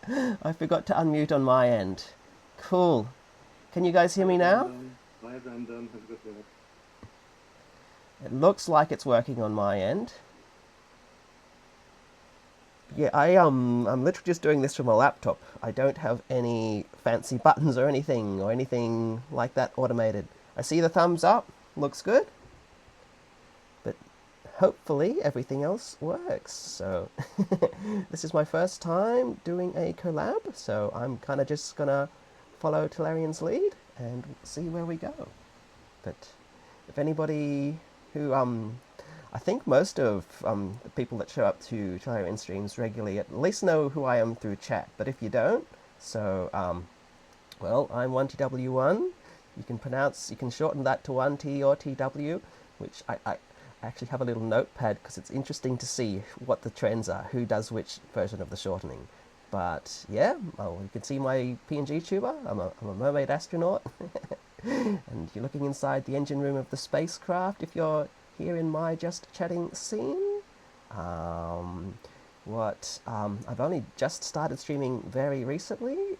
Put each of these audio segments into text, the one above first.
I forgot to unmute on my end. Cool. Can you guys hear me now? Hi, Brandon. Have a good day. It looks like it's working on my end. Yeah, I'm literally just doing this from a laptop. I don't have any fancy buttons or anything like that automated. I see the thumbs up. Looks good. But hopefully everything else works. So this is my first time doing a collab, so I'm kind of just gonna follow Tallarean's lead and see where we go. But if anybody who I think most of the people that show up to Tallarean streams regularly at least know who I am through chat. But if you don't, so well, I'm 1TW1. You can shorten that to 1T or TW, which I actually have a little notepad because it's interesting to see what the trends are, who does which version of the shortening. But yeah, oh, you can see my PNG tuber. I'm a mermaid astronaut. And you're looking inside the engine room of the spacecraft if you're here in my just chatting scene. I've only just started streaming very recently.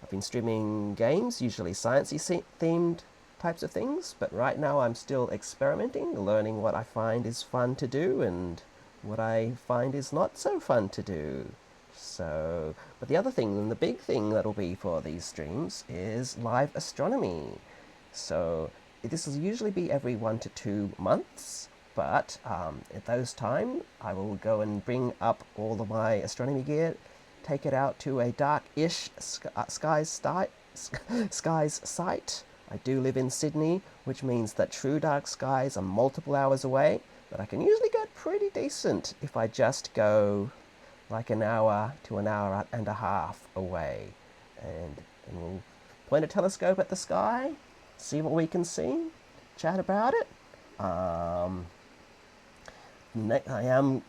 I've been streaming games, usually sciencey themed types of things, but right now I'm still experimenting, learning what I find is fun to do and what I find is not so fun to do. So, but the other thing, and the big thing that'll be for these streams is live astronomy. So this will usually be every 1 to 2 months, but at those times I will go and bring up all of my astronomy gear, take it out to a dark-ish skies site. I do live in Sydney, which means that true dark skies are multiple hours away, but I can usually get pretty decent if I just go like an hour to an hour and a half away. And we'll point a telescope at the sky, see what we can see, chat about it. I am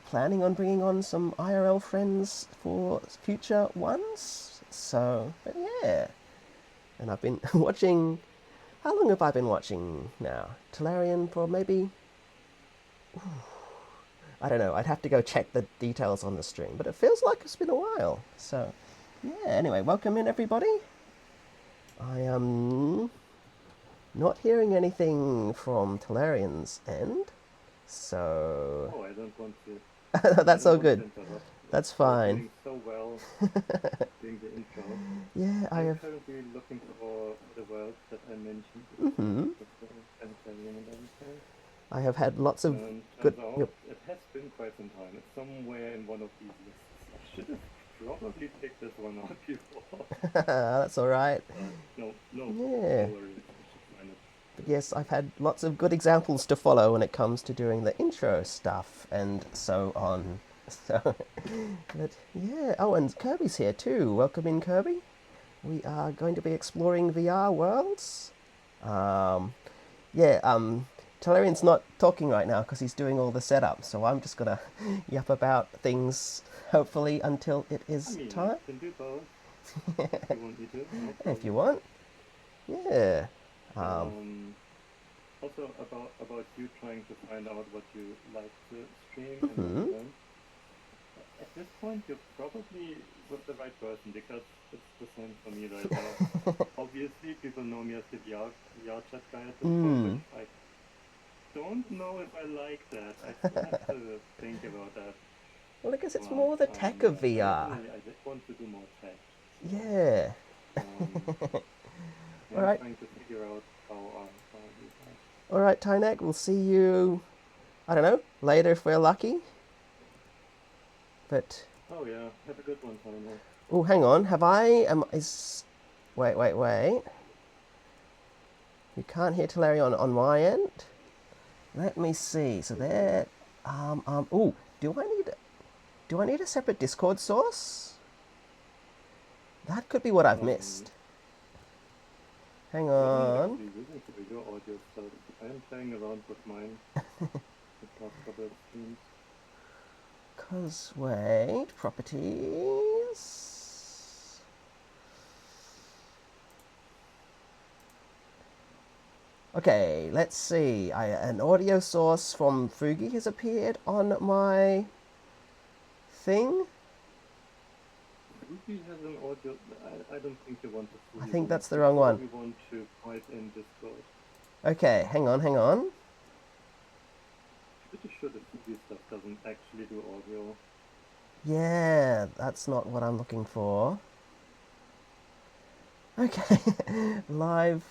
planning on bringing on some IRL friends for future ones. So, but yeah. And I've been watching. How long have I been watching now? Tallarean for maybe. I don't know. I'd have to go check the details on the stream, but it feels like it's been a while. So, yeah. Anyway, welcome in everybody. I am not hearing anything from Tallarean's end, so. Oh, I don't want to. I That's don't all want to good. interrupt. That's You're fine. doing so well doing the intro. Yeah, I I'm have. currently looking for the words that I mentioned Hmm. with the planetarium and everything. I have had lots of And good. turns out Yep. it has been quite some time. It's somewhere in one of these lists. I should have probably picked this one out before. That's all right. No Yeah. worries. I should find it. But yes, I've had lots of good examples to follow when it comes to doing the intro stuff and so on. So, but yeah. Oh, and Kirby's here too. Welcome in, Kirby. We are going to be exploring VR worlds. Um, yeah. Tallarean's not talking right now because he's doing all the setup, so I'm just gonna yap about things. Hopefully, until it I is mean, I time. can do both if you want me to. No If you problem. want. Yeah. Um, Um, Also about you trying to find out what you like to stream and what you hmm. don't. At this point, you're probably with the right person because it's the same for me right now. Obviously, people know me as the VR chat guy at this point, but Mm. I don't know if I like that. I still have to think about that. Well, I guess it's But more the tech of VR. originally, I did want to do more tech. So Yeah. um, All I'm right. trying to figure out how I do that. All right, Tynek. We'll see you. I don't know later if we're lucky. But Oh yeah, have a good one, Tony. oh, hang on. Have I? Am is? Wait. You can't hear Talarion on my end. Let me see. So there. Oh, do I need? Do I need a separate Discord source? That could be what I've Um, missed. Hang what are you on. actually using for your audio stuff? I am playing around with mine the past couple of streams. Cause wait, properties. Okay, let's see. An audio source from Fugi has appeared on my thing. Ruby has an audio. I don't think you want the I fully think one. that's the You wrong one. probably want to type in Discord. Okay, hang on, hang on. Pretty sure the Fubi stuff doesn't actually do audio. Yeah, that's not what I'm looking for. Okay, live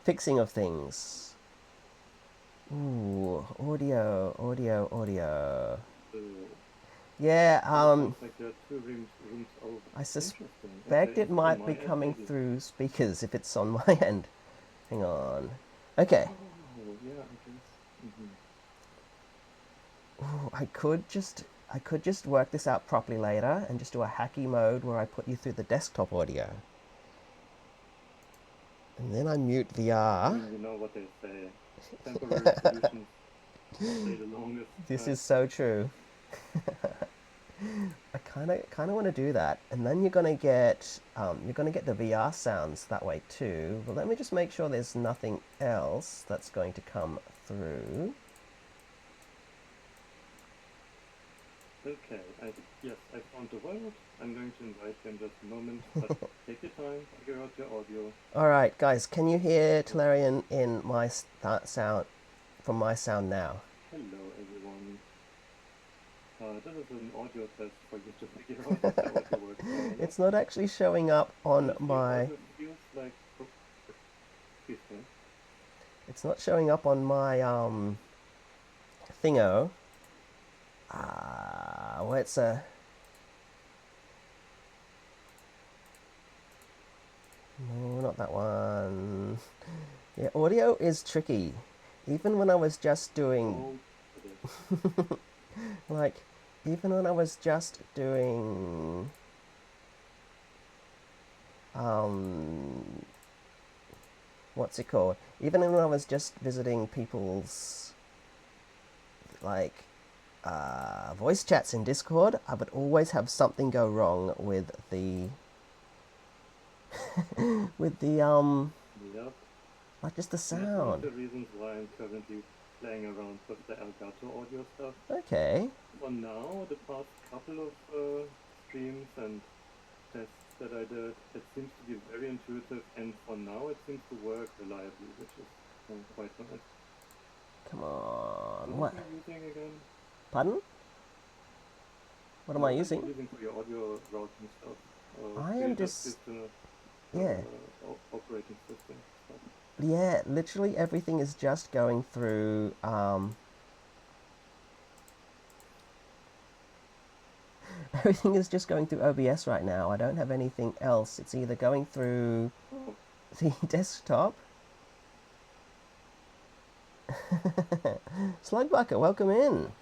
fixing of things. Ooh, audio. So Yeah, it sounds like there are two rooms over. I Interesting. suspect Okay, it is it on might my be end coming maybe? through speakers if it's on my end. Hang on. Okay. Oh, yeah, I guess. Ooh, I could just work this out properly later and just do a hacky mode where I put you through the desktop audio. And then I mute I VR. mean, you know what they say. Temporary solutions stay the longest, This right? is so true. I kind of want to do that, and then you're gonna get the VR sounds that way too. But let me just make sure there's nothing else that's going to come through. Okay, yes, I found the world. I'm going to invite you in just a moment, but take your time, figure out your audio. All right, guys, can you hear Tallarean in my sound from my sound now? Hello, everyone. This is an audio test for you to figure out if the audio works well or not. It's not actually showing up on Honestly, my. audio feels like... Oh, please go. It's not showing up on my thingo. Well, it's a. No, not that one. Yeah, audio is tricky. Even when I was just doing, Oh, like, even when I was just doing, what's it called? Even when I was just visiting people's, like, voice chats in Discord, I would always have something go wrong with the, with the, yep. like, just the That's one of sound. the reasons why I'm currently playing around with the Elgato audio stuff. Okay. For now, the past couple of streams and tests that I did, it seems to be very intuitive, and for now it seems to work reliably, which is quite nice. Come on. What What? are you using again? Pardon? What am I What are you using? using for your audio routing stuff? I Do you am just just, use the yeah. operating system stuff? Yeah, literally everything is just going through, everything is just going through OBS right now. I don't have anything else. It's either going through Oh, the desktop. Slugbucket, welcome in.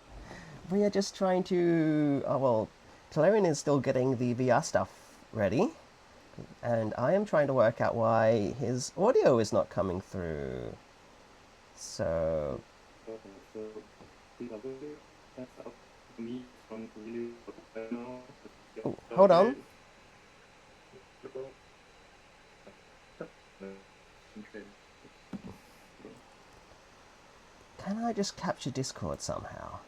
We are just trying to, oh well, Tallarean is still getting the VR stuff ready. And I am trying to work out why his audio is not coming through. So, okay, so PW, that's up to me from really right now. oh, hold on. Okay. Okay. Can I just capture Discord somehow?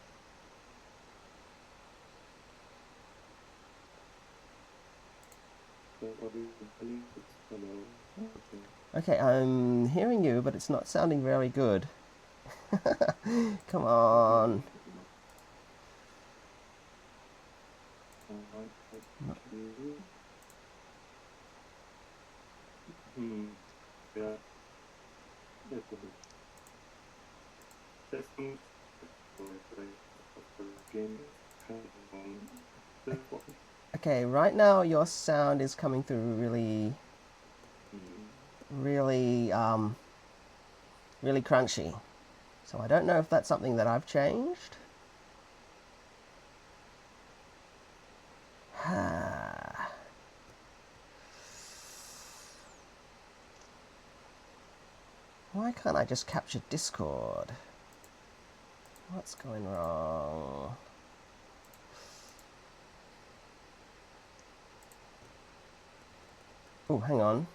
So what do you think? Hello. Okay. Okay, I'm hearing you, but it's not sounding very good. Come on. Hmm. Yeah. Yes, it is. There's some game this one. Okay, right now your sound is coming through really, Hmm. really, really crunchy. So I don't know if that's something that I've changed. Why can't I just capture Discord? What's going wrong? Oh, hang on.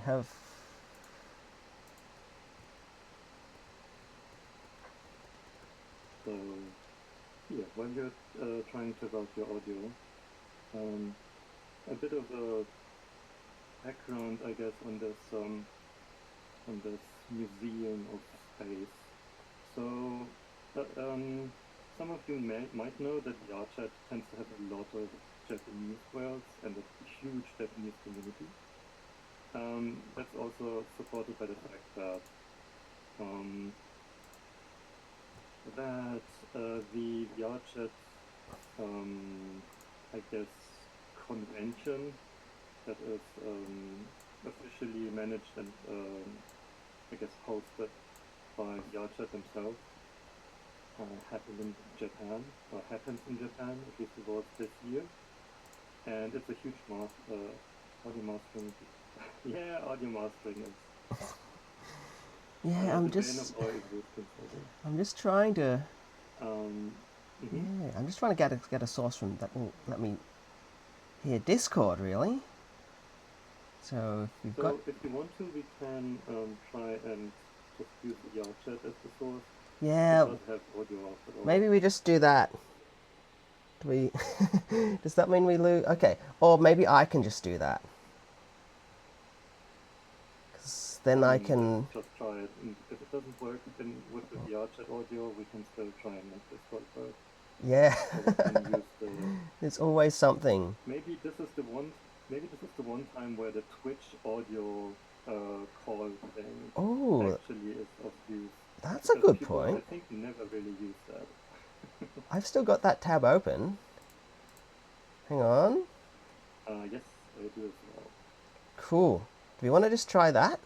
have... So, yeah, while you're trying to route your audio, a bit of a background, I guess, on this museum of space. So, some of you might know that VRChat tends to have a lot of Japanese worlds and a huge Japanese community. That's also supported by the fact that the VRChat, I guess, convention that is officially managed and I guess hosted by VRChat themselves happened in Japan, or happens in Japan, at least it was this year. And it's a huge audio mastering. Yeah, audio mastering is Yeah, I'm the bane just... of our existence, I think. I'm just trying to... Mhm. Yeah, I'm just trying to get a source from that will let me hear Discord, really. So if you've got... So if you want to, we can try and just use VRChat as the source. Yeah, It does have audio after all. maybe we just do that. Do we... Does that mean we lose? Okay, or maybe I can just do that. Because then I can... Let's just try it. And if it doesn't work, then with the VRChat audio, we can still try and make Discord work. Yeah, Or we can use the... there's always something. Maybe this is the one time where the Twitch audio call thing Oh, actually is of use. that's a Because good people, point. I think, never really use that. I've still got that tab open. Hang on. Yes, I do as well. Cool. Do we want to just try that?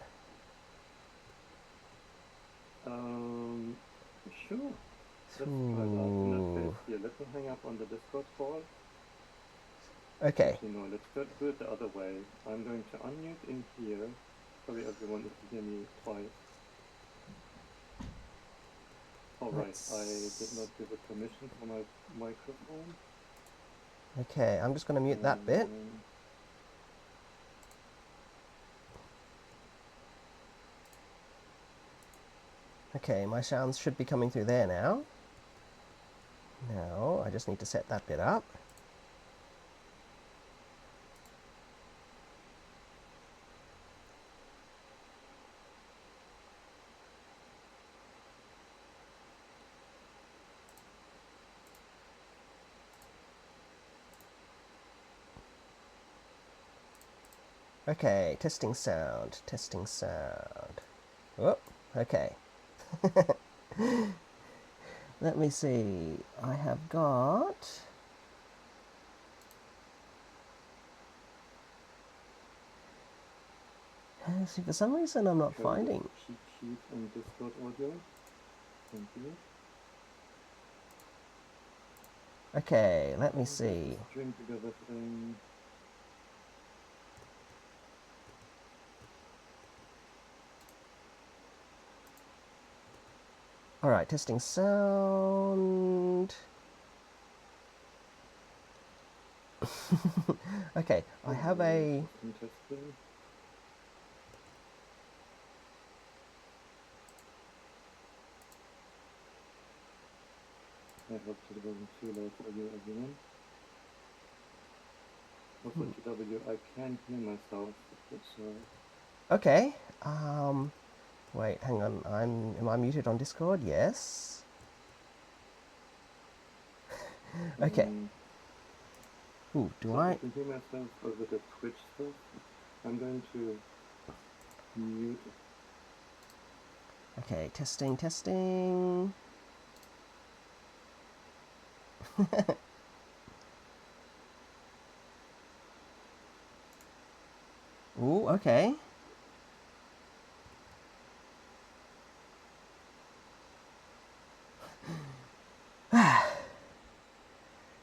Sure. Let's try that. In that case, here, let me hang up on the Discord call. Okay. Actually, no, let's do it the other way. I'm going to unmute in here. Sorry, everyone, if you hear me twice. Alright, I did not give it permission for my microphone. Okay, I'm just going to mute that bit. Okay, my sounds should be coming through there now. Now, I just need to set that bit up. Okay, testing sound, testing sound. Oh, okay. Let me see. I have got... See, for some reason I'm not finding... Cheat sheet and Discord audio. Thank you. Okay, let me see. String together thing. Alright, testing sound. Okay, I have a... Testing. I hope it wasn't too loud for you, everyone. Also, TW, I can't hear myself. Okay, wait, hang on, am I muted on Discord? Yes. Okay. Ooh, do so I... I can hear myself over the Twitch stuff. I'm going to mute. Okay, testing, testing. Ooh, okay.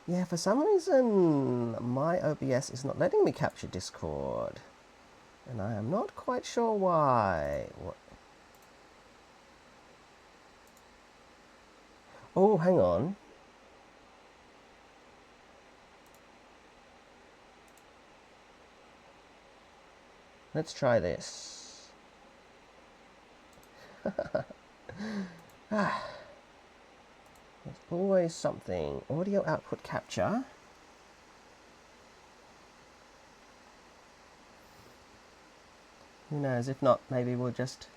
Yeah, for some reason, my OBS is not letting me capture Discord. And I am not quite sure why. What? Oh, hang on. Let's try this. There's always something. Audio output capture. Who knows? If not, maybe we'll just...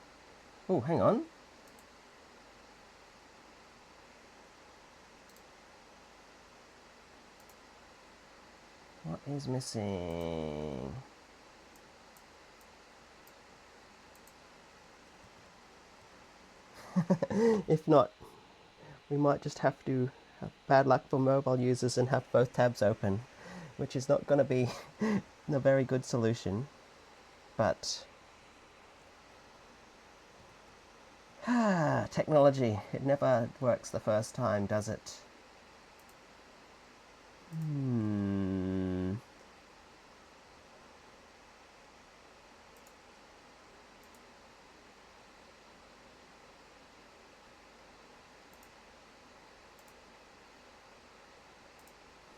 Oh, hang on. What is missing? If not, we might just have to have bad luck for mobile users and have both tabs open, which is not going to be a very good solution. But technology, it never works the first time, does it?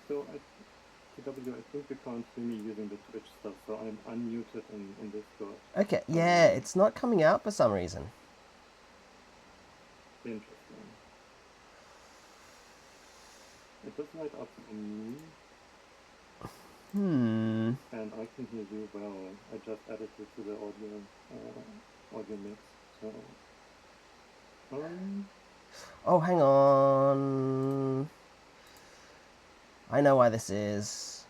So, TW, I think you can't hear me using the Twitch stuff, so I'm unmuted in Discord. Okay, yeah, it's not coming out for some reason. Interesting. It does light up for me. And I can hear you well. I just added it to the audio mix. So, Oh, hang on. I know why this is.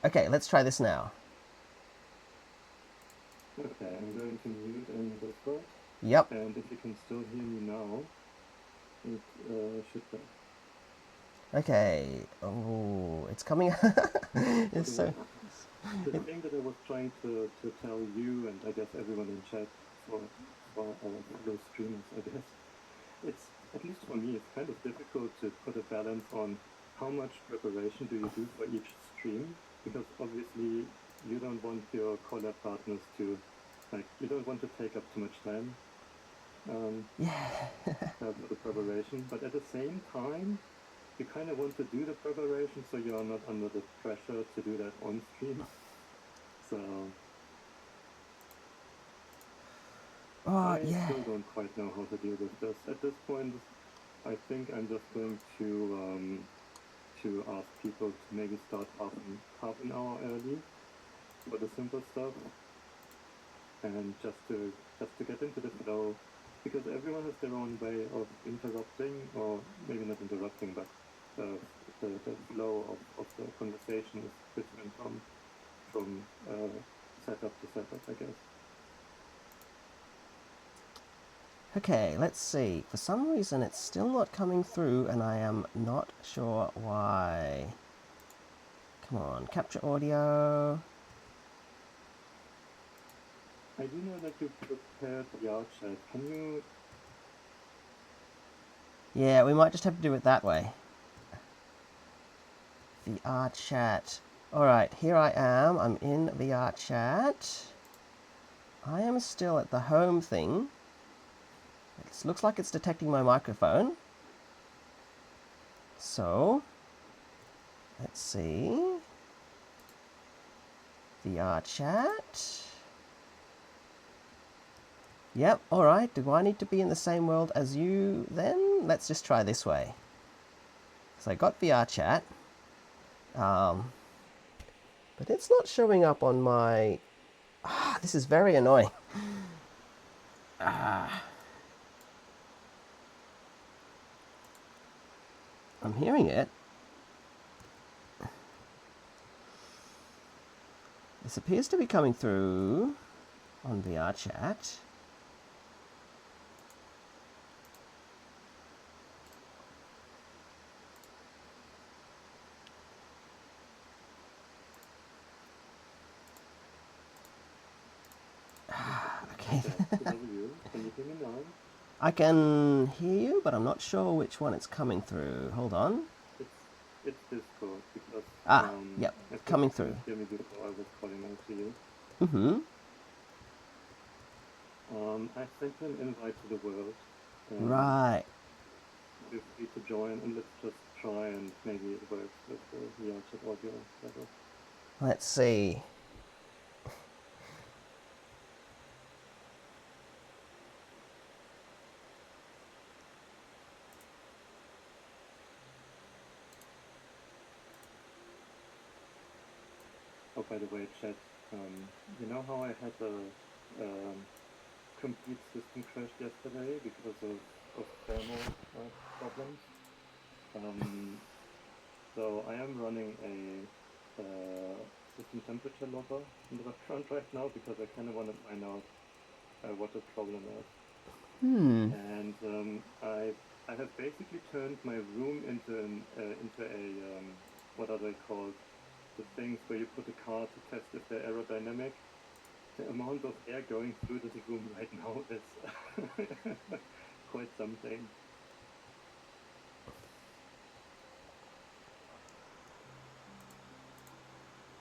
Okay, let's try this now. okay, I'm going to mute in Discord. Yep. And if you can still hear me now, it should go. Okay. Oh, it's coming. It's so... The thing that I was trying to tell you and I guess everyone in chat for those streamers, I guess, it's, at least for me, it's kind of difficult to put a balance on how much preparation do you do for each stream, because obviously you don't want your collab partners to, like, you don't want to take up too much time for the preparation, but at the same time, you kind of want to do the preparation so you are not under the pressure to do that on stream. So I still don't quite know how to deal with this. At this point, I think I'm just going to ask people to maybe start half an hour early for the simple stuff, and just to get into the flow, because everyone has their own way of interrupting, or maybe not interrupting, but the flow of the conversation is different from setup to setup, I guess. Okay, let's see. For some reason, it's still not coming through, and I am not sure why. Come on, capture audio. I do know that you prepared the chat. Can you... Yeah, we might just have to do it that way. VR chat. Alright, here I am. I'm in VR chat. I am still at the home thing. It looks like it's detecting my microphone. So, let's see. VR chat. Yep, alright. Do I need to be in the same world as you then? Let's just try this way. So I got VR chat. But it's not showing up on my... this is very annoying. I'm hearing it. This appears to be coming through on VR chat. Okay. Can you hear me now? I can hear you, but I'm not sure which one it's coming through. Hold on. It's Discord, because... yep, coming through. Hear me before I was calling out to you. I sent you an invite to the world. Right. Feel free to join, and let's just try and maybe it works with the chat audio level. Let's see. Oh, by the way, chat, you know how I had a complete system crash yesterday because of thermal problems? So I am running a system temperature logger in the background right now because I kind of want to find out what the problem is. And I have basically turned my room into a what are they called? The things where you put a car to test if they're aerodynamic. The amount of air going through this room right now is quite something.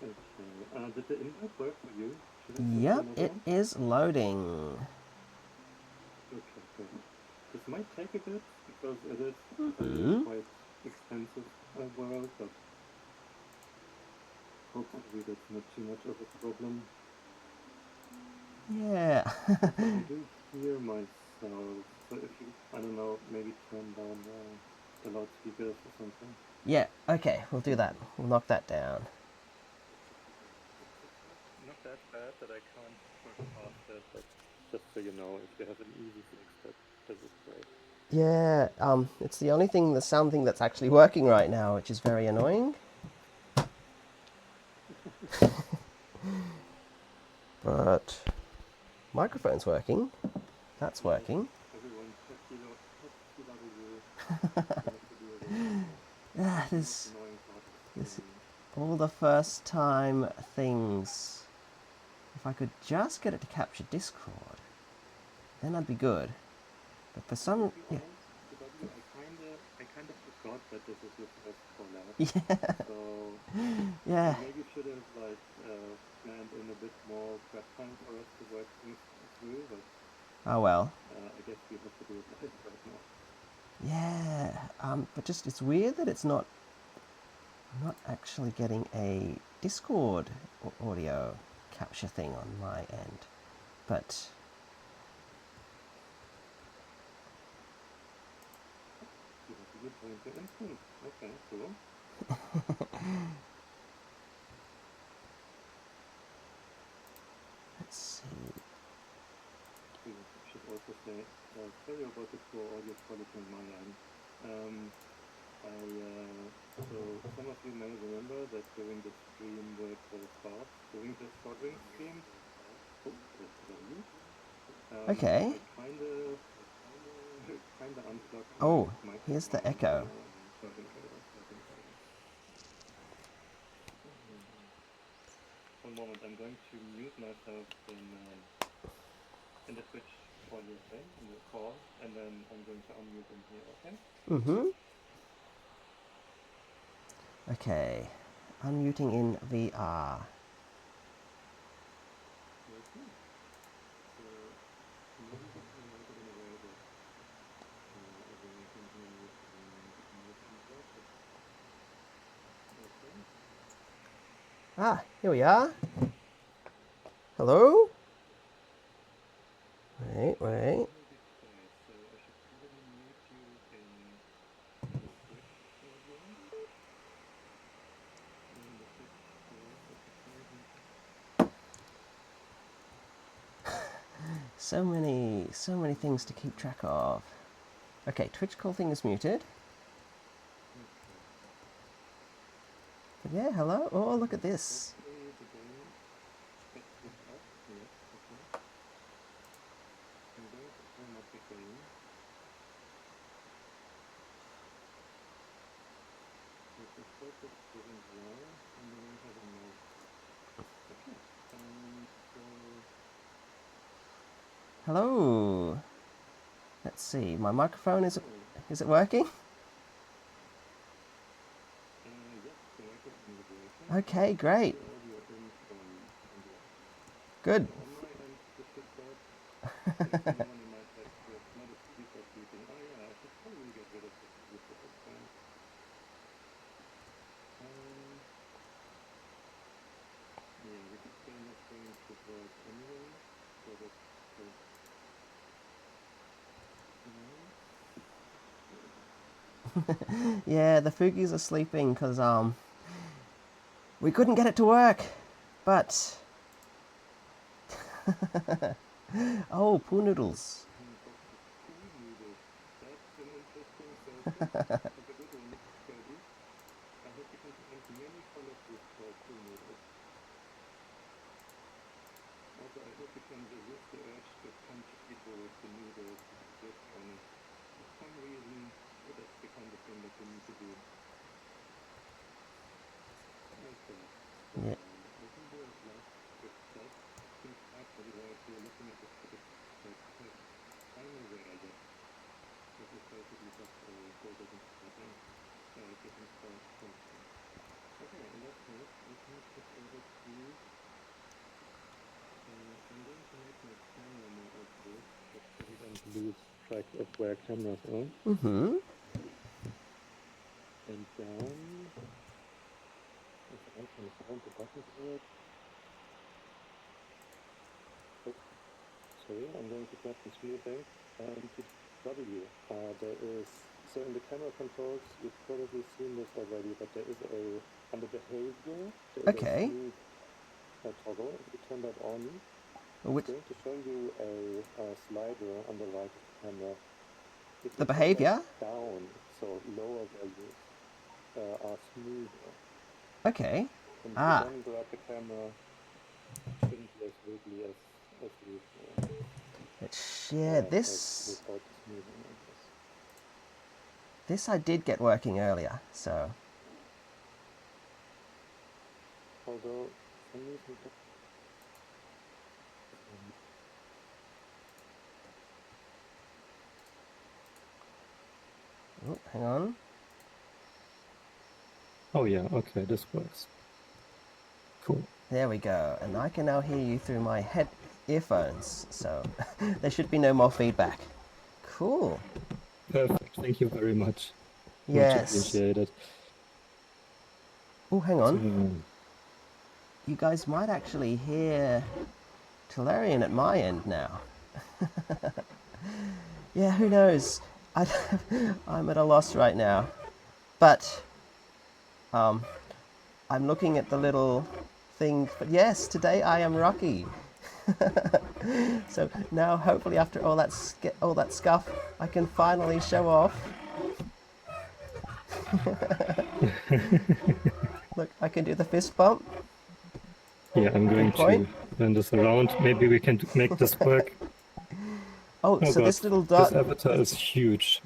Okay. Did the invite work for you? Should I send you Yep, another it one? is loading. Okay, good. This might take a bit because it is Mm-hmm. a quite expensive world, but hopefully that's not too much of a problem. Yeah. I do hear myself, so if you, I don't know, maybe turn down the loudspeakers or something. Yeah, okay, we'll do that. We'll knock that down. It's not that bad that I can't work past it, but just so you know, if you have an easy fix, that is great. Yeah, it's the only thing, the sound thing that's actually working right now, which is very annoying. But microphone's working. That's Yes, working. everyone, FTW, you have to do it again. Ah, That's the most this annoying part of this streaming. all the first time things. If I could just get it to capture Discord, then I'd be good. But for To some, be yeah, honest, FTW, I kinda forgot that this is your first collab. yeah, So I yeah. maybe should have like planned in a bit more prep time for us to work things through, but Oh well. I guess we have to do it live right now. Yeah. But just it's weird that it's not. I'm not actually getting a Discord audio capture thing on my end, but You have to return to instance. Okay, cool. let's see. We should also say sorry about the poor audio quality on my end. So some of you may remember that during the stream with Bob, during the soldering stream, oh, that's FTW, Okay. I kinda unplugged my Oh, here's the microphone echo. charging cable. One moment, I'm going to mute myself in the Twitch audio thing, in the call, and then I'm going to unmute in here, okay? Mm-hmm. Okay. Unmuting in VR. Okay. So maybe we can make it in a way that everyone can hear me from your keyboard. Okay. Ah, here we are. Hello? Wait, wait. That will be twice, so I should probably mute you in the Twitch audio, in the Twitch voice advertising. So many things to keep track of. Okay, Twitch call thing is muted. Okay. But yeah, hello. Oh, look at So this. hopefully the game gets this up. Yes, okay. I'm going to turn up the game. If the focus isn't well, and then I have a note. Okay. So Hello. Let's see. My microphone hello. is it working? Yes, the microphone is working. Okay, I have great. the audio in from the app. Good. So on my end, this should work. If someone in my chat has not a speaker beeping, oh yeah, I should probably get rid of this useless expense. Um, yeah, we could say nothing should work anyway, so that's nice. Yeah, the Fugies are sleeping because we couldn't get it to work. But oh, poo noodles. Pool noodles. That's an interesting sentence. That's a good one, Kirby. I hope you can find many colorful pool noodles. Also, I hope you can resist the urge to punch people with the noodles just on. For some reason, that's the kind of thing that you need to do. Okay. Yeah. Let me do a last quick check. Seems actually while you're looking at this quick check, I'm aware that this is basically just a folder starting, getting started function. Okay, in that case, let me switch over to, I'm going to make my camera more obvious, just so we don't lose track of where cameras are. Mm-hmm. And down, if I can find the button for it. Oh, sorry, I'm going to grab this wheel thing. To W, there is, so in the camera controls, you've probably seen this already, but there is under behavior, there is a Okay. smooth toggle. If you turn that on, Which, it's going to show you a slider on the right of the camera. If you the turn behavior? that down, so lower values are smoother. Okay. And if you then grab the camera, it shouldn't be as wiggly as usual. Yeah, this Without the smoothing, I guess. this I did get working earlier, so Although, for some reason, oh, hang on. oh yeah, okay, this works. Cool. There we go. And I can now hear you through my earphones, so there should be no more feedback. Cool. Perfect. Thank you very much. Much Yes. appreciated. Oh, hang on. So, You guys might actually hear Tallarean at my end now. Yeah, who knows? I'm at a loss right now. But I'm looking at the little thing. But yes, today I am Rocky. So now, hopefully, after all that scuff, I can finally show off. Look, I can do the fist bump. yeah, I'm going to turn this around. Maybe we can make this work. Oh, so God, this little dot. this avatar is huge.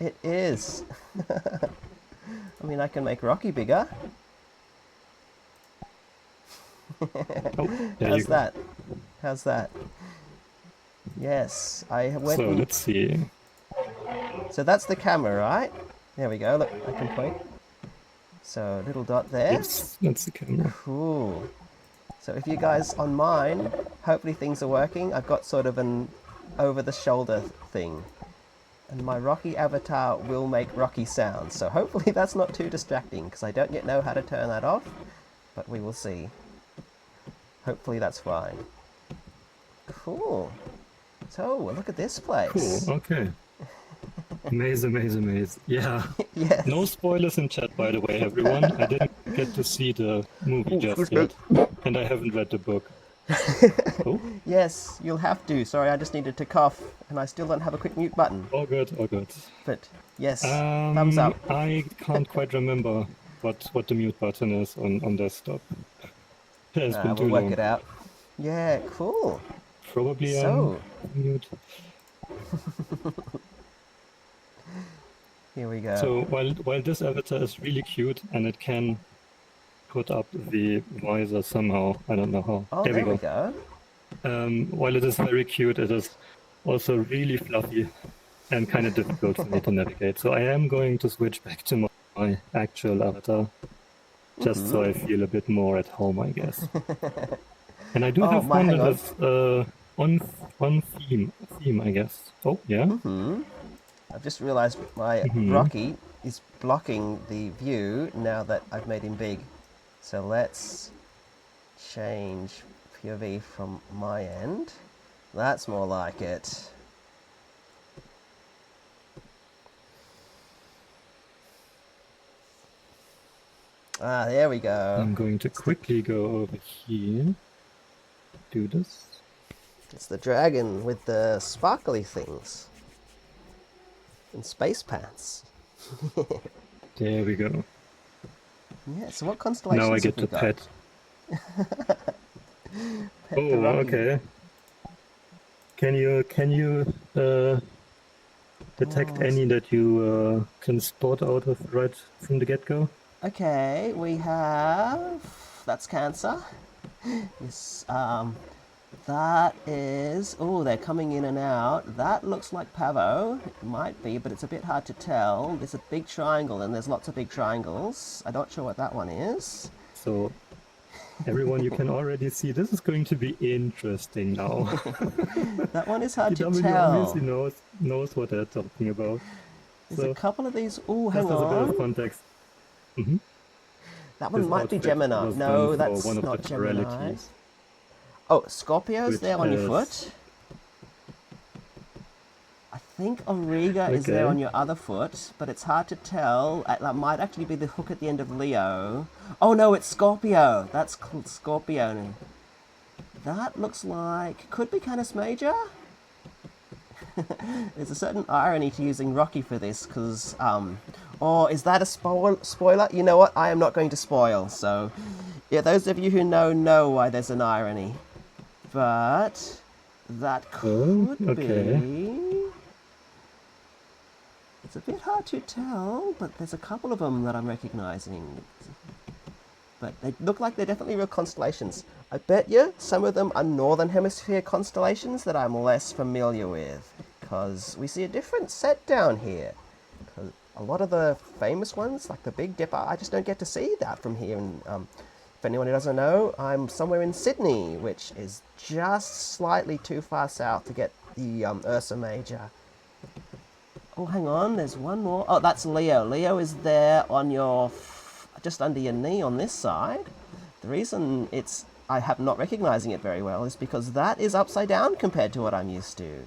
It is. I mean, I can make Rocky bigger. Oh, there you How's go. that? How's that? Yes, I went. So let's see. So that's the camera, right? There we go. Look, I can point. So little dot there. Yes, that's the camera. Cool. So if you guys on mine, hopefully things are working. I've got sort of an over-the-shoulder thing. And my Rocky avatar will make Rocky sounds. So hopefully that's not too distracting, because I don't yet know how to turn that off. But we will see. Hopefully that's fine. Cool. So, look at this place. Cool, okay. Maze. Yeah. Yes. No spoilers in chat, by the way, everyone. I didn't get to see the movie just yet. And I haven't read the book. Oh? Yes, you'll have to. Sorry, I just needed to cough, and I still don't have a quick mute button. All good. But, yes, thumbs up. I can't quite remember what the mute button is on desktop. It's been too We'll long. work it out. Yeah, cool. Probably So, mute. Here we go. So while this avatar is really cute and it can put up the visor somehow, I don't know how. Oh, there we go. While it is very cute, it is also really fluffy and kind of difficult for me to navigate. So I am going to switch back to my actual avatar, just so I feel a bit more at home, I guess. And I do have one that has on theme, I guess. Oh, yeah. I've just realized my Rocky is blocking the view now that I've made him big. So let's change POV from my end. That's more like it. Ah, there we go. I'm going to quickly go over here. Do this. It's the dragon with the sparkly things. And space pants. There we go. Yeah, so what Now I constellations have get we to got? pet. Pet the Oh, Rocky. okay. Can you detect Oh, any that you can spot out of right from the get-go? okay, we have... That's Cancer. Yes, that is... Oh, they're coming in and out. That looks like Pavo. It might be, but it's a bit hard to tell. There's a big triangle, and there's lots of big triangles. I'm not sure what that one is. So everyone, you can already see this is going to be interesting now. That one is hard to TW obviously tell. knows what they're talking about. There's a So couple of these... Oh, hang just as a bit of on. context, hmm That one this might be outfit Gemini. was done No, for one that's of the not Gemini. pluralities, Oh, Scorpio's which there on your is foot. I think Auriga is there okay. on your other foot, but it's hard to tell. That might actually be the hook at the end of Leo. Oh no, it's Scorpio. That's Scorpio. That looks like... Could be Canis Major? There's a certain irony to using Rocky for this, because... Oh, is that a spoiler? You know what? I am not going to spoil, so... Yeah, those of you who know why there's an irony. But... That Oh, could okay. be... It's a bit hard to tell, but there's a couple of them that I'm recognizing. But they look like they're definitely real constellations. I bet you some of them are Northern Hemisphere constellations that I'm less familiar with. Because we see a different set down here. 'Cause a lot of the famous ones, like the Big Dipper, I just don't get to see that from here. And if anyone who doesn't know, I'm somewhere in Sydney, which is just slightly too far south to get the Ursa Major. Oh, hang on, there's one more. Oh, that's Leo. Leo is there on your... just under your knee on this side. The reason I have not recognizing it very well is because that is upside down compared to what I'm used to.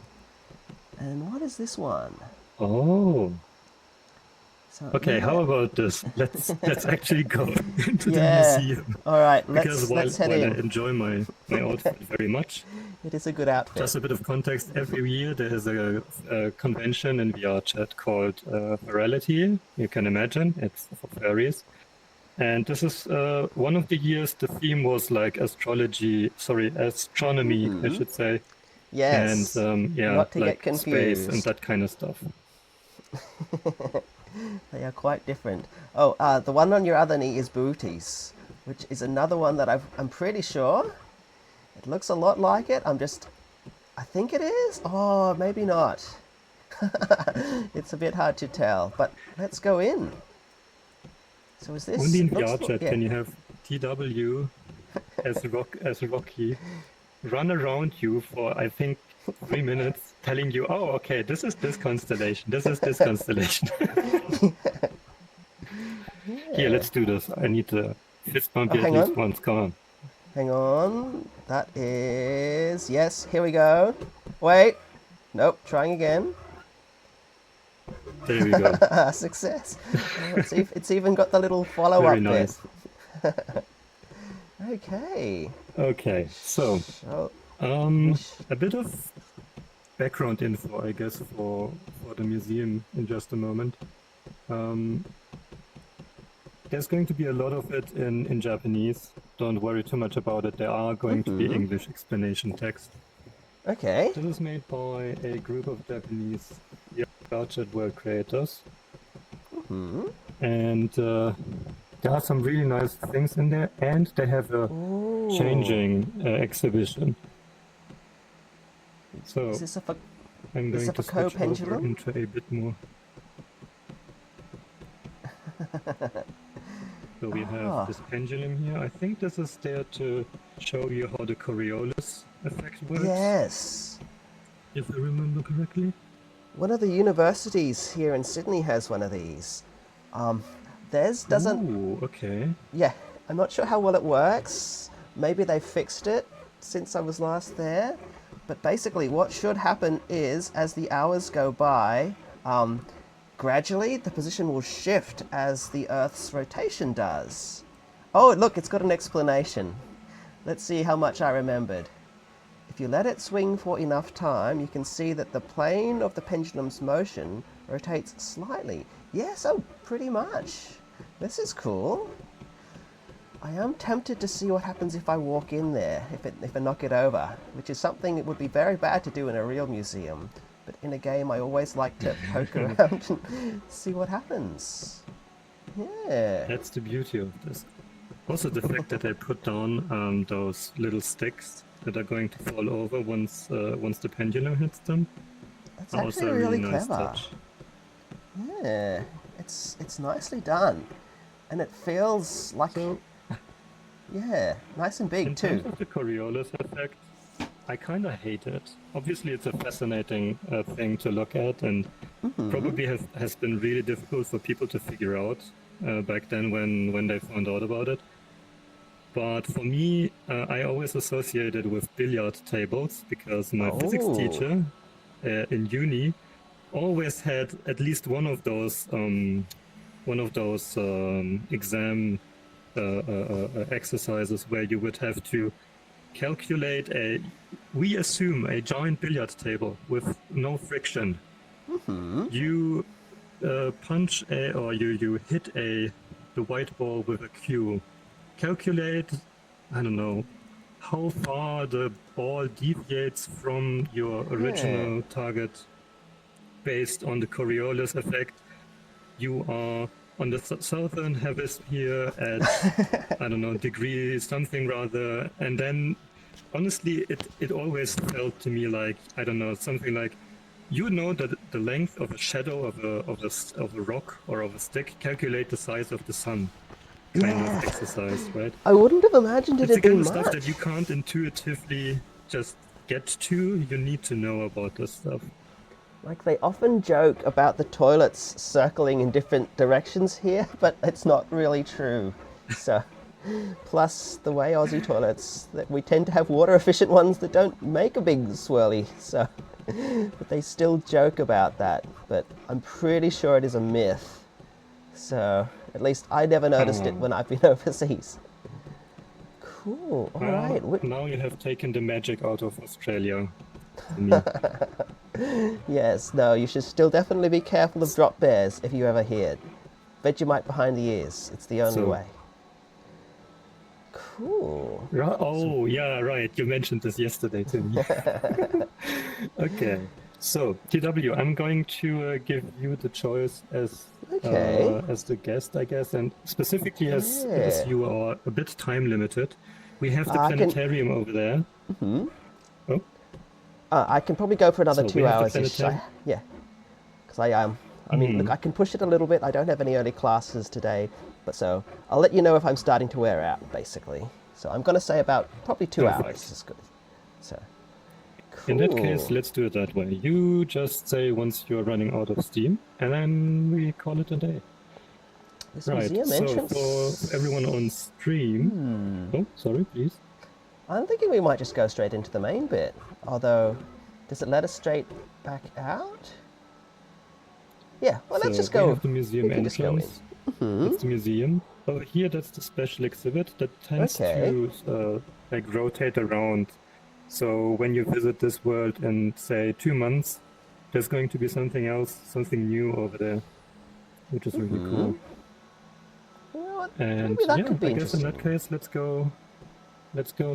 And what is this one? Oh, So, okay. yeah. How about this? Let's actually go into the Yeah. museum All right, because let's head while I in. enjoy my outfit very much, It is a good outfit. just a bit of context. Every year there is a convention in VR chat called Virality. You can imagine it's for fairies. And this is one of the years the theme was like astronomy, I should say, and Yes. yeah, Not to get like space and confused. that kind of stuff. They are quite different. Oh, the one on your other knee is Booties, which is another one that I'm pretty sure. It looks a lot like it. I think it is. Oh, maybe not. It's a bit hard to tell, but let's go in. So is this... Only in looks, VR chat yeah. can you have TW as Rocky run around you for I think 3 minutes, telling you, "Oh, okay, this is this constellation. This is this constellation." Here, let's do this. I need to fist bump Oh, you at hang least on. once. Come on. Hang on. That is... Yes, here we go. Wait. Nope, trying again. There we go. Success. It's even got the little follow-up Very nice. bit. Okay. Okay, so So, we a bit of background info, I guess, for the museum in just a moment. There's going to be a lot of it in Japanese. Don't worry too much about it. There are going to be English explanation text. Okay. This is made by a group of Japanese VR world creators. And there are some really nice things in there, and they have a Ooh. changing exhibition. So Is this a I'm is going it to a switch over co-pendulum? into a bit more. So we have this pendulum here. I think this is there to show you how the Coriolis effect works, Yes. if I remember correctly. One of the universities here in Sydney has one of these. Theirs doesn't... Ooh, okay. Yeah, I'm not sure how well it works. Maybe they fixed it since I was last there. But basically what should happen is, as the hours go by, gradually the position will shift as the Earth's rotation does. Oh, look, it's got an explanation. Let's see how much I remembered. If you let it swing for enough time, you can see that the plane of the pendulum's motion rotates slightly. Yes, oh, pretty much. This is cool. I am tempted to see what happens if I walk in there, if I knock it over, which is something that would be very bad to do in a real museum. But in a game, I always like to poke around and see what happens. Yeah. That's the beauty of this. Also, the fact that they put down those little sticks that are going to fall over once the pendulum hits them. That's Also actually a really nice clever. touch. Yeah, it's nicely done, and it feels like yeah, nice and big In too. terms of the Coriolis effect, I kind of hate it. Obviously, it's a fascinating thing to look at, and probably has been really difficult for people to figure out back then when they found out about it. But for me, I always associated with billiard tables because my physics Oh. teacher in uni always had at least one of those exam exercises where you would have to calculate we assume a giant billiard table with no friction. You punch or you hit the white ball with a cue. Calculate, I don't know, how far the ball deviates from your original target based on the Coriolis effect. You are on the southern hemisphere at, I don't know, degree something rather. And then, honestly, it always felt to me like, I don't know, something like, you know that the length of a shadow of a rock or of a stick, calculate the size of the sun kind of exercise, right? I wouldn't have imagined it It's the had been kind of stuff much. that you can't intuitively just get to. You need to know about this stuff. Like they often joke about the toilets circling in different directions here, but it's not really true. So, plus the way Aussie toilets, that we tend to have water efficient ones that don't make a big swirly. So, but they still joke about that. But I'm pretty sure it is a myth. So, at least I never noticed it when I've been overseas. Cool. All right. Now you have taken the magic out of Australia. For me. Yes, no, you should still definitely be careful of drop bears if you ever hear it. Vegemite behind the ears. It's the only way. Cool. Oh, yeah, right. You mentioned this yesterday to me. Okay. So, TW, I'm going to give you the choice as the guest, I guess, and specifically as you are a bit time limited. We have the planetarium over there. Oh. I can probably go for another 2 hours. Yeah, because I mean, look, I can push it a little bit. I don't have any early classes today, but so I'll let you know if I'm starting to wear out, basically. So I'm going to say about probably 2 hours is good. So. Cool. In that case, let's do it that way. You just say once you're running out of steam, and then we call it a day. This museum entrance. So for everyone on stream, oh, sorry, please. I'm thinking we might just go straight into the main bit. Although, does it let us straight back out? Yeah, well, let's just go. We have the museum entrance. That's the museum. Over here, that's the special exhibit that tends to like rotate around. So when you visit this world in, say, 2 months, there's going to be something else, something new over there, which is really cool. Well, and maybe that could be I guess in that case, let's go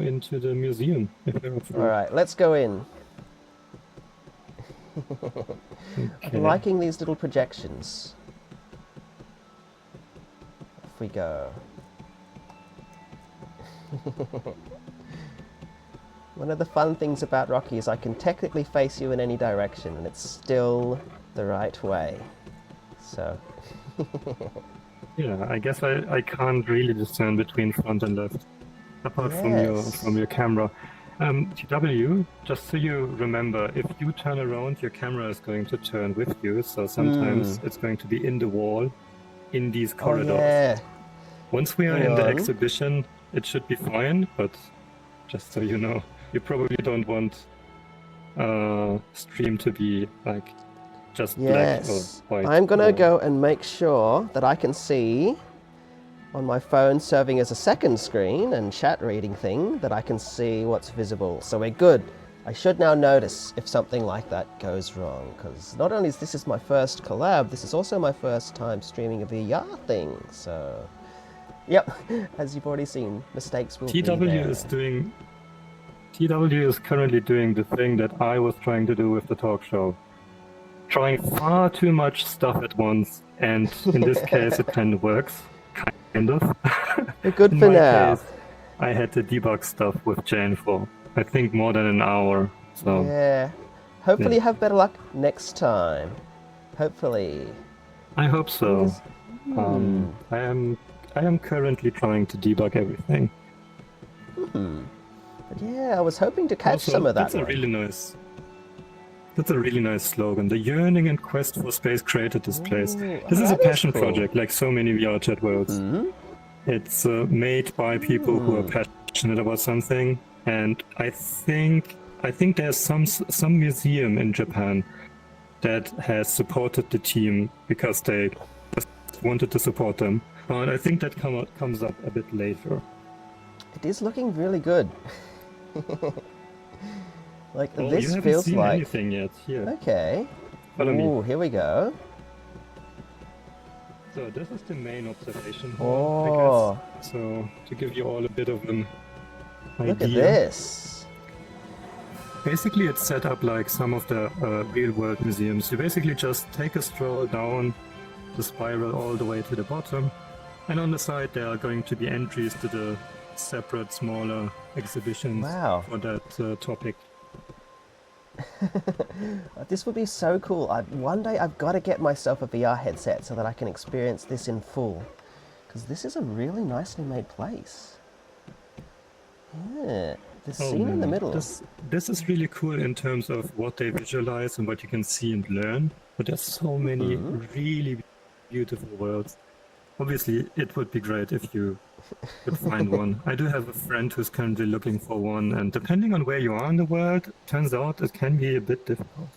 into the museum. All right, let's go in. I'm liking these little projections. Off we go. One of the fun things about Rocky is I can technically face you in any direction, and it's still the right way. So. Yeah, I guess I can't really discern between front and left, apart from your camera. TW, just so you remember, if you turn around, your camera is going to turn with you. So sometimes it's going to be in the wall, in these corridors. Yeah. Once we are in the exhibition, it should be fine. But just so you know, you probably don't want stream to be like just black or white. I'm gonna go and make sure that I can see on my phone serving as a second screen and chat reading thing that I can see what's visible. So we're good. I should now notice if something like that goes wrong, because not only is this my first collab, this is also my first time streaming a VR thing. So, yep, as you've already seen, mistakes will be there. TW is currently doing the thing that I was trying to do with the talk show. Trying far too much stuff at once, and in this case it kind of works. Kind of. We're good In for my now. case, I had to debug stuff with Jane for, I think, more than an hour. So Yeah. Hopefully yeah. you have better luck next time. Hopefully. I hope so. Fingers- I am currently trying to debug everything. But yeah, I was hoping to catch Also, some of that that's a one. really nice slogan. The yearning and quest for space created this place. Ooh, This is a that is passion cool. project, like so many VR chat worlds. It's made by people who are passionate about something, and I think there's some museum in Japan that has supported the team because they just wanted to support them. But I think that comes up a bit later. It is looking really good. Like, Oh, this you haven't feels seen like... anything yet. Here, Okay. follow me. Ooh, here we go. So this is the main observation Oh, hall, I guess. So to give you all a bit of an idea. look at this. Basically, it's set up like some of the real-world museums. You basically just take a stroll down the spiral all the way to the bottom, and on the side there are going to be entries to the separate, smaller exhibitions Wow. for that topic. This would be so cool. One day I've got to get myself a VR headset so that I can experience this in full. Because this is a really nicely made place. Yeah, the scene in the middle. This is really cool in terms of what they visualize and what you can see and learn. But there's so many really beautiful worlds. Obviously, it would be great if you could find one. I do have a friend who's currently looking for one, and depending on where you are in the world, turns out it can be a bit difficult.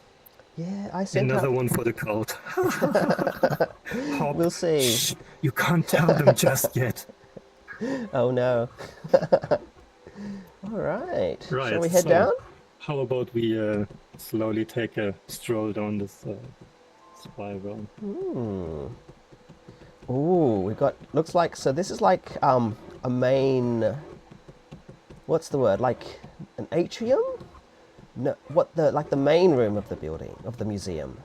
Yeah, I sent Another out... one for the cult. Hop. We'll see. Shh, you can't tell them just yet. Oh no. All right. Right. Shall we head so down? How about we slowly take a stroll down this spiral? Ooh, we got... Looks like... So this is like a main... What's the word? Like an atrium? No, what the... Like the main room of the building, of the museum.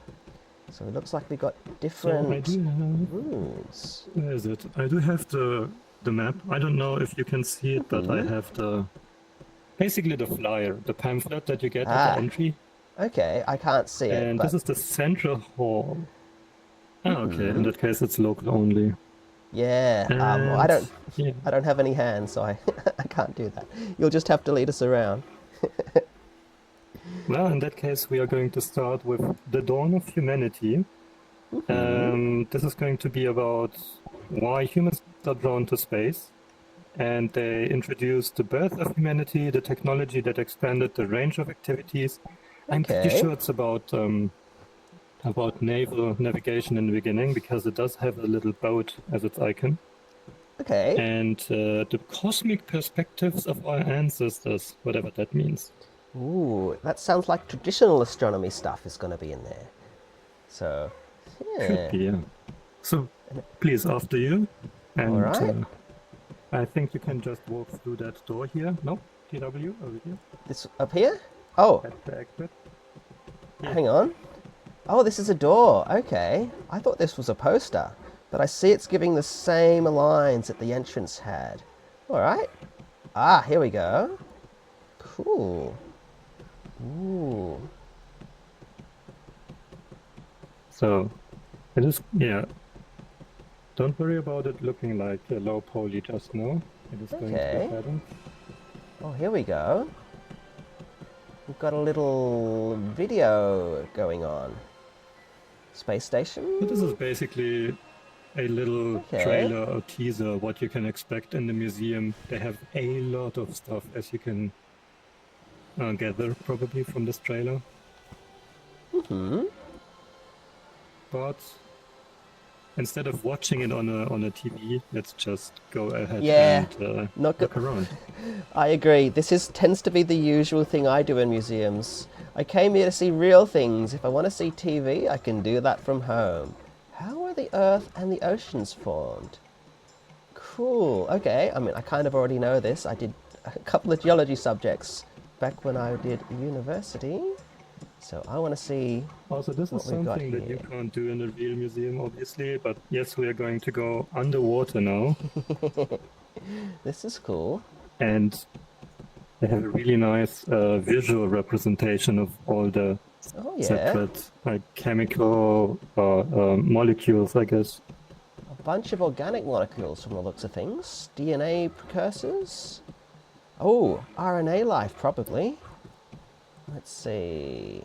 So it looks like we got different So I do have... rooms. Where is it? I do have the map. I don't know if you can see it, but I have the... Basically the flyer, the pamphlet that you get at the entry. Okay, I can't see it, And but... this is the central hall. Oh, okay. In that case, it's local only. Yeah, And, I don't... Yeah. I don't have any hands, so I, I can't do that. You'll just have to lead us around. Well, in that case, we are going to start with the dawn of humanity. This is going to be about why humans are drawn to space. And they introduced the birth of humanity, the technology that expanded the range of activities. I'm pretty Okay. sure it's about naval navigation in the beginning, because it does have a little boat as its icon. Okay. And the cosmic perspectives of our ancestors, whatever that means. Ooh, that sounds like traditional astronomy stuff is going to be in there. So, yeah. Could be, yeah. So, please, after you. And All right. I think you can just walk through that door here. No? TW, over here. This up here? Oh, That's the exit. Yeah. hang on. Oh, this is a door. Okay. I thought this was a poster, but I see it's giving the same lines that the entrance had. All right. Ah, here we go. Cool. Ooh. So, it is, yeah. Don't worry about it looking like a low poly just now. It is going to Okay. be better. Oh, here we go. We've got a little video going on. Space station? So this is basically a little trailer or teaser what you can expect in the museum. They have a lot of stuff, as you can gather probably from this trailer. But instead of watching it on a TV, let's just go ahead Yeah, and not good. look around. I agree. This is tends to be the usual thing I do in museums. I came here to see real things. If I want to see TV, I can do that from home. How are the Earth and the oceans formed? Cool. Okay. I mean, I kind of already know this. I did a couple of geology subjects back when I did university. So I want to see Also, this is what we've got something that you here. can't do in a real museum, obviously, but yes, we are going to go underwater now, This is cool. and they have a really nice visual representation of all the Oh yeah. separate like chemical molecules, I guess. A bunch of organic molecules from the looks of things. DNA precursors. Oh, RNA life probably. Let's see.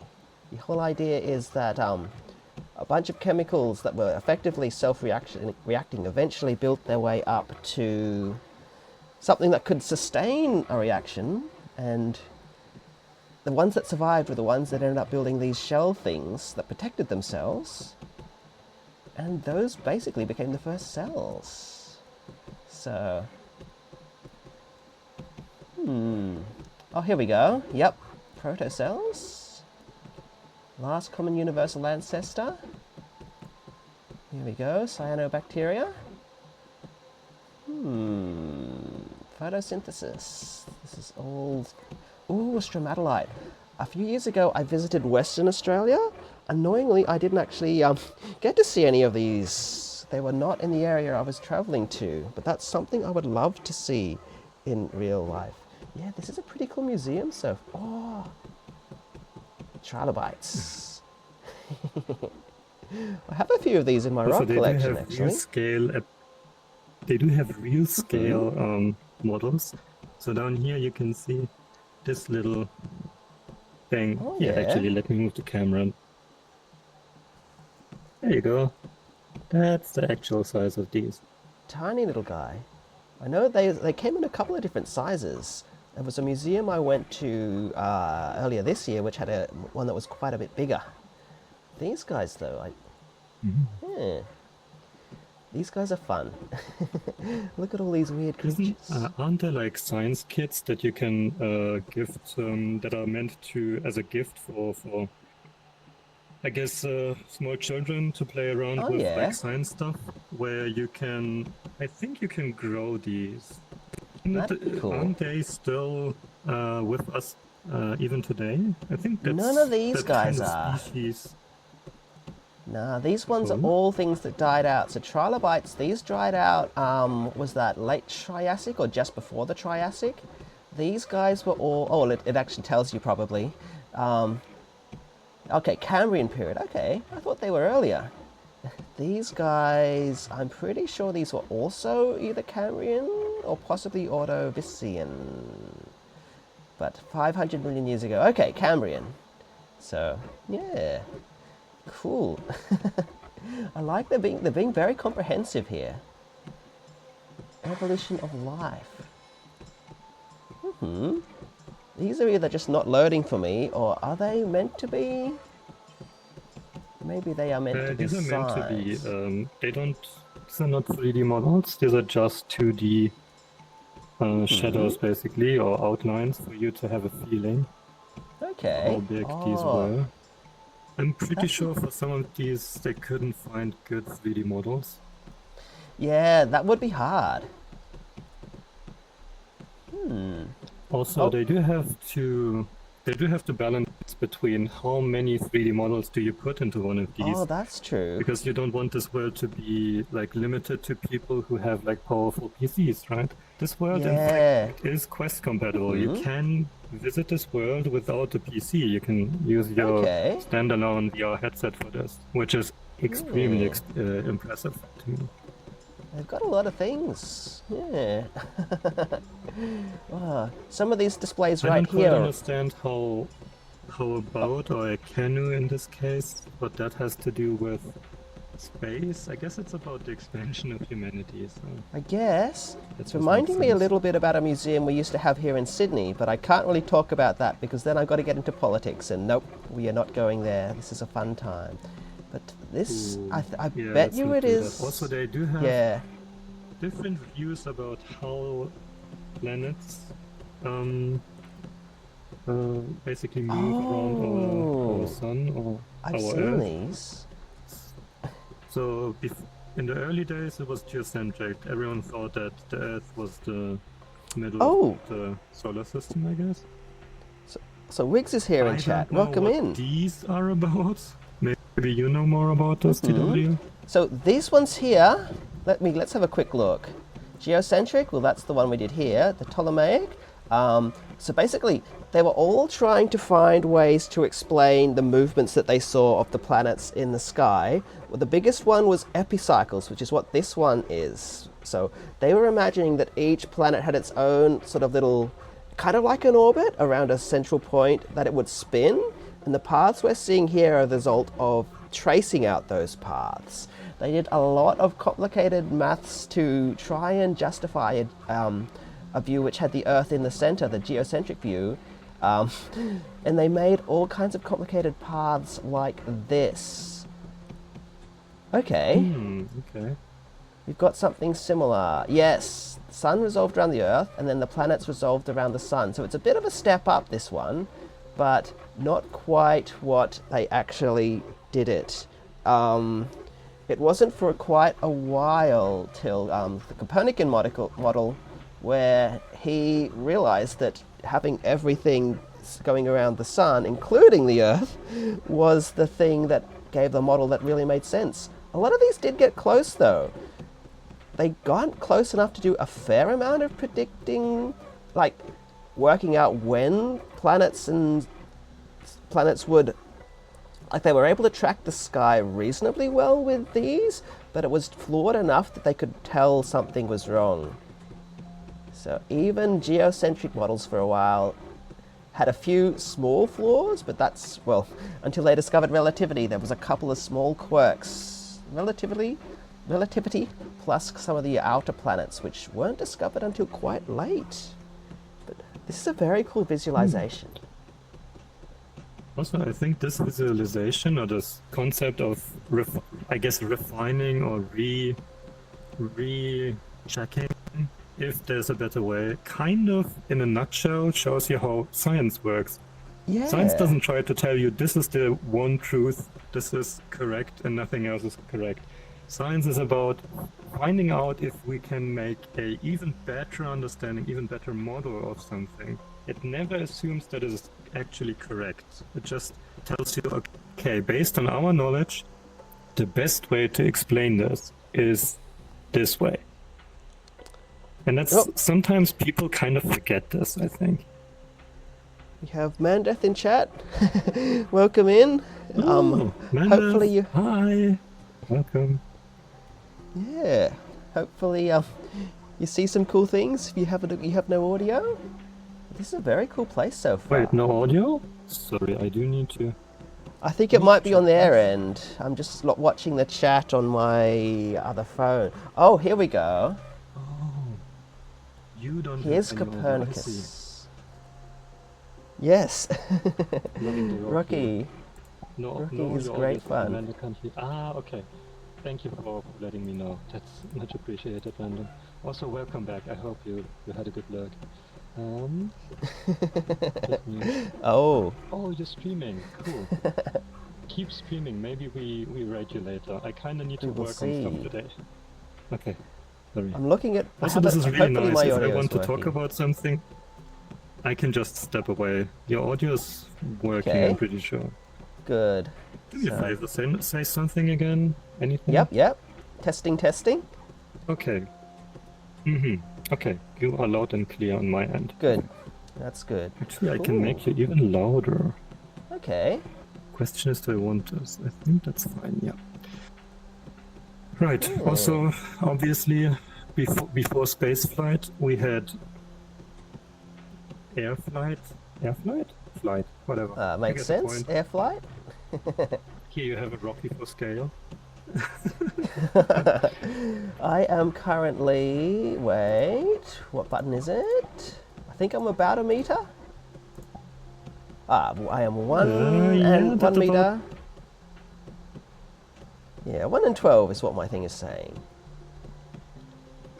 The whole idea is that a bunch of chemicals that were effectively self-reacting eventually built their way up to something that could sustain a reaction, and the ones that survived were the ones that ended up building these shell things that protected themselves, and those basically became the first cells. So, oh, here we go. Yep, protocells. Last common universal ancestor. Here we go, cyanobacteria. Photosynthesis. This is all... Ooh, stromatolite. A few years ago, I visited Western Australia. Annoyingly, I didn't actually get to see any of these. They were not in the area I was traveling to, but that's something I would love to see in real life. Yeah, this is a pretty cool museum, so... Oh, trilobites. I have a few of these in my Also, rock they do collection, have real actually. scale. They do have real scale models. So down here you can see this little thing. Oh, Here, yeah. actually, let me move the camera. There you go. That's the actual size of these. Tiny little guy. I know they came in a couple of different sizes. There was a museum I went to earlier this year which had one that was quite a bit bigger. These guys, though, yeah. These guys are fun. Look at all these weird creatures. Aren't there like science kits that you can gift that are meant to as a gift for I guess small children to play around Oh, with yeah. like science stuff, where you can, I think you can grow these. That'd be cool. Aren't they still with us even today? I think that's None of these that guys kind of are. species. Nah, these ones are Cool. all things that died out. So trilobites, these dried out, was that late Triassic or just before the Triassic? These guys were all, oh, it actually tells you probably. Okay, Cambrian period, okay. I thought they were earlier. These guys, I'm pretty sure these were also either Cambrian or possibly Ordovician. But 500 million years ago. Okay, Cambrian. So, yeah. Cool. I like they're being very comprehensive here. Evolution of life. These are either just not loading for me, or are they meant to be? Maybe they are meant to be These are meant to be. signs. These are not 3D models. These are just 2D shadows, basically, or outlines for you to have a feeling Okay. how big these Oh, were. I'm pretty sure for some of these they couldn't find good 3D models. yeah, that would be hard. Also, Oh. they do have to balance between how many 3D models do you put into one of these, Oh, that's true. because you don't want this world to be like limited to people who have like powerful PCs, right? This world, in Yeah. fact, is Quest compatible. You can visit this world without a PC. You can use your Okay. standalone VR headset for this, which is extremely impressive to me. They've got a lot of things. Yeah. Wow. Some of these displays I right don't quite here. understand how a boat or a canoe in this case, what that has to do with space. I guess it's about the expansion of humanity. So I guess. that It's just reminding makes me a sense. little bit about a museum we used to have here in Sydney, but I can't really talk about that because then I've got to get into politics, and nope, we are not going there. This is a fun time. But this, Ooh, I yeah, bet let's you not it do that. is. Also, they do have Yeah. different views about how planets um, basically move around our Oh, sun or I've our seen Earth. these. So in the early days, it was geocentric. Everyone thought that the Earth was the middle of Oh, the solar system, I guess. so Wiggs is here in I chat. don't know Welcome what in. these are about. Maybe you know more about this, TW? So these ones here, let's have a quick look. Geocentric, well that's the one we did here, the Ptolemaic. So basically, they were all trying to find ways to explain the movements that they saw of the planets in the sky. Well, the biggest one was epicycles, which is what this one is. So they were imagining that each planet had its own sort of little, kind of like an orbit around a central point that it would spin. And the paths we're seeing here are the result of tracing out those paths. They did a lot of complicated maths to try and justify a view which had the Earth in the center, the geocentric view. And they made all kinds of complicated paths like this. Okay, Okay. we've got something similar. Yes, the sun revolved around the Earth, and then the planets revolved around the sun. So it's a bit of a step up, this one, but not quite what they actually did it. It wasn't for quite a while till the Copernican model, where he realized that having everything going around the sun, including the Earth, was the thing that gave the model that really made sense. A lot of these did get close, though. They got close enough to do a fair amount of predicting, like working out when planets would, like they were able to track the sky reasonably well with these, but it was flawed enough that they could tell something was wrong. So even geocentric models for a while had a few small flaws, but that's, well, until they discovered relativity, there was a couple of small quirks. Relativity plus some of the outer planets, which weren't discovered until quite late. But this is a very cool visualization. Also, I think this visualization or this concept of, refining or re-checking if there's a better way, kind of in a nutshell shows you how science works. Yeah. Science doesn't try to tell you this is the one truth, this is correct and nothing else is correct. Science is about finding out if we can make a even better understanding, even better model of something. It never assumes that it is actually correct. It just tells you, okay, based on our knowledge, the best way to explain this is this way. And that's sometimes people kind of forget this, I think. We have Mandeth in chat. Welcome in. Mandeth, Hopefully you. Hi. Welcome. Yeah. Hopefully you see some cool things. If you have no audio. This is a very cool place so far. Wait, no audio? Sorry, I do need to. I think it might be on their end. I'm just watching the chat on my other phone. Oh, here we go. You don't Here's have any audio, I see. Copernicus. Yes. Loving the Rocky. No, Rocky no is audio great from fun. Amanda Country. Okay. Thank you for letting me know. That's much appreciated, Brandon. Also, welcome back. I hope you had a good look. Let me... Oh, you're streaming. Cool. Keep streaming. Maybe we rate you later. I kind of need to we will work on stuff see. today. Okay. Sorry. I'm looking at. Also, this is really hopefully nice. my If I audio want is to talk working. about something, I can just step away. Your audio is working, Okay. I'm pretty sure. Good. Do me a favor, say something again? Anything? Yep. Testing. Okay. Okay, you are loud and clear on my end. Good. That's good. Actually, I can make you even louder. Okay. Question is, do I want this? I think that's fine, yeah. Right, also, obviously, before space flight, we had flight, whatever. Makes sense. Air flight. Here you have a Rocky for scale. I am currently. Wait. What button is it? I think I'm about a meter. I am 1 yeah, and 1 meter. Yeah, 1 in 12 is what my thing is saying.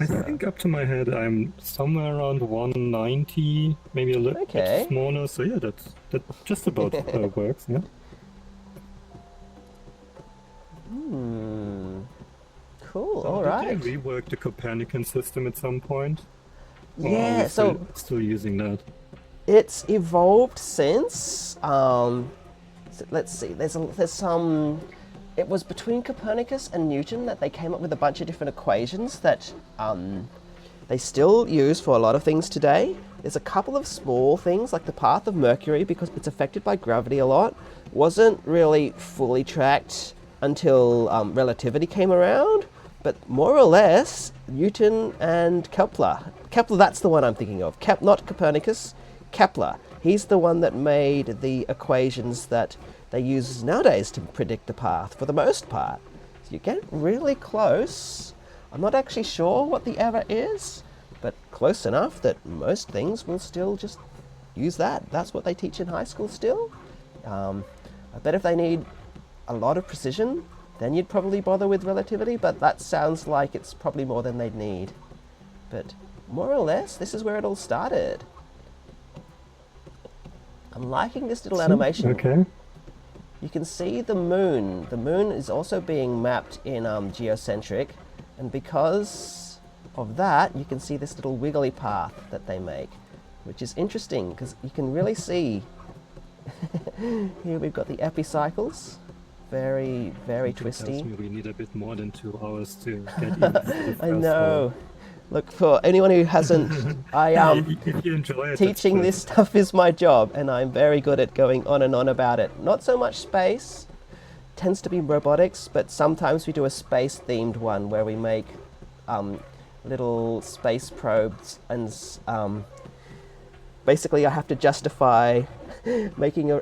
I think up to my head I'm somewhere around 190, maybe a little Okay. bit smaller. So yeah, that just about works. Yeah. Cool, So alright. did they rework the Copernican system at some point? Or are Yeah, we still using that? it's evolved since. Let's see. There's some. It was between Copernicus and Newton that they came up with a bunch of different equations that they still use for a lot of things today. There's a couple of small things like the path of Mercury, because it's affected by gravity a lot, wasn't really fully tracked until relativity came around. But more or less, Newton and Kepler. Kepler, that's the one I'm thinking of. Not Copernicus, Kepler. He's the one that made the equations that they use nowadays to predict the path, for the most part. So you get really close. I'm not actually sure what the error is, but close enough that most things will still just use that. That's what they teach in high school still. I bet if they need a lot of precision, then you'd probably bother with relativity, but that sounds like it's probably more than they'd need. But more or less, this is where it all started. I'm liking this little animation. Okay. You can see the moon. The moon is also being mapped in geocentric, and because of that, you can see this little wiggly path that they make, which is interesting because you can really see. Here we've got the epicycles. Very, very twisty. Tells me we need a bit more than 2 hours to get into the I first know. Look, for anyone who hasn't, if you enjoy it, teaching this stuff is my job, and I'm very good at going on and on about it. Not so much space, tends to be robotics, but sometimes we do a space-themed one where we make little space probes, and basically I have to justify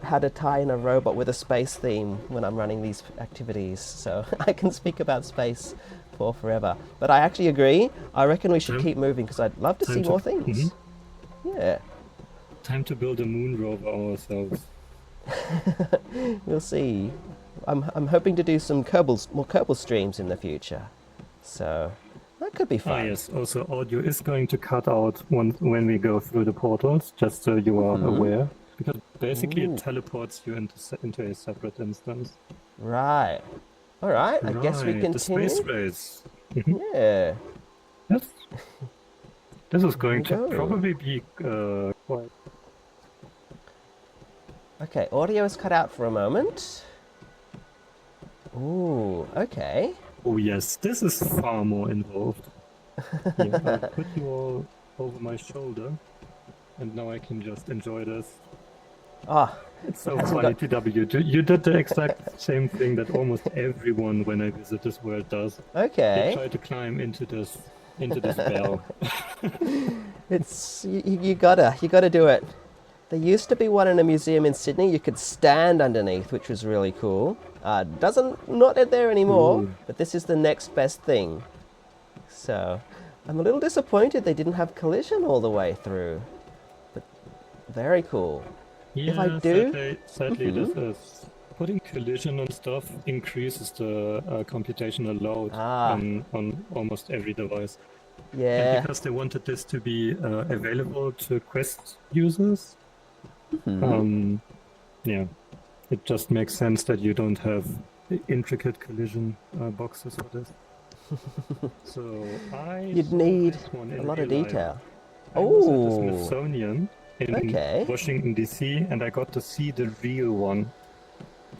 how to tie in a robot with a space theme when I'm running these activities. So I can speak about space for forever. But I actually agree. I reckon we should keep moving because I'd love to see more things. Yeah. Time to build a moon rover ourselves. We'll see. I'm hoping to do some more Kerbal streams in the future. So that could be fun. Ah yes, also audio is going to cut out when we go through the portals, just so you are aware. Because basically it teleports you into a separate instance. Right. Alright, I guess we continue. The space race. Yeah. Yes. This is going to go. probably be quite... Okay, audio is cut out for a moment. Ooh, okay. Oh yes, this is far more involved. Yeah, I'll put you all over my shoulder, and now I can just enjoy this. Ah, It's so funny, TW. You did the exact same thing that almost everyone when I visit this world does. They okay. try to climb into this bell. It's you gotta do it. There used to be one in a museum in Sydney. You could stand underneath, which was really cool. Not there anymore. Ooh. But this is the next best thing. So, I'm a little disappointed they didn't have collision all the way through. But very cool. Yeah, If I do, sadly this is putting collision on stuff increases the computational load on almost every device. yeah. And because they wanted this to be available to Quest users, yeah, it just makes sense that you don't have intricate collision boxes for this. So You'd need a lot of detail. Oh, the Smithsonian in Washington DC, and I got to see the real one.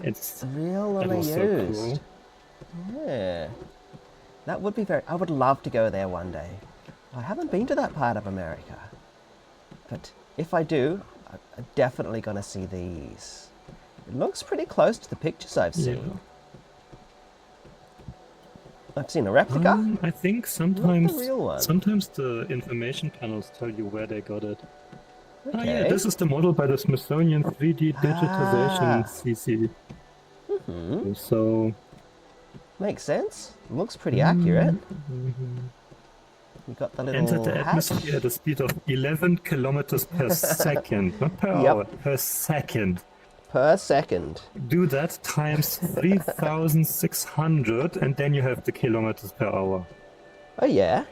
the real one that they was used. so cool. Yeah, that would be very. I would love to go there one day. I haven't been to that part of America, but if I do, I'm definitely going to see these. It looks pretty close to the pictures I've seen. Yeah. I've seen a replica. I think sometimes real one. sometimes the information panels tell you where they got it. Okay. Ah, yeah, this is the model by the Smithsonian 3D digitization CC. So Makes sense. Looks pretty accurate. You got the little entered the hatch. atmosphere at a speed of 11 kilometers per second, not per hour, per second. per second. Do that times 3,600, and then you have the kilometers per hour. Oh yeah,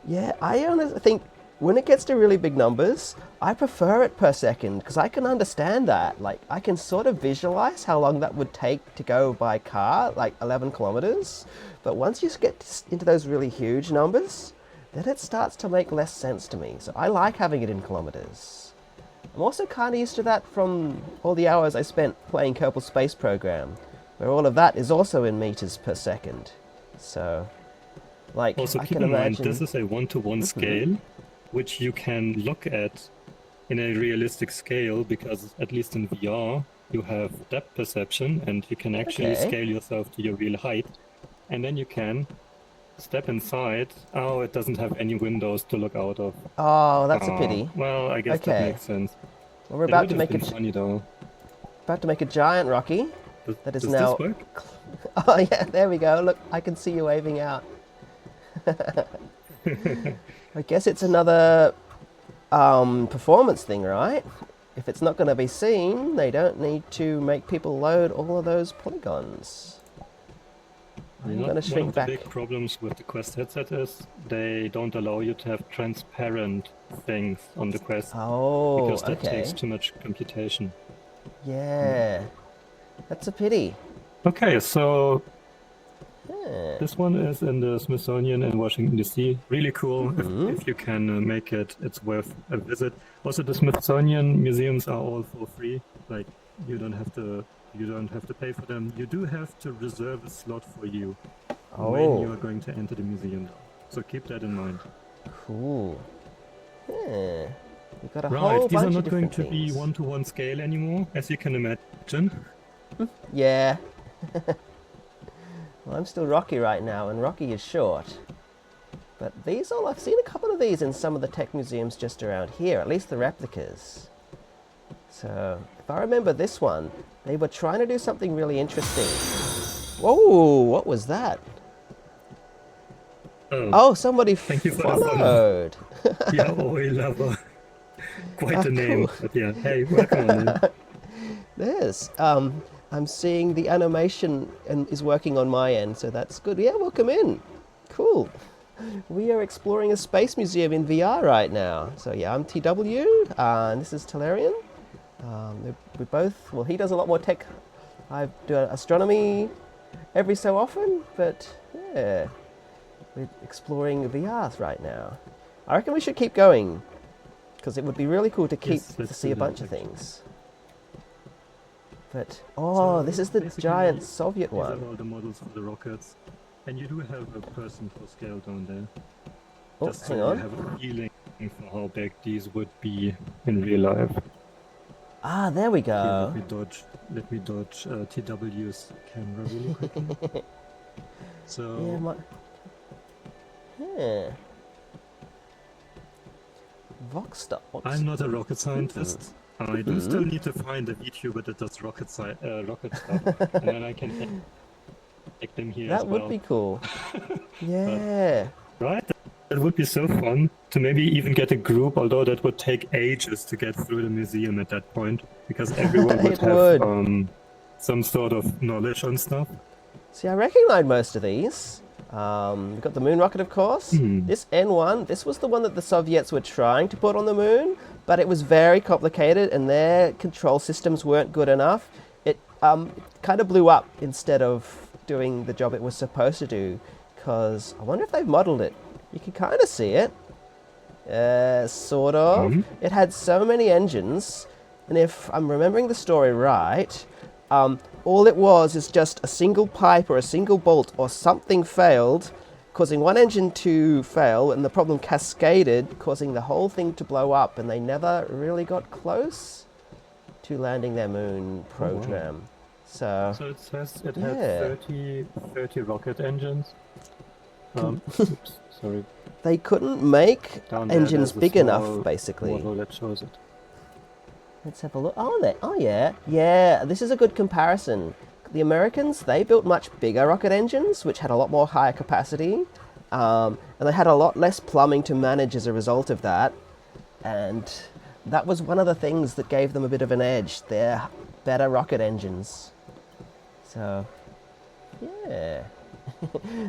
yeah. I honestly think when it gets to really big numbers, I prefer it per second because I can understand that. Like I can sort of visualize how long that would take to go by car, like 11 kilometers. But once you get into those really huge numbers, then it starts to make less sense to me. So I like having it in kilometers. I'm also kind of used to that from all the hours I spent playing Kerbal Space Program, where all of that is also in meters per second. So, like, Also, I keep can in mind, imagine. this is a one-to-one scale, which you can look at in a realistic scale, because at least in VR, you have depth perception, and you can actually Okay. scale yourself to your real height. And then you can step inside. Oh, it doesn't have any windows to look out of. Oh, that's a pity. Well, I guess that Okay. makes sense. Well, we're It about would to have make been a funny though. giant Rocky Does, that is does now. this work? Oh yeah, there we go. Look, I can see you waving out. I guess it's another performance thing, right? If it's not going to be seen, they don't need to make people load all of those polygons. I'm going to One shrink of the back. big problems with the Quest headset is they don't allow you to have transparent things on the Quest Oh, because that okay. takes too much computation. Yeah, that's a pity. Okay, so Yeah. this one is in the Smithsonian in Washington DC. Really cool. If you can make it, it's worth a visit. Also, the Smithsonian museums are all for free. Like you don't have to pay for them. You do have to reserve a slot for you when you are going to enter the museum, though. So keep that in mind. Cool. Yeah. We've got a Right, whole these are bunch not of going different to be things. one-to-one scale anymore, as you can imagine. Yeah. Well, I'm still Rocky right now, and Rocky is short. But these all, I've seen a couple of these in some of the tech museums just around here, at least the replicas. So, if I remember this one, they were trying to do something really interesting. Whoa, what was that? Oh, somebody Thank you for the follow. followed. Yeah, oil lover. Quite a name, cool. but yeah. Hey, welcome on in. There's, I'm seeing the animation and is working on my end, so that's good. Yeah, welcome in. Cool. We are exploring a space museum in VR right now. So yeah, I'm TW, and this is Tallarean. We both, well, he does a lot more tech. I do astronomy every so often, but yeah, we're exploring VR right now. I reckon we should keep going, because it would be really cool to keep Yes, to let's see do a bunch that, of actually. things. But oh, this is the Basically, giant Soviet These are one. all the models for the rockets. And you do have a person for scale down there. Oh, Just hang so on. you have a feeling for how big these would be in real life. Ah, there we Here, go. let me dodge TW's camera really quickly. So, Yeah. Voxstar. I'm not a rocket scientist. I do still need to find a VTuber that does rocket stuff, and then I can take them here as That well. would be cool. Yeah. Right? That would be so fun to maybe even get a group, although that would take ages to get through the museum at that point, because everyone would It have would. some sort of knowledge on stuff. See, I recognize most of these. We've got the moon rocket, of course. This N1, this was the one that the Soviets were trying to put on the moon, but it was very complicated and their control systems weren't good enough. It kind of blew up instead of doing the job it was supposed to do, because I wonder if they've modeled it. You can kind of see it. Sort of. It had so many engines, and if I'm remembering the story right, all it was is just a single pipe or a single bolt or something failed, causing one engine to fail, and the problem cascaded, causing the whole thing to blow up, and they never really got close to landing their moon program. So it says it yeah. had 30 rocket engines. Oops, sorry. They couldn't make Down there, engines there's a big small enough, basically. model that shows it. Let's have a look. Oh, there. Oh, yeah. Yeah, this is a good comparison. The Americans, they built much bigger rocket engines, which had a lot more higher capacity. And they had a lot less plumbing to manage as a result of that. And that was one of the things that gave them a bit of an edge. Their better rocket engines. So, yeah.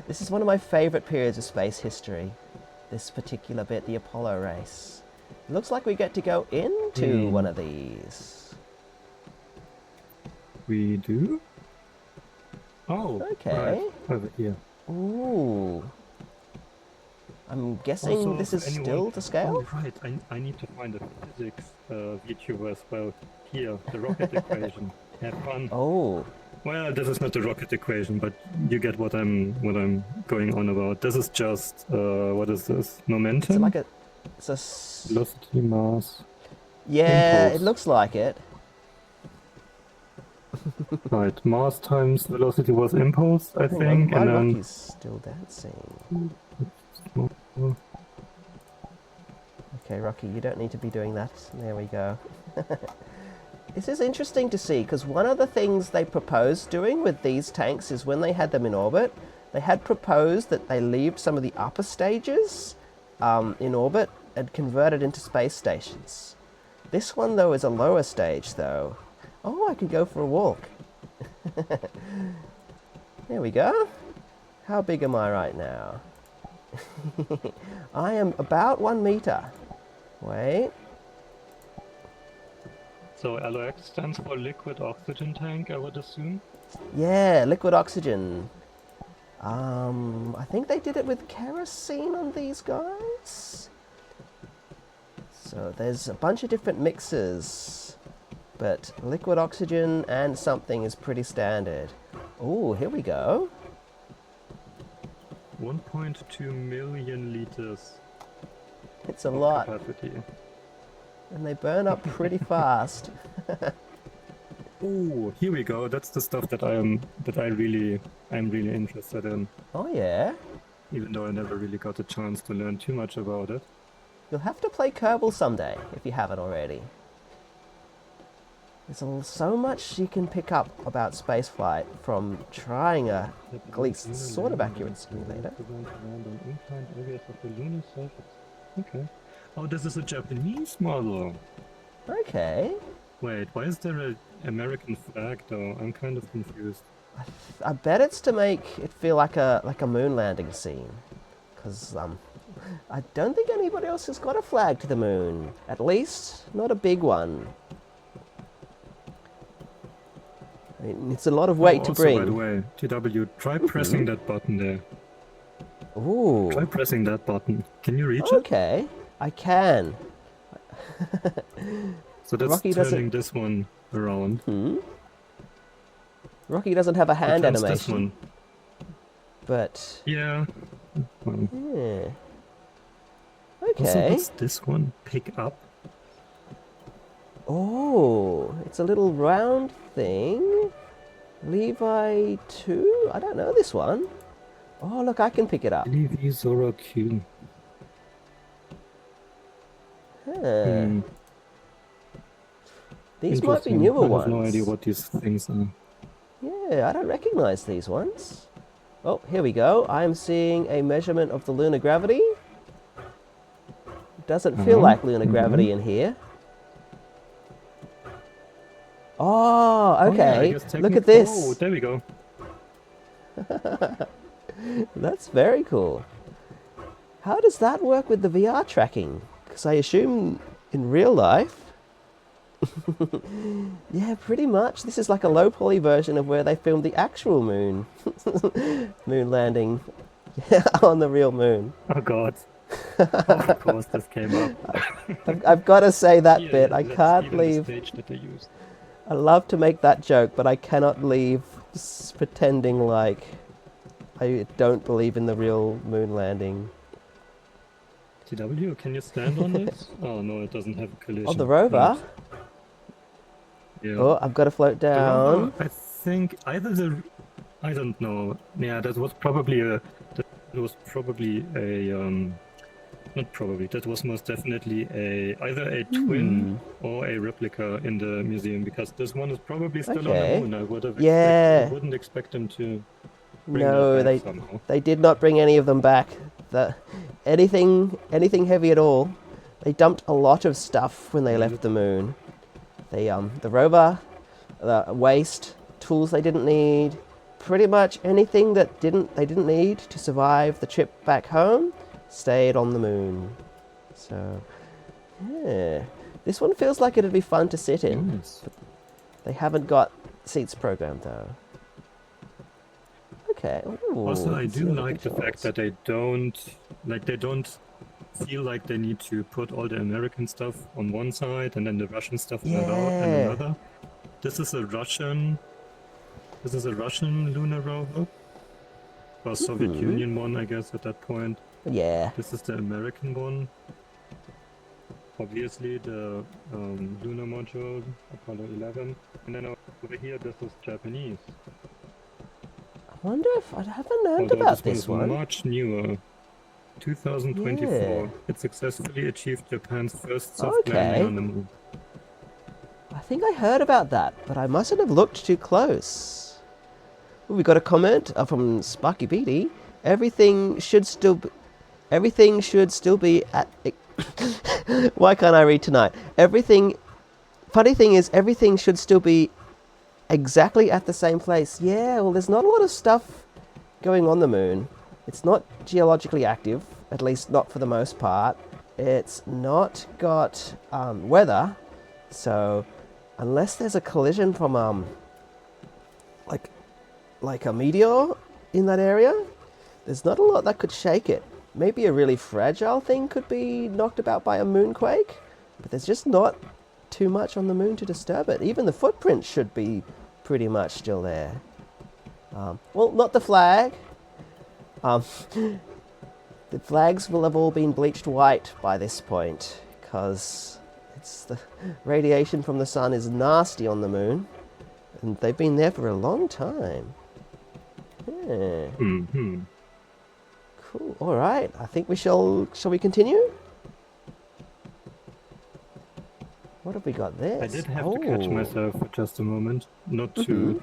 This is one of my favourite periods of space history. This particular bit, the Apollo race. It looks like we get to go into one of these. We do? Oh, Okay. right, over here. Ooh. I'm guessing Also, this is anyone- still to scale? Oh, right, I need to find a physics VTuber as well. Here, the rocket equation. Have fun. Oh. Well, this is not the rocket equation, but you get what I'm going on about. This is just what is this? Momentum? It's like a... Velocity, mass. Yeah, impulse. it looks like it. Right, mass times velocity was impulse, I Oh, think, my and then Rocky's still dancing. Okay, Rocky, you don't need to be doing that. There we go. This is interesting to see, because one of the things they proposed doing with these tanks is when they had them in orbit, they had proposed that they leave some of the upper stages in orbit and convert it into space stations. This one, though, is a lower stage, though. Oh, I could go for a walk. There we go. How big am I right now? I am about 1 meter. Wait. so LOX stands for liquid oxygen tank, I would assume. Yeah, liquid oxygen. I think they did it with kerosene on these guys. So there's a bunch of different mixes, but liquid oxygen and something is pretty standard. Oh, here we go. 1.2 million liters It's a of lot, capacity. and they burn up pretty fast. Oh, here we go. That's the stuff that I'm really interested in. Oh yeah. Even though I never really got a chance to learn too much about it. You'll have to play Kerbal someday, if you haven't already. There's so much you can pick up about spaceflight from trying a, at least sort of accurate simulator. Okay. Oh, this is a Japanese model. Okay. Wait, why is there an American flag though? I'm kind of confused. I bet it's to make it feel like a moon landing scene, because I don't think anybody else has got a flag to the moon. At least not a big one. I mean, it's a lot of weight to also, bring. by the way, TW, try pressing that button there. Ooh. Try pressing that button. Can you reach it? Okay, I can. So that's Rocky turning doesn't- this one around. Rocky doesn't have a hand It turns this animation, one. but Yeah. Well, yeah. also, Okay. does this one pick up? Oh, it's a little round thing. Levi 2? I don't know this one. Oh, look, I can pick it up. LEV Zora Q. Huh. These might be Interesting. newer I ones. have no idea what these things are. Yeah, I don't recognize these ones. Oh, here we go. I'm seeing a measurement of the lunar gravity. Doesn't feel like lunar gravity in here. Oh, Oh, yeah, I okay. guess Look at Oh, this. there we go. That's very cool. How does that work with the VR tracking? Because I assume in real life... Yeah, pretty much. This is like a low poly version of where they filmed the actual moon. Moon landing on the real moon. Oh god. Of course this came up. I've got to say that Yeah, bit. I that's can't even the leave. stage that they used. I love to make that joke, but I cannot leave pretending like I don't believe in the real moon landing. TW, can you stand on this? Oh no, it doesn't have a collision. Oh, the rover. Right. Yeah. Oh, I've got to float The down. rover, I think either the... I don't know. Yeah, that was probably a... Not probably, that was most definitely either a twin or a replica in the museum, because this one is probably still on Okay. the moon. I would have Yeah. I wouldn't expect them to bring No, that back somehow. they did not bring any of them back. Anything heavy at all, They dumped a lot of stuff when they left the moon. The rover, the waste, tools they didn't need, pretty much anything that they didn't need to survive the trip back home stayed on the moon. So, yeah. This one feels like it'd be fun to sit in. Nice. They haven't got seats programmed though. Okay. Ooh, Also, I let's see do what the like the fact controls. that they don't feel like they need to put all the American stuff on one side and then the Russian stuff on Yeah. another. This is a Russian lunar rover, or Soviet Union one, I guess, at that point. Yeah. This is the American one. Obviously, the lunar module, Apollo 11, and then over here, this is Japanese. I wonder if I haven't heard Although about this this one is one. much newer. 2024. Yeah. It successfully achieved Japan's first soft Okay. landing on the moon. I think I heard about that, but I mustn't have looked too close. Ooh, we got a comment from Sparky Beatty. Everything should still be at. Why can't I read tonight? Funny thing is, everything should still be exactly at the same place. Yeah, well, there's not a lot of stuff going on the moon. It's not geologically active, at least not for the most part. It's not got weather, so unless there's a collision from like a meteor in that area, there's not a lot that could shake it. Maybe a really fragile thing could be knocked about by a moonquake, but there's just not too much on the moon to disturb it. Even the footprint should be pretty much still there. Well, not the flag. The flags will have all been bleached white by this point, because the radiation from the sun is nasty on the moon, and they've been there for a long time. Yeah. Mm-hmm. Cool. All right. I think we shall we continue? What have we got there? I did have to catch myself for just a moment, not to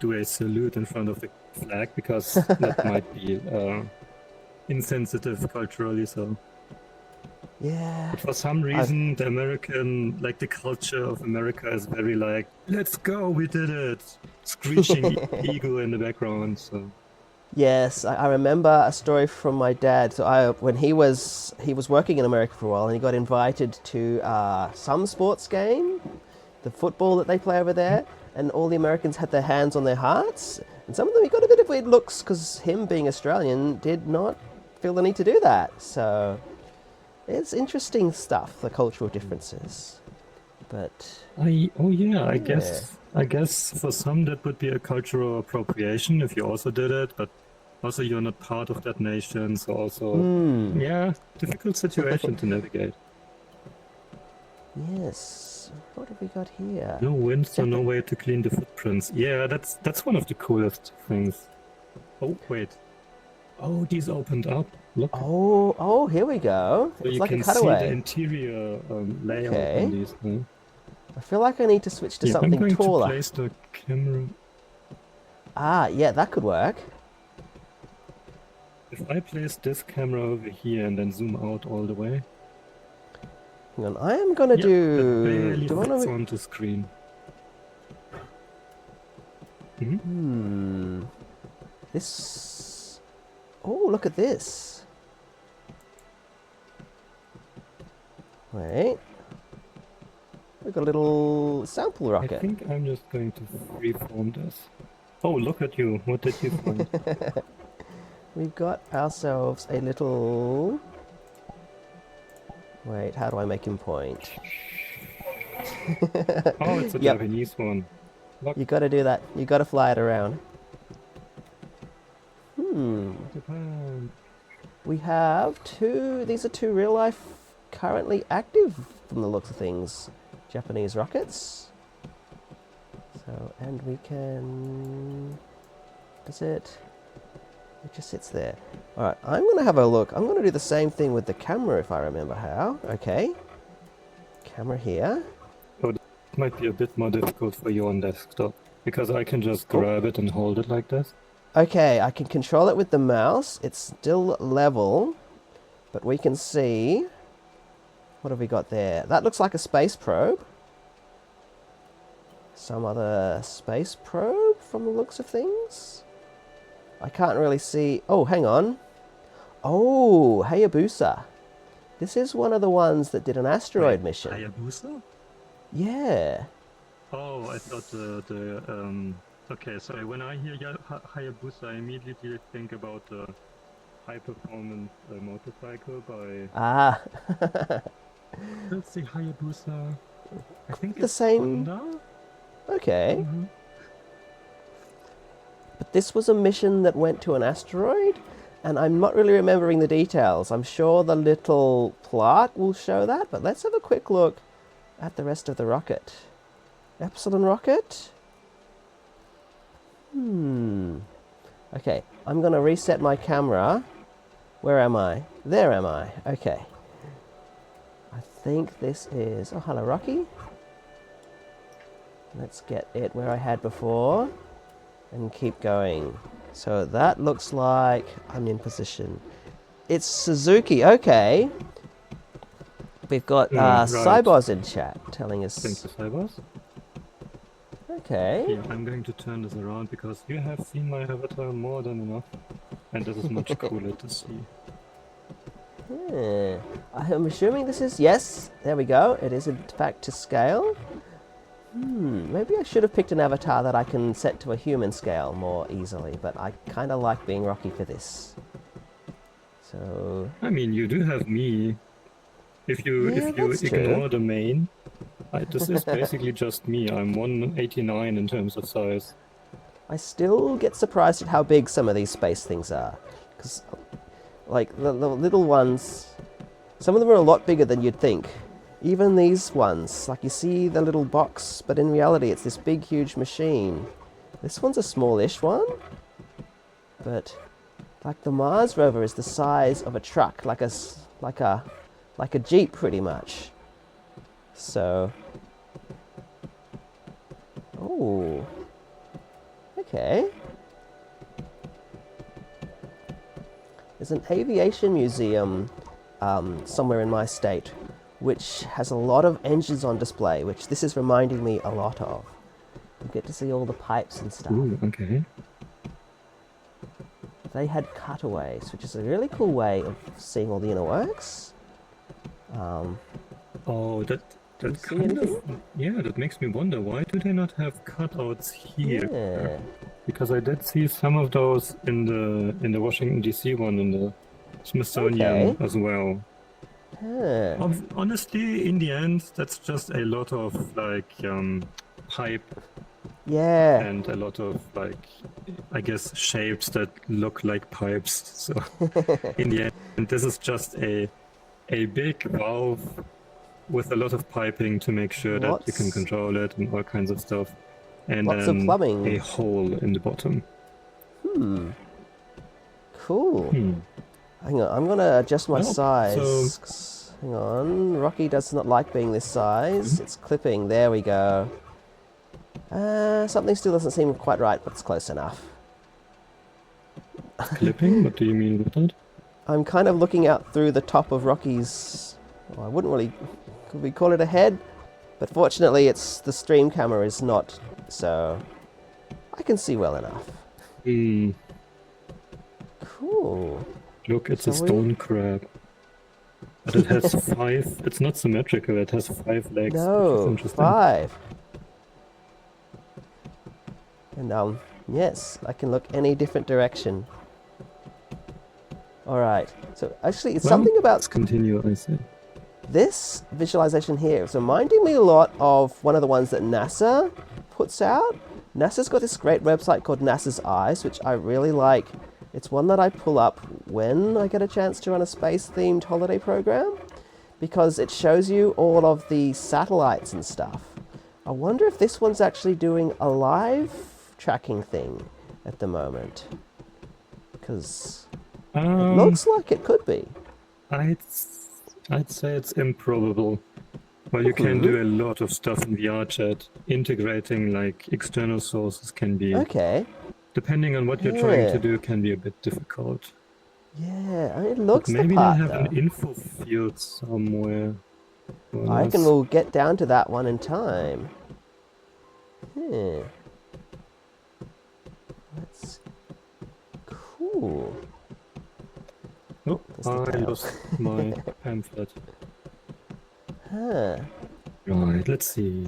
do a salute in front of the flag, because that might be insensitive culturally. So, Yeah. but for some reason, the culture of America is very like, let's go, we did it, screeching ego in the background. So. Yes, I remember a story from my dad. So when he was working in America for a while, and he got invited to some sports game, the football that they play over there, and all the Americans had their hands on their hearts, and some of them he got a bit of weird looks because him being Australian did not feel the need to do that. So it's interesting stuff, the cultural differences. But I guess for some that would be a cultural appropriation if you also did it, but also you're not part of that nation, so also difficult situation to navigate. Yes, what have we got here? No wind, so no way to clean the footprints. Yeah, that's one of the coolest things. Oh wait. Oh, these opened up. Look. Oh, here we go. So It's you like can a see the cutaway. interior layout Okay. on these. I feel like I need to switch to I'm something going taller. to place the camera. Ah, yeah, that could work. If I place this camera over here and then zoom out all the way, Hang on, I am gonna that barely do I fits wanna... onto screen. This... Oh, look at this. Wait. We've got a little sample I rocket. think I'm just going to freeform this. Oh, look at you! What did you find? We've got ourselves a little... Wait, how do I make him point? Oh, it's a Yep. Japanese one. Look, You gotta do that. You gotta fly it around. Japan. We have these are two real life currently active from the looks of things. Japanese rockets. So, and we can... Does it... It just sits there. Alright, I'm gonna have a look. I'm gonna do the same thing with the camera if I remember how. Okay. Camera here. It might be a bit more difficult for you on desktop, because I can just grab it and hold it like this. Okay, I can control it with the mouse. It's still level, but we can see What have we got there? That looks like a space probe. Some other space probe from the looks of things. I can't really see... Oh, hang on. Oh, Hayabusa. This is one of the ones that did an asteroid mission. Hayabusa? Yeah. Oh, I thought okay, sorry. When I hear Hayabusa, I immediately think about the high-performance motorcycle by... Ah. Let's see, Hayabusa. I think The it's same... Honda? Okay. Mm-hmm. But this was a mission that went to an asteroid, and I'm not really remembering the details. I'm sure the little plaque will show that, but let's have a quick look at the rest of the rocket. Epsilon rocket? Okay, I'm going to reset my camera. Where am I? There am I. Okay. I think this is... Oh, hello, Rocky. Let's get it where I had before and keep going. So that looks like I'm in position. It's Suzuki. Okay. We've got Right. Cybos in chat telling us... Thanks to Cybos. Okay. Yeah, I'm going to turn this around because you have seen my avatar more than enough. And this is much cooler to see. Yeah. I'm assuming this is... Yes, there we go. It is in fact to scale. Maybe I should have picked an avatar that I can set to a human scale more easily, but I kind of like being Rocky for this. So... I mean, you do have me. If you that's ignore true. the main, this is basically just me. I'm 189 in terms of size. I still get surprised at how big some of these space things are. Because, like, the little ones, some of them are a lot bigger than you'd think. Even these ones, like you see the little box, but in reality it's this big, huge machine. This one's a smallish one, but like the Mars rover is the size of a truck, like a Jeep pretty much. So, oh, okay. There's an aviation museum somewhere in my state which has a lot of engines on display, which this is reminding me a lot of. You get to see all the pipes and stuff. Ooh, okay. They had cutaways, which is a really cool way of seeing all the inner works. Oh, that you see kind of... anything? Yeah, that makes me wonder, why do they not have cutouts here? Yeah. Because I did see some of those in the Washington DC one, in the Smithsonian Okay. as well. Huh. Honestly, in the end, that's just a lot of like pipe Yeah. and a lot of like, I guess, shapes that look like pipes. So in the end, this is just a big valve with a lot of piping to make sure that you can Lots- control it and all kinds of stuff. And Lots of then plumbing. a hole in the bottom. Cool. Hang on, I'm gonna adjust my Well, size. Hang on, Rocky does not like being this size. It's clipping, there we go. Something still doesn't seem quite right, but it's close enough. Clipping? What do you mean with that? I'm kind of looking out through the top of Rocky's... Well, I wouldn't really... Could we call it a head? But fortunately, it's the stream camera is not, so... I can see well enough. Cool. Look, it's a So we- stone crab. But it has 5... It's not symmetrical, it has 5 legs, which is No, interesting. 5. And yes, I can look any different direction. Alright, so actually it's Well, something about let's continue, I say. this visualization here. It's reminding me a lot of one of the ones that NASA puts out. NASA's got this great website called NASA's Eyes, which I really like. It's one that I pull up when I get a chance to run a space-themed holiday program, because it shows you all of the satellites and stuff. I wonder if this one's actually doing a live tracking thing at the moment, because it looks like it could be. I'd say it's improbable. Well, you can do a lot of stuff in VR chat. Integrating like external sources can be, Okay. depending on what you're trying Yeah. to do, can be a bit difficult. Yeah, I mean, it looks Maybe the part, they have though. an info field somewhere. I reckon we'll get down to that one in time. Yeah. That's cool. Oh, That's the I tail. lost my pamphlet. Huh. Right, let's see.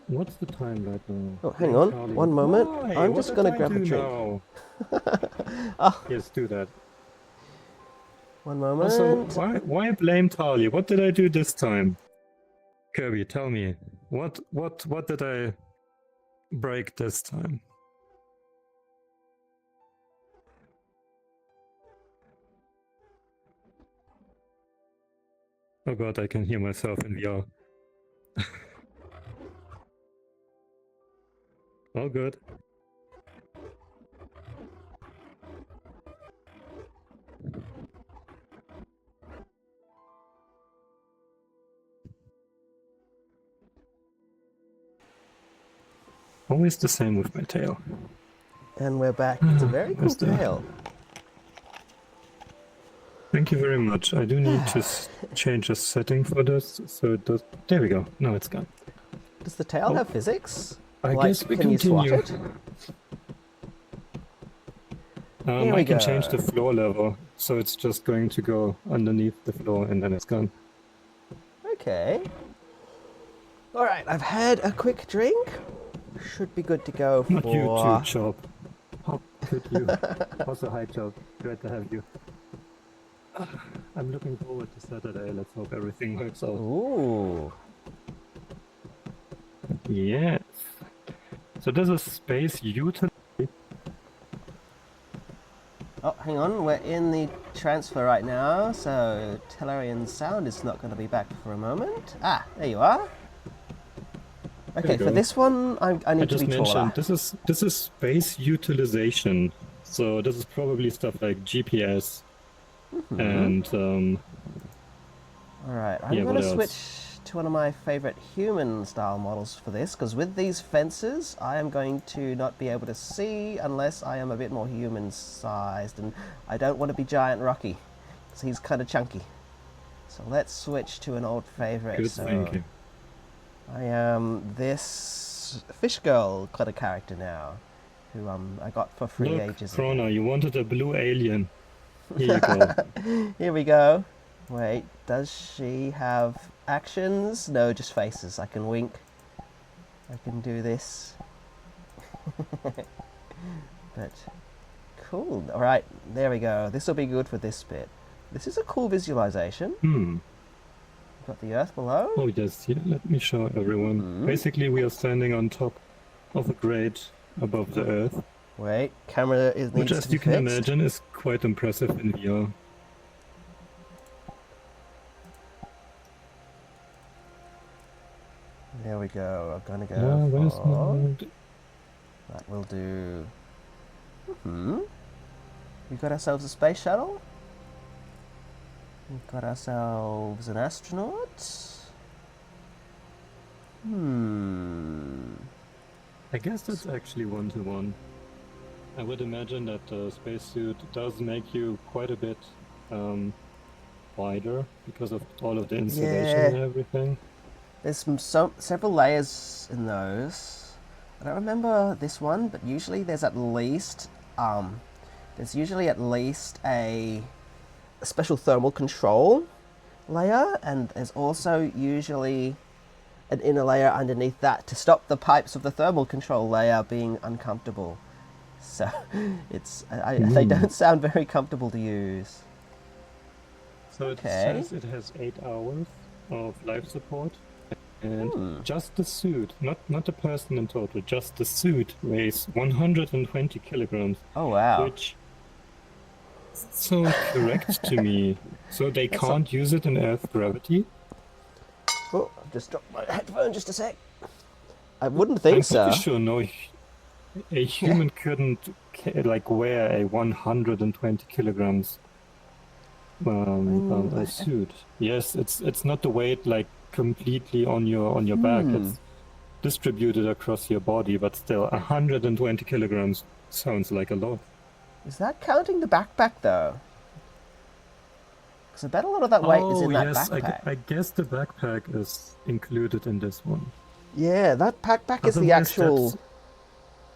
What's the time right now? Oh, hang on. Charlie, One moment. Why? I'm What just did gonna I grab a do drink. now? Oh, Yes, do that. one Also, moment. why blame Tali? What did I do this time? Kirby, tell me. What did I break this time? Oh god, I can hear myself in VR. All good. Always the same with my tail. And we're back. It's a very cool Where's the- tail. Thank you very much. I do need to change a setting for this, so it does. There we go. Now it's gone. Does the tail Oh. have physics? I Like, guess we can you swat continue. it? Here we I can go. change the floor level, so it's just going to go underneath the floor and then it's gone. Okay. Alright, I've had a quick drink. Should be good to go for... Not you too, Chop. How could you? Also, hi, Chop. Great to have you. I'm looking forward to Saturday. Let's hope everything works out. Ooh. Yes. So this is space utility. Oh, hang on. We're in the transfer right now, so Tallarean sound is not going to be back for a moment. Ah, there you are. Okay, you for go. this one, I I need to just be taller. mentioned this is space utilization. So this is probably stuff like GPS and Alright, I'm Yeah, going what to else? switch to one of my favourite human-style models for this, because with these fences, I am going to not be able to see unless I am a bit more human-sized, and I don't want to be giant Rocky, because he's kind of chunky. So let's switch to an old favourite. good So thinking. I am this fish girl kind of character now, who I got for free Look, ages ago. Krona, you wanted a blue alien. Here you go. Here we go. Wait, does she have actions? No, just faces. I can wink. I can do this. But cool. Alright, there we go. This will be good for this bit. This is a cool visualization. Got the earth below. Oh yes, yeah, let me show everyone. Basically, we are standing on top of a grate above the earth, Wait, camera needs which, to as be you can fixed. imagine, is quite impressive in VR. There we go. I'm gonna go Where's for... my... Right, we'll do... We've got ourselves a space shuttle. We've got ourselves an astronaut. I guess that's actually one-to-one. I would imagine that the spacesuit does make you quite a bit wider because of all of the insulation and everything. There's several layers in those. I don't remember this one, but usually there's at least a special thermal control layer, and there's also usually an inner layer underneath that to stop the pipes of the thermal control layer being uncomfortable. So they don't sound very comfortable to use. So it says it has 8 hours of life support, and just the suit, not the person in total, just the suit weighs 120 kilograms. Oh wow! Which sounds correct to me. So they can't use it in Earth gravity? Oh, I've just dropped my headphone just a sec. I wouldn't think so. I'm pretty sure a human couldn't wear a 120 kilograms a suit. Yes, it's not the weight completely on your back. It's distributed across your body, but still 120 kilograms sounds like a lot. Is that counting the backpack though? So I bet a lot of that weight is Oh, in that yes, backpack. I guess the backpack is included in this one. Yeah, that backpack is the Otherwise, actual... that's...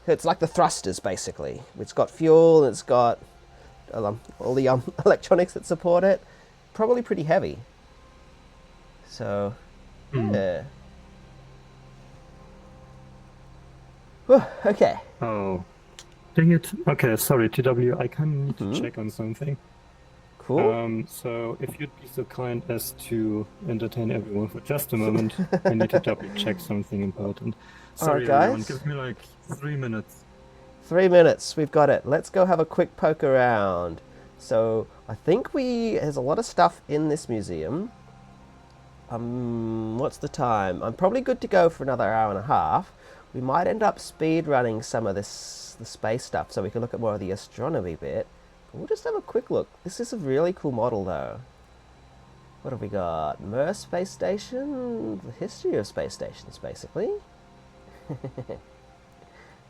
It's like the thrusters, basically. It's got fuel, it's got all the electronics that support it. Probably pretty heavy. So, Hmm. yeah. Whew, okay. Oh, dang it. Okay, sorry, TW, I kind of need to check on something. Cool. So if you'd be so kind as to entertain everyone for just a moment, I need to double check something important. Alright, Sorry, everyone, guys. give me like 3 minutes. 3 minutes, we've got it. Let's go have a quick poke around. So, I think there's a lot of stuff in this museum. What's the time? I'm probably good to go for another hour and a half. We might end up speed running some of the space stuff so we can look at more of the astronomy bit. But we'll just have a quick look. This is a really cool model though. What have we got? Mir space station? The history of space stations, basically. Oh,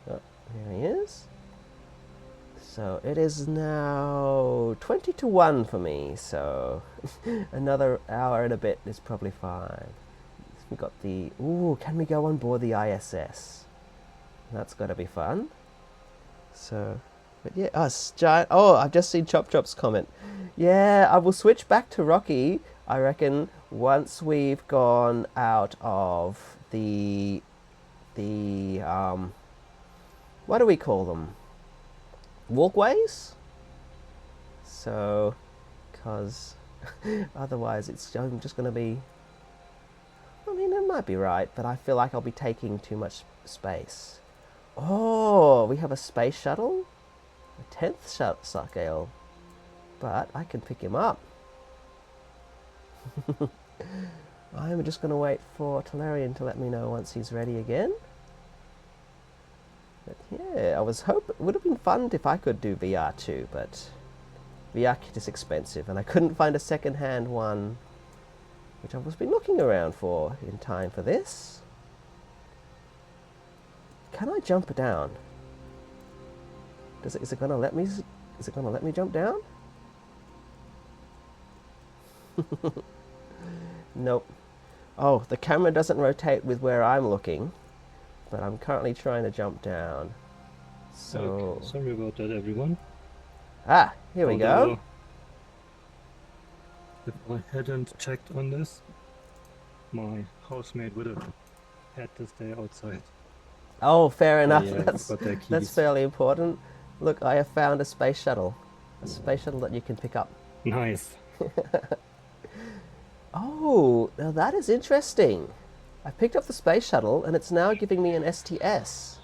here he is. So it is now 20 to 1 for me, so another hour and a bit is probably fine. We got the... Ooh, can we go on board the ISS? That's got to be fun. So, but yeah, us giant... Oh, I've just seen Chop Chop's comment. Yeah, I will switch back to Rocky, I reckon, once we've gone out of the what do we call them? Walkways? So, because otherwise I'm just going to be... I mean, it might be right, but I feel like I'll be taking too much space. Oh, we have a space shuttle? A 10th scale. But I can pick him up. I'm just going to wait for Tallarean to let me know once he's ready again. But yeah, I was hoping... It would have been fun if I could do VR too, but VR kit is expensive, and I couldn't find a second-hand one, which I've been looking around for in time for this. Can I jump down? Is it gonna let me? Is it gonna let me jump down? Nope. Oh, the camera doesn't rotate with where I'm looking, but I'm currently trying to jump down. So, Okay, sorry about that, everyone. ah, here we go. If I hadn't checked on this, my housemate would have had to stay outside. Oh, fair enough. Yeah, That's fairly important. Look, I have found a space shuttle. A space shuttle that you can pick up. Nice. Oh, now that is interesting. I picked up the space shuttle and it's now giving me an STS.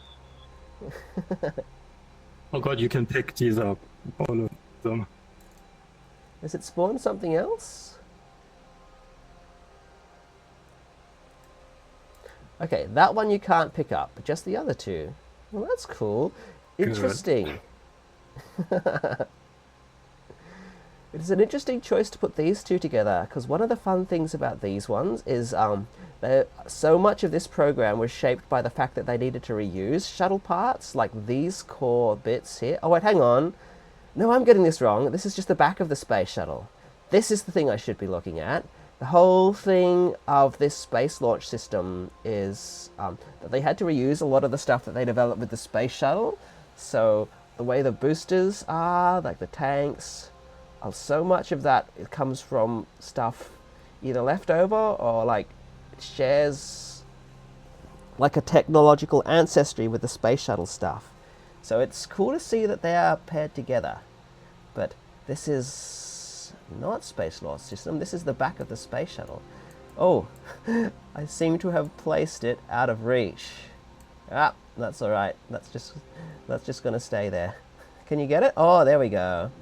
Oh god, you can pick these up. All of them. Has it spawned something else? Okay, that one you can't pick up, but just the other two. Well, that's cool. Interesting. It's an interesting choice to put these two together, because one of the fun things about these ones is so much of this program was shaped by the fact that they needed to reuse shuttle parts, like these core bits here. Oh wait, hang on. No, I'm getting this wrong. This is just the back of the space shuttle. This is the thing I should be looking at. The whole thing of this space launch system is that they had to reuse a lot of the stuff that they developed with the space shuttle. So the way the boosters are, like the tanks, so much of that it comes from stuff either left over or like it shares like a technological ancestry with the space shuttle stuff. So it's cool to see that they are paired together. But this is not space launch system. This is the back of the space shuttle. Oh, I seem to have placed it out of reach. Ah, that's all right. That's just gonna stay there. Can you get it? Oh, there we go.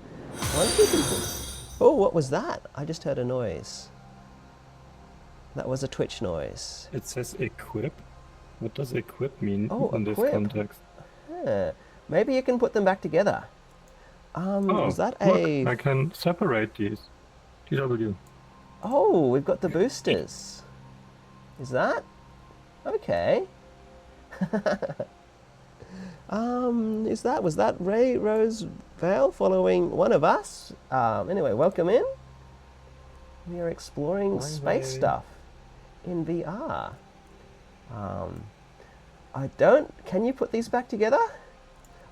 Oh, what was that? I just heard a noise. That was a Twitch noise. It says equip. What does equip mean in equip. this context? Yeah. Maybe you can put them back together. Was that look, I can separate these. TW. Oh, we've got the boosters. Is that? Okay. Was that Ray Rose Vale following one of us? Anyway, welcome in. We are exploring Flying space by- stuff in VR. I don't... Can you put these back together?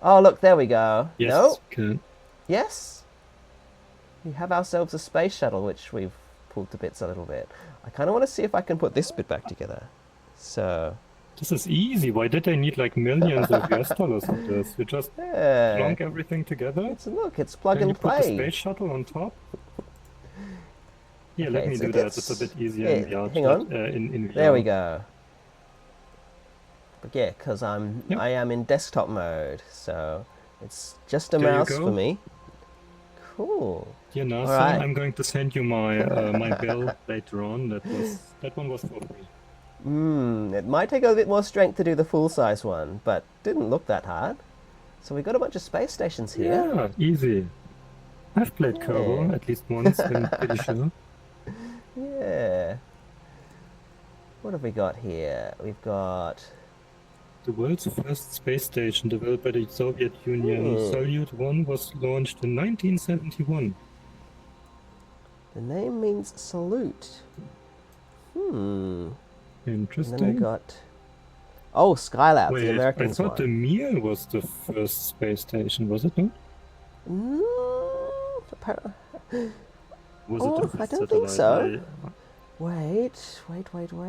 Oh, look, there we go. Yes, No? can. Yes? We have ourselves a space shuttle, which we've pulled to bits a little bit. I kind of want to see if I can put this bit back together. So... This is easy. Why did they need like millions of US dollars for this? You just Yeah. plonk everything together. Look, it's plug Then you and put the play. space shuttle on top. Here, let Okay, me so do that. It's a bit easier in VR. hang on. In VR. There we go. But yeah, because I am in desktop mode, so it's just a There you mouse go. for me. Cool. Dear NASA, Alright. I'm going to send you my my bill later on. That one was for free. It might take a bit more strength to do the full-size one, but didn't look that hard. So we got a bunch of space stations here. Yeah, easy. I've played Kerbal Yeah. at least once. I'm pretty sure. Yeah. What have we got here? We've got... The world's first space station developed by the Soviet Union, Salyut 1, was launched in 1971. The name means salute. And Interesting. then we got... Oh, Skylab, Wait, the I Americans thought the one. Mir was the first space station, was it not? Was it Oh, the first I don't think satellite? so. Wait.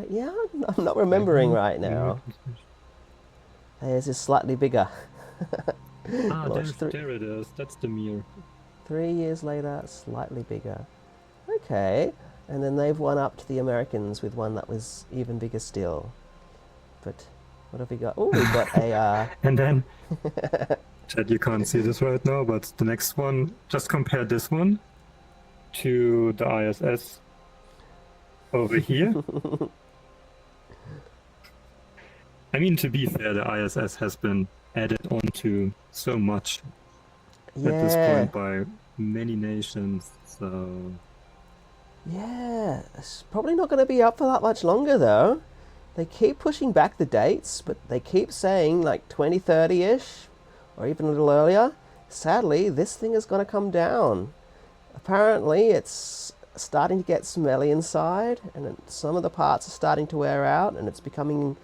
Yeah, I'm not remembering right now. Theirs is slightly bigger. Launched There it is. That's the Mir. 3 years later, slightly bigger. Okay, and then they've one upped the Americans with one that was even bigger still. But what have we got? Oh, we've got a... And then, Chad, you can't see this right now, but the next one, just compare this one to the ISS over here. I mean, to be fair, the ISS has been added onto so much at this point by many nations, so... Yeah, it's probably not going to be up for that much longer, though. They keep pushing back the dates, but they keep saying, like, 2030-ish, or even a little earlier. Sadly, this thing is going to come down. Apparently, it's starting to get smelly inside, and some of the parts are starting to wear out, and it's becoming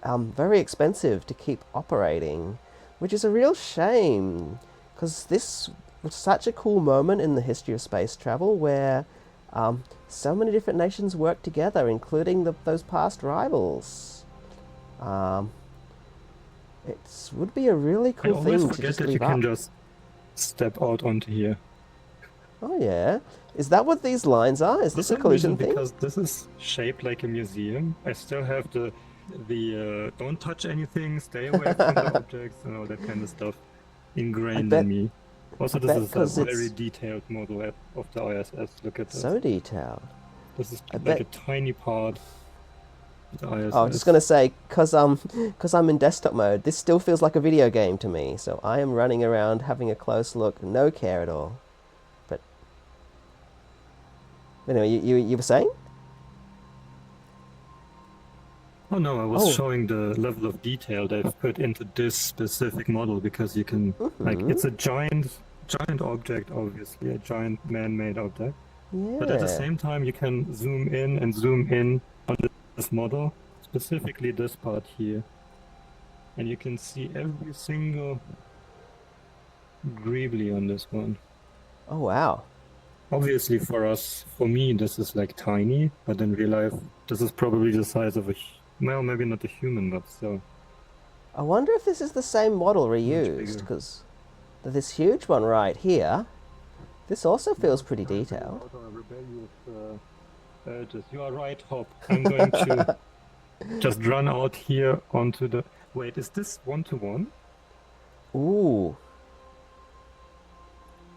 very expensive to keep operating, which is a real shame, because this was such a cool moment in the history of space travel where so many different nations work together, including those past rivals. It would be a really cool I always thing to forget just that you leave can up. just step out onto here. Oh yeah, is that what these lines are? Is For this a some collision reason, thing? because this is shaped like a museum, I still have the don't touch anything, stay away from the objects, and all that kind of stuff ingrained bet- in me. Also, I this bet is 'cause a it's very detailed model of the ISS. Look at this. So detailed. This is I like bet- a tiny part of the ISS. Oh, I was just gonna say, cause I'm in desktop mode. This still feels like a video game to me. So I am running around having a close look, no care at all. But anyway, you were saying? Oh no, I was Oh. showing the level of detail they've put into this specific model because you can like it's a giant object, obviously, a giant man-made object. Yeah. But at the same time, you can zoom in on this model, specifically this part here. And you can see every single greebly on this one. Oh wow. Obviously for me, this is like tiny, but in real life, this is probably the size of well, maybe not a human, but still. I wonder if this is the same model reused, bigger. because this huge one right here, this also feels pretty detailed. You are right, Hop. I'm going to just run out here onto the... Wait, is this 1-to-1? Ooh.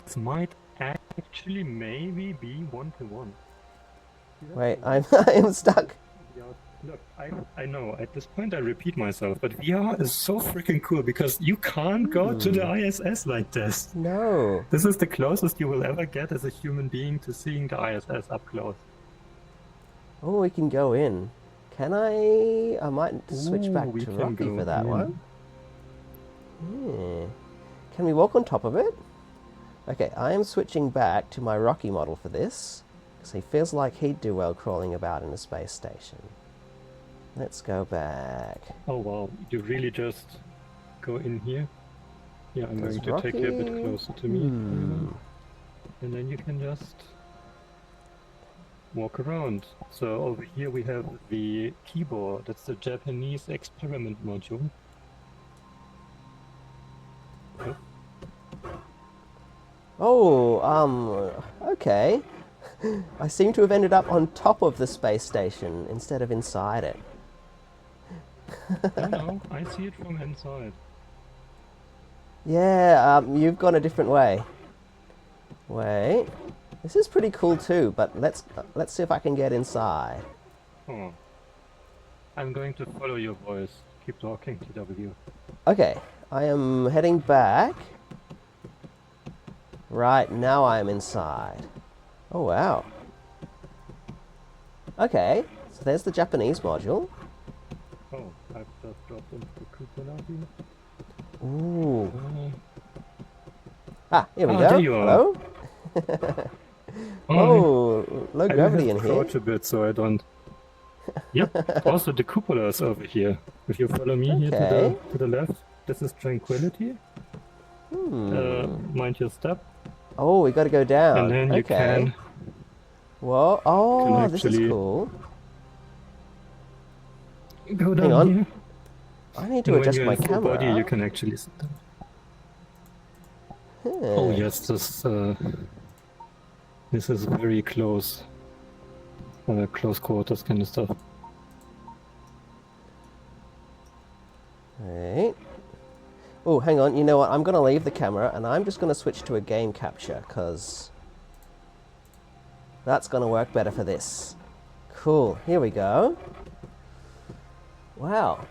This might actually maybe be 1-to-1. Wait, I'm stuck. Look, I know, at this point I repeat myself, but VR is so freaking cool because you can't go to the ISS like this. No. This is the closest you will ever get as a human being to seeing the ISS up close. Oh, we can go in. Can I? I might switch back we to can Rocky go for that in. one. Yeah. Can we walk on top of it? Okay, I am switching back to my Rocky model for this, So he feels like he'd do well crawling about in a space station. Let's go back. Oh wow, you really just go in here? Yeah, I'm Does going to take you a bit Rocky- closer to me. And then you can just walk around. So over here we have the keyboard. That's the Japanese experiment module. Oh, okay. I seem to have ended up on top of the space station instead of inside it. No, I see it from inside. Yeah, you've gone a different way. Wait. This is pretty cool too, but let's see if I can get inside. Oh. I'm going to follow your voice. Keep talking, TW. Okay, I am heading back. Right, now I am inside. Oh, wow. Okay, so there's the Japanese module. Oh, I've just dropped into the cupola here. Ooh. Ah, here we go. There you are. Hello? Oh, Oh, low gravity in I have to here. crouch a bit so I don't... Yep, also the cupola is over here. If you follow me here Okay. to the left, this is tranquility. Mind your step. Oh, we got to go down. And then you okay. can Whoa. Oh, this is actually cool. go Hang down on. here. I need to And when adjust you're my in full camera. body, you can actually sit down. Oh yes, this is very close. Close quarters kind of stuff. Right. Oh, hang on. You know what? I'm going to leave the camera and I'm just going to switch to a game capture because that's going to work better for this. Cool. Here we go. Wow.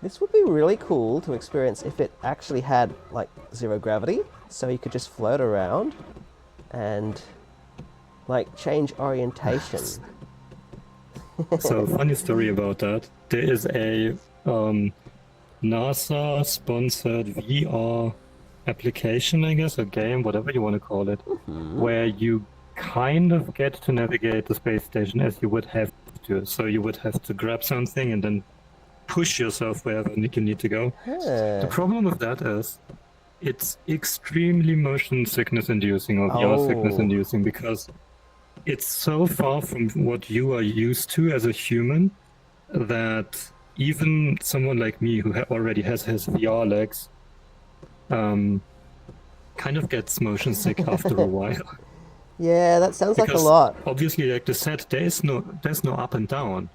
This would be really cool to experience if it actually had like zero gravity, so you could just float around and like change orientation. So funny story about that. There is a NASA sponsored VR application, I guess, or game, whatever you want to call it, where you kind of get to navigate the space station as you would have to. So you would have to grab something and then push yourself wherever you need to go. The problem with that is it's extremely motion sickness inducing or VR sickness inducing because it's so far from what you are used to as a human that even someone like me who already has his VR legs kind of gets motion sick after a while. Yeah, that sounds like a Because lot. obviously, like the set, there's no up and down.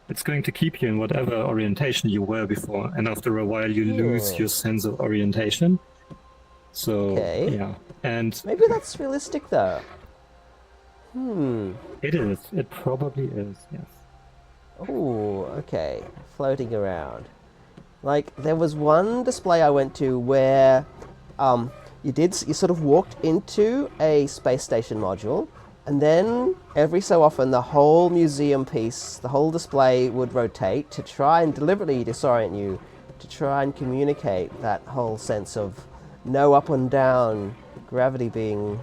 It's going to keep you in whatever orientation you were before, and after a while you lose your sense of orientation. So yeah, and Maybe that's realistic though. it is. It probably is. Yes. Oh, okay. Floating around. Like, there was one display I went to where you sort of walked into a space station module, and then every so often the whole museum piece, the whole display would rotate to try and deliberately disorient you, to try and communicate that whole sense of no up and down, gravity being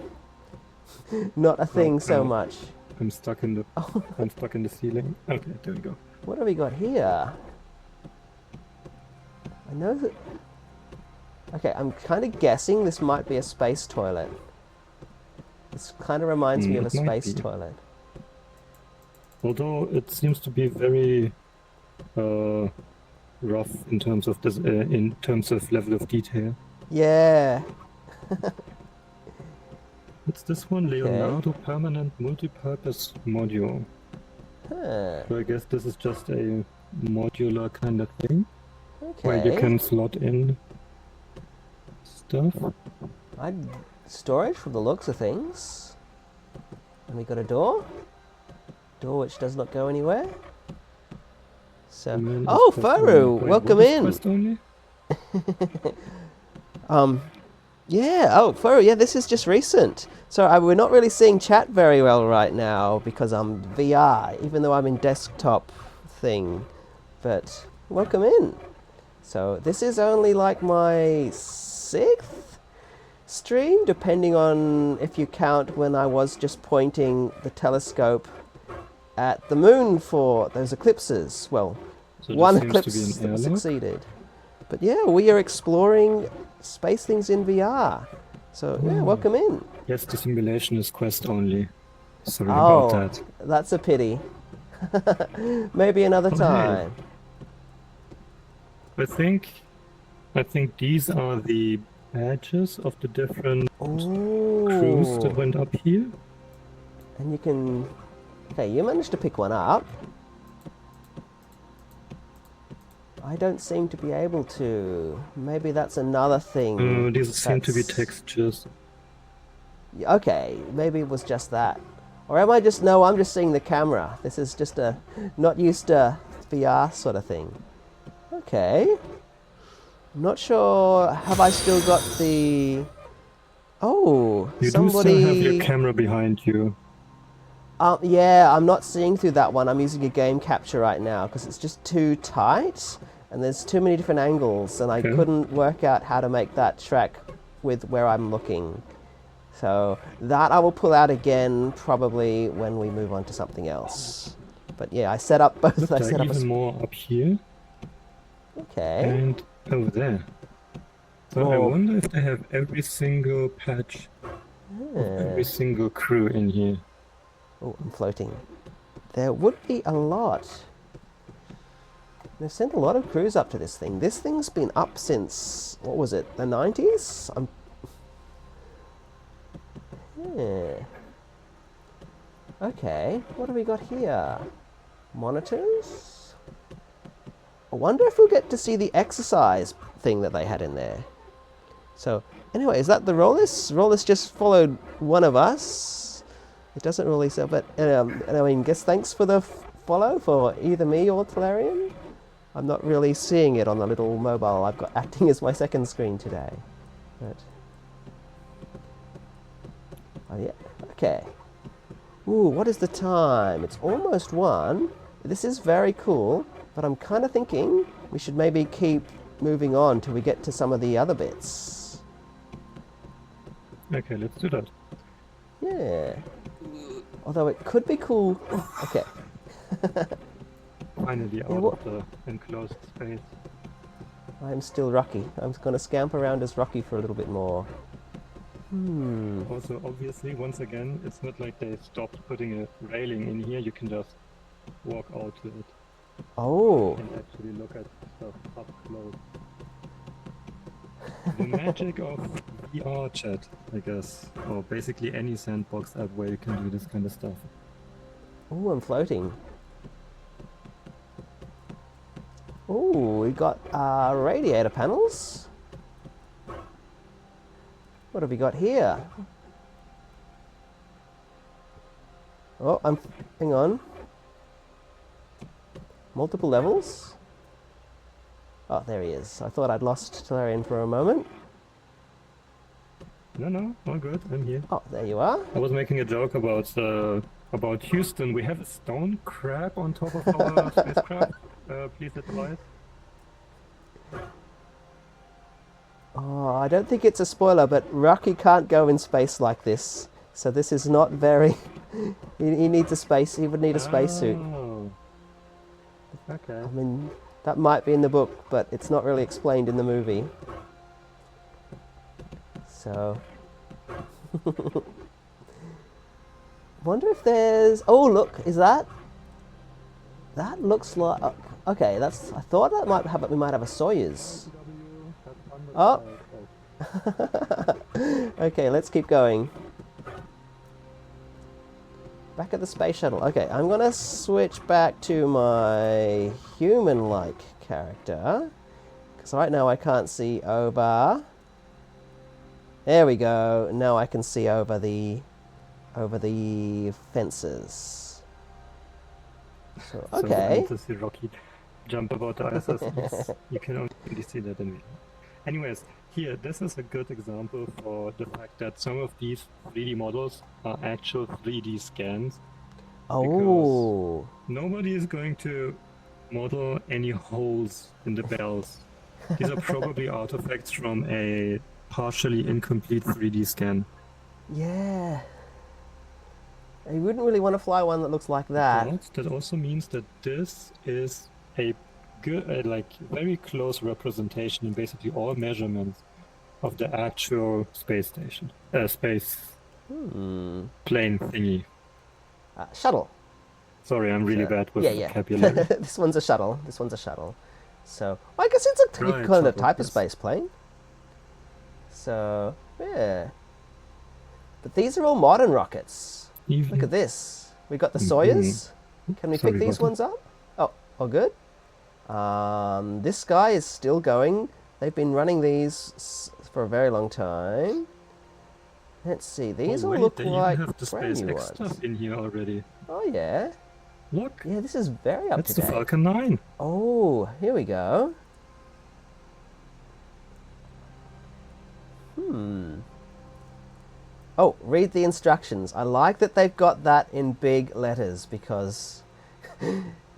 not a thing so much. I'm stuck in the. I'm stuck in the ceiling. Okay, there we go. What have we got here? I know that... Okay, I'm kind of guessing this might be a space toilet. This kind of reminds me of a It might space be. toilet. Although it seems to be very rough in terms of this, in terms of level of detail. Yeah. It's this one, Leonardo Permanent Multi-Purpose Module. Huh. So I guess this is just a modular kind of thing where you Okay. can slot in stuff. Storage from the looks of things. And we got a door. Door which does not go anywhere. So, And then oh, it's quest Faru, only. Wait, welcome what is in. quest only? Yeah, oh, Faru, yeah, this is just recent. So we're not really seeing chat very well right now because I'm VR, even though I'm in desktop thing. But welcome in. So this is only like my 6th stream, depending on if you count when I was just pointing the telescope at the moon for those eclipses. Well, So one this seems to eclipse be an airlock. succeeded. But yeah, we are exploring space things in VR. So yeah, welcome in. Yes, the simulation is quest only. Sorry about Oh, that. that's a pity. Maybe another Oh, hey. time. I think these are the badges of the different crews that Ooh. went up here. And you can... Okay, you managed to pick one up. I don't seem to be able to. Maybe that's another thing. These seem to be that's- textures. Okay, maybe it was just that. Or am I just... No, I'm just seeing the camera. This is just a... Not used to VR sort of thing. Okay. I'm not sure... Have I still got the... Oh, You somebody... do still have your camera behind you. Yeah, I'm not seeing through that one. I'm using a game capture right now because it's just too tight and there's too many different angles and I Okay. couldn't work out how to make that track with where I'm looking. So that I will pull out again probably when we move on to something else. But yeah, I set up both. Look, I there set are up even more up here Okay. and over there. So I Oh. wonder if they have every single patch of every single crew in here. Oh, I'm floating. There would be a lot. They've sent a lot of crews up to this thing. This thing's been up since, what was it, the 90s? Yeah. Okay, what have we got here? Monitors? I wonder if we'll get to see the exercise thing that they had in there. So, anyway, is that the Rollis? Rollis just followed one of us. It doesn't really say, but I mean, guess thanks for the follow for either me or Tallarean. I'm not really seeing it on the little mobile I've got acting as my second screen today. But oh yeah, okay. Ooh, what is the time? It's almost 1. This is very cool, but I'm kind of thinking we should maybe keep moving on till we get to some of the other bits. Okay, let's do that. Yeah. Although it could be cool. Okay. Finally out what- of the enclosed space. I'm still Rocky. I'm going to scamp around as Rocky for a little bit more. Also, obviously, once again, it's not like they stopped putting a railing in here. You can just walk out to it Oh. and actually look at stuff up close. The magic of VR chat, I guess, or basically any sandbox app where you can do this kind of stuff. Oh, I'm floating. Oh, we got radiator panels. What have we got here? Oh, hang on. Multiple levels? Oh, there he is. I thought I'd lost Tallarean for a moment. No, all good. I'm here. Oh, there you are. I was making a joke about Houston. We have a stone crab on top of our spacecraft. Please advise. Oh, I don't think it's a spoiler, but Rocky can't go in space like this. So this is not very... he needs a space... He would need a spacesuit. Oh. Okay. I mean, that might be in the book, but it's not really explained in the movie. So... wonder if there's... Oh, look, is that... That looks like... okay, that's... I thought that might have... we might have a Soyuz. Oh. Okay, let's keep going. Back at the space shuttle. Okay, I'm gonna switch back to my human-like character. Because right now I can't see over... There we go. Now I can see over the fences. So, okay. So to see Rocky jump about the ice, you can only see that in. Anyways, here, this is a good example for the fact that some of these 3D models are actual 3D scans. Oh. Nobody is going to model any holes in the bells. These are probably artifacts from a partially incomplete 3D scan. Yeah. You wouldn't really want to fly one that looks like that. But that also means that this is a good, like very close representation in basically all measurements of the actual space station, space plane thingy. Shuttle. Sorry, I'm really bad with Yeah. vocabulary. This one's a shuttle. This one's a shuttle. So I guess it's a Right, kind of shuttle, type of yes. space plane. So yeah. But these are all modern rockets. Even Look at this. We got the Sawyers. Can we Sorry, pick these what? ones up? Oh, good. This guy is still going. They've been running these for a very long time. Let's see. These Oh, all wait, look they like even have the brand new SpaceX ones. stuff in here already. Oh yeah. Look, Yeah, this is very up that's to the date. Falcon 9. Oh, here we go. Oh, read the instructions. I like that they've got that in big letters because,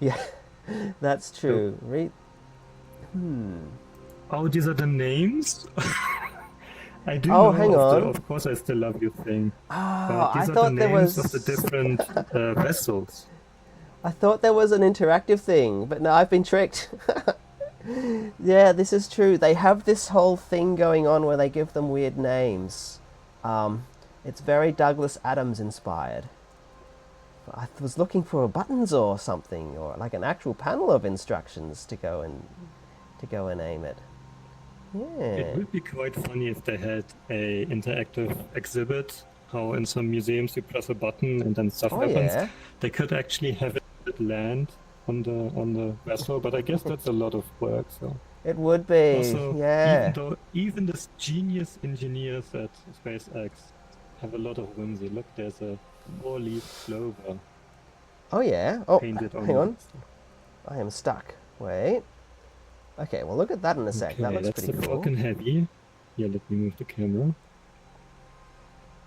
yeah, that's true. Read. Oh, these are the names? I do Oh, know hang of on. the Of Course I Still Love You thing. Oh, But I these are the thought there names was. of the different vessels. I thought there was an interactive thing, but no, I've been tricked. Yeah, this is true. They have this whole thing going on where they give them weird names. It's very Douglas Adams inspired. I was looking for buttons or something, or like an actual panel of instructions to go and aim it. Yeah. It would be quite funny if they had a interactive exhibit, how in some museums you press a button and then stuff Oh, happens. yeah. They could actually have it land on the vessel, but I guess that's a lot of work. So It would be. also, Yeah. even the genius engineers at SpaceX have a lot of whimsy. Look, there's a 4-leaf clover Oh yeah. Oh, painted on hang the on. vessel. I am stuck. Wait. Okay, we'll look at that in a sec. Okay, That looks that's pretty the cool. Falcon Heavy. Here, let me move the camera.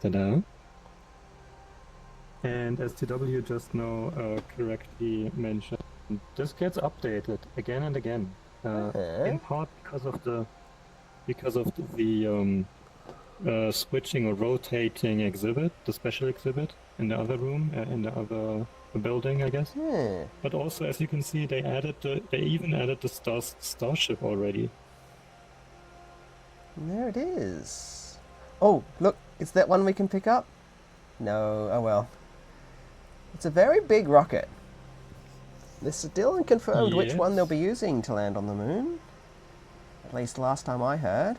Ta-da! And as TW just now correctly mentioned, this gets updated again and again. In part because of the switching or rotating exhibit, the special exhibit in the other room, in the other building, I guess. Yeah. But also, as you can see, they even added the starship already. There it is. Oh, look, is that one we can pick up? No, oh well. It's a very big rocket. This is still unconfirmed which one Yes. they'll be using to land on the moon. At least last time I heard.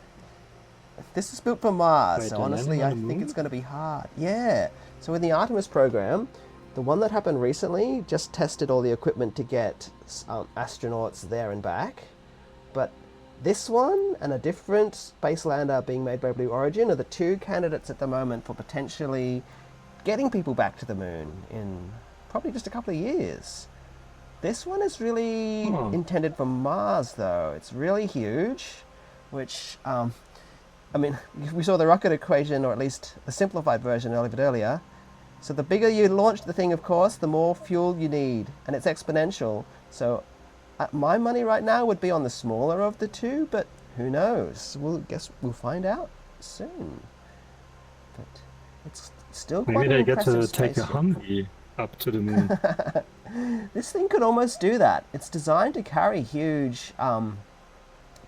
This is built for Mars, Wait, so they're honestly landing I on the think moon? it's going to be hard. Yeah. So in the Artemis program, the one that happened recently just tested all the equipment to get astronauts there and back. But this one and a different space lander being made by Blue Origin are the two candidates at the moment for potentially getting people back to the moon in probably just a couple of years. This one is really Huh. intended for Mars, though. It's really huge, which, I mean, we saw the rocket equation, or at least the simplified version a little bit earlier. So the bigger you launch the thing, of course, the more fuel you need, and it's exponential. So my money right now would be on the smaller of the two, but who knows? We'll find out soon. But it's still quite Maybe an they get to impressive take a spaceship. Humvee up to the moon. This thing could almost do that. It's designed to carry huge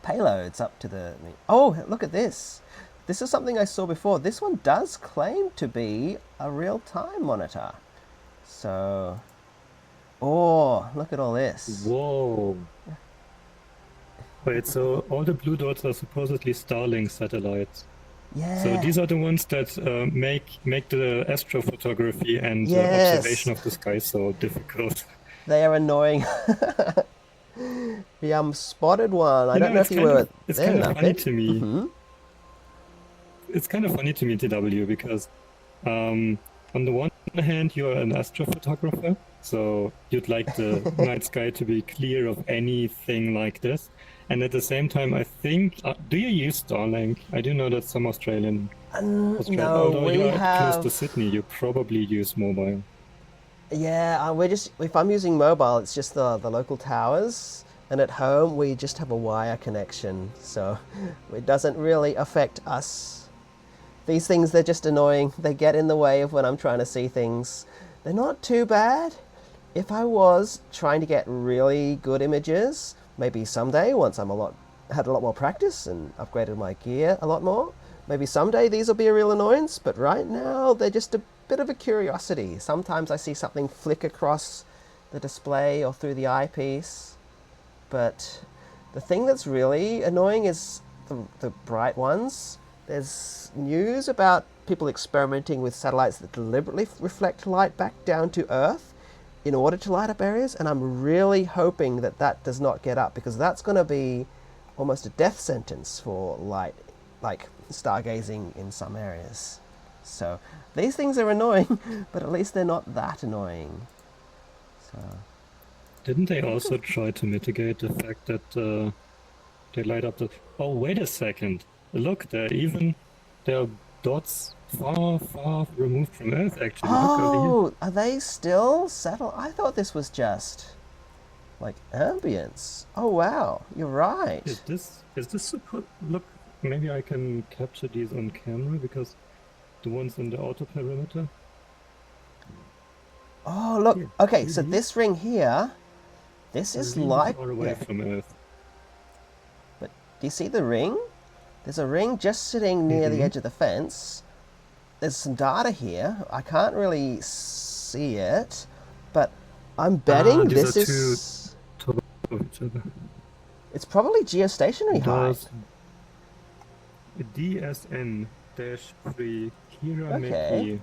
payloads up to the... Oh, look at this. This is something I saw before. This one does claim to be a real-time monitor. So... Oh, look at all this. Whoa! Wait, so all the blue dots are supposedly Starlink satellites. Yeah. So these are the ones that make the astrophotography and Yes. observation of the sky so difficult. They are annoying. We spotted one. I don't know if you were It's there kind of enough. funny to me. Mm-hmm. It's kind of funny to me, TW, because on the one hand you're an astrophotographer, so you'd like the night sky to be clear of anything like this. And at the same time, I think, do you use Starlink? I do know that some Australian, No, although we you are have... close to Sydney, you probably use mobile. Yeah, we're just... If I'm using mobile, it's just the local towers. And at home, we just have a wire connection, so it doesn't really affect us. These things, they're just annoying. They get in the way of when I'm trying to see things. They're not too bad. If I was trying to get really good images, maybe someday, once I'm had a lot more practice and upgraded my gear a lot more, maybe someday these will be a real annoyance, but right now they're just a bit of a curiosity. Sometimes I see something flick across the display or through the eyepiece. But the thing that's really annoying is the bright ones. There's news about people experimenting with satellites that deliberately reflect light back down to Earth in order to light up areas, and I'm really hoping that that does not get up, because that's going to be almost a death sentence for light, like stargazing in some areas. So these things are annoying, but at least they're not that annoying. So. Didn't they also try to mitigate the fact that they light up the... Oh, wait a second. Look, there are dots far, far removed from Earth, actually. Look over here. Oh, are they still settled? I thought this was just like ambience. Oh wow, you're right. Is this super... Look, maybe I can capture these on camera, because the ones in the outer perimeter... Oh look, Here, okay, so this ring here, this is really like... far away from Earth. But do you see the ring? There's a ring just sitting near the edge of the fence. There's some data here. I can't really see it, but I'm betting this is... Top of each other. It's probably geostationary height. DSN-3 Kira Okay.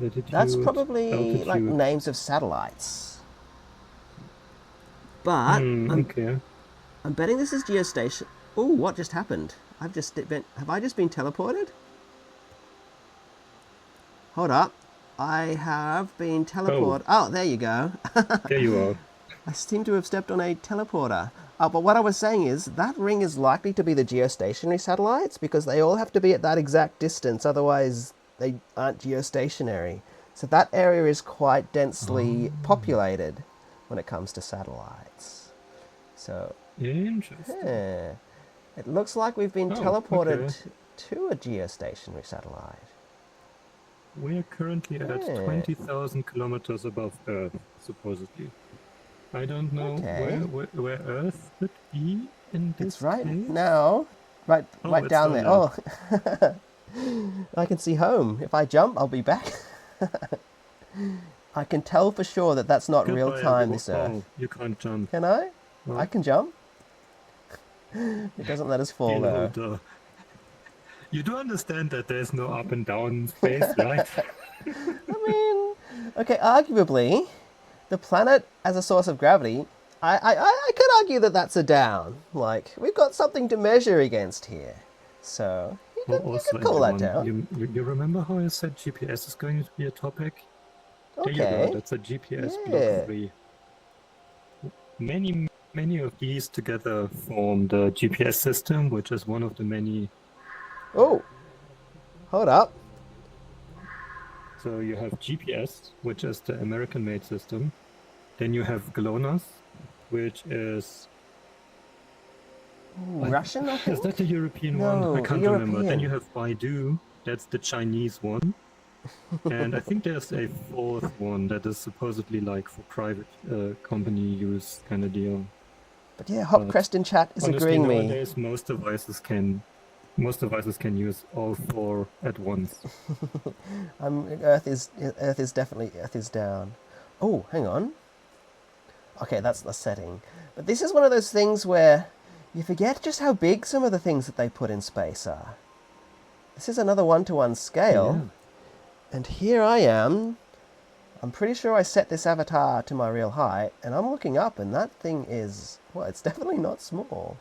Latitude, That's probably altitude. like names of satellites. But okay. I'm betting this is geostation. Oh, what just happened? Have I just been teleported? Hold up. I have been teleported. Oh, there you go. There you are. I seem to have stepped on a teleporter. But what I was saying is that ring is likely to be the geostationary satellites, because they all have to be at that exact distance, otherwise they aren't geostationary. So that area is quite densely populated when it comes to satellites. So, Interesting. yeah, it looks like we've been teleported to a geostationary satellite. We're currently at 20,000 kilometers above Earth, supposedly. I don't know where Earth could be in this It's right place. now, right down there. Oh, I can see home. If I jump, I'll be back. I can tell for sure that that's not real time, this Earth. Oh, you can't jump. Can I? What? I can jump. It doesn't let us fall though. You do understand that there's no up and down space, right? I mean, okay, arguably, the planet as a source of gravity, I could argue that that's a down. Like, we've got something to measure against here. So, you could call that down. You remember how I said GPS is going to be a topic? Okay. There you go, that's a GPS block 3. Many of these together form the GPS system, which is one of the many... Oh, hold up. So you have GPS, which is the American-made system. Then you have GLONASS, which is... Russian, I think? Is that the European No, one? I can't European. remember. Then you have Baidu, that's the Chinese one. And I think there's a fourth one that is supposedly like for private company use kind of deal. But yeah, Hopcrest in chat is honestly, agreeing me. Nowadays, most devices can use all four at once. Earth is down. Oh, hang on. Okay, that's the setting. But this is one of those things where you forget just how big some of the things that they put in space are. This is another 1-to-1 scale. Yeah. And here I am. I'm pretty sure I set this avatar to my real height, and I'm looking up, and that thing is, well, it's definitely not small.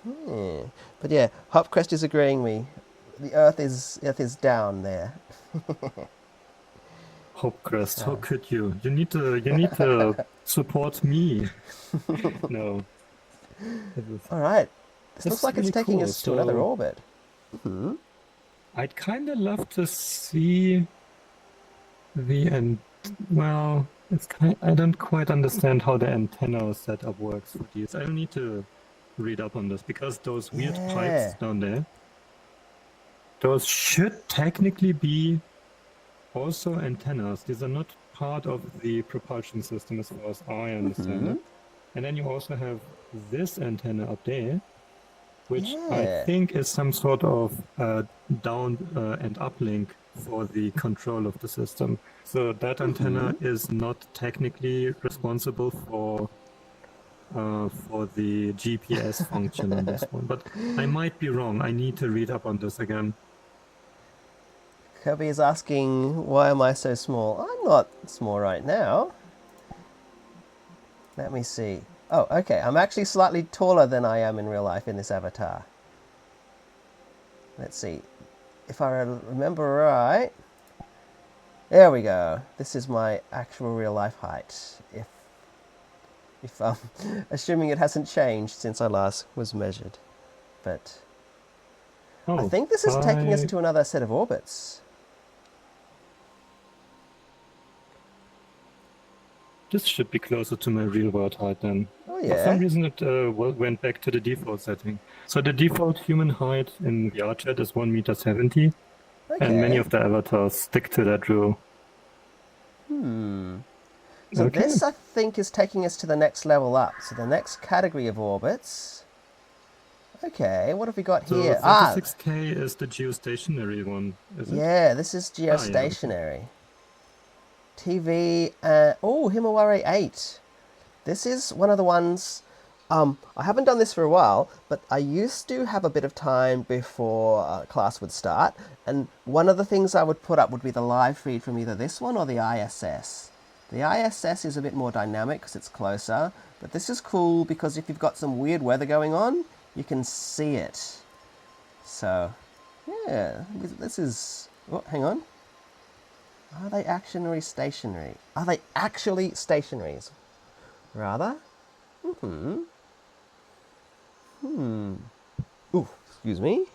But yeah, Hopcrest is agreeing me. The Earth is down there. Hopcrest, how could you? You need to support me. No. All right. This That's looks like really it's taking cool. us to another orbit. I'd kind of love to see the end. Well, I don't quite understand how the antenna setup works for these. I need to read up on this because those weird pipes Yeah. down there, those should technically be also antennas. These are not part of the propulsion system as far as I understand it. And then you also have this antenna up there, which I Yeah. think is some sort of down and uplink for the control of the system. So that antenna is not technically responsible for the GPS function on this one. But I might be wrong. I need to read up on this again. Kirby is asking, why am I so small? I'm not small right now. Let me see. Oh, okay. I'm actually slightly taller than I am in real life in this avatar. Let's see. If I remember right... There we go. This is my actual real life height. If assuming it hasn't changed since I last was measured. But I think this is taking us to another set of orbits. This should be closer to my real world height then. Oh, For some yeah. reason it went back to the default setting. So the default human height in VRChat is 1.70 meters, and many Okay. of the avatars stick to that rule. So Okay. this, I think, is taking us to the next level up. So the next category of orbits. Okay, what have we got So here? 36K is the geostationary one, is it? Yeah, this is yeah, okay. geostationary. TV, oh, Himawari 8. This is one of the ones, I haven't done this for a while, but I used to have a bit of time before class would start, and one of the things I would put up would be the live feed from either this one or the ISS. The ISS is a bit more dynamic because it's closer, but this is cool because if you've got some weird weather going on, you can see it. So, yeah, this is... Oh, hang on. Are they actually stationary? Are they actually stationaries? Rather? Ooh, excuse me.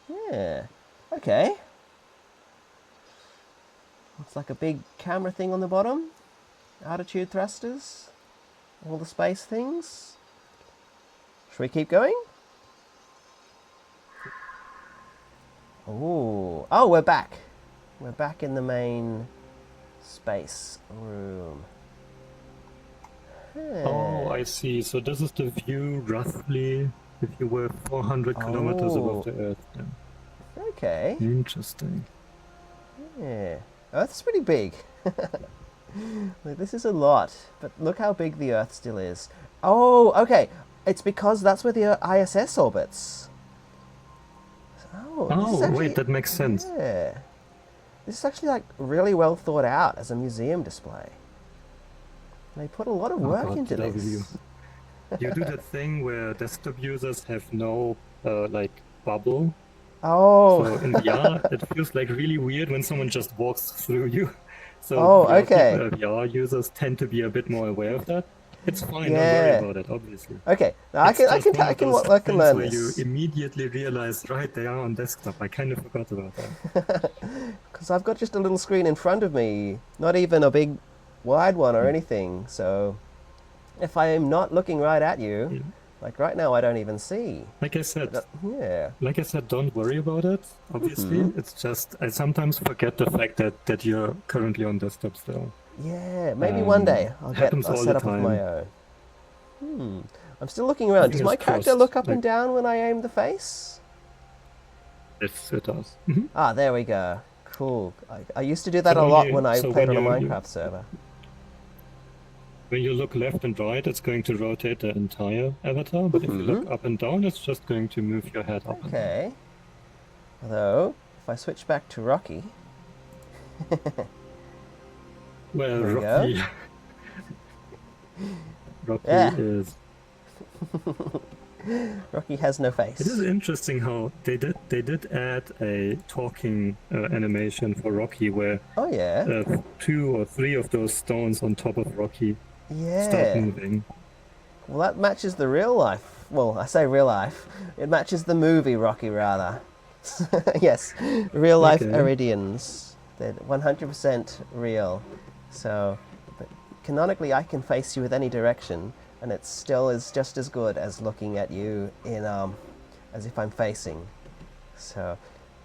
Yeah. Okay. Looks like a big camera thing on the bottom. Altitude thrusters. All the space things. Should we keep going? Ooh. Oh, we're back. We're back in the main space room. Oh, I see. So this is the view roughly if you were 400 kilometers above the Earth. Yeah. Okay. Interesting. Yeah. Earth's pretty big. Like, this is a lot, but look how big the Earth still is. Oh, okay. It's because that's where the ISS orbits. Oh, this is actually, wait, that makes sense. Yeah. This is actually like really well thought out as a museum display. They put a lot of work God, into love this. You do that thing where desktop users have no like bubble. Oh. So in VR, it feels like really weird when someone just walks through you. So Oh, VR, okay. VR users tend to be a bit more aware of that. It's fine, don't Yeah. worry about it, obviously. Okay. Now I It's just one of can those learn things where this. you immediately realize, right, they are on desktop. I kind of forgot about that. Because I've got just a little screen in front of me, not even a big wide one or anything. So if I am not looking right at you, Yeah. like right now I don't even see. Like I said, Yeah. don't worry about it. Obviously, it's just I sometimes forget the fact that you're currently on desktop still. Yeah, maybe one day I'll happens all set the up of time. my own. I'm still looking around. Does my Fingers character crossed, look up and like- down when I aim the face? Yes, it does. Ah, there we go. Cool. I used to do that So a lot only- when I so played when on a you- Minecraft server. When you look left and right, it's going to rotate the entire avatar, but if you look up and down, it's just going to move your head up and down. Okay. Although, if I switch back to Rocky... Well, There we Rocky... Rocky Yeah. is... Rocky has no face. It is interesting how they did add a talking animation for Rocky where Oh, yeah? 2 or 3 of those stones on top of Rocky start Yeah. moving. Well, that matches the real life. Well, I say real life. It matches the movie Rocky, rather. Yes, real life Okay. Iridians. They're 100% real. So, but canonically I can face you with any direction, and it still is just as good as looking at you in as if I'm facing. So,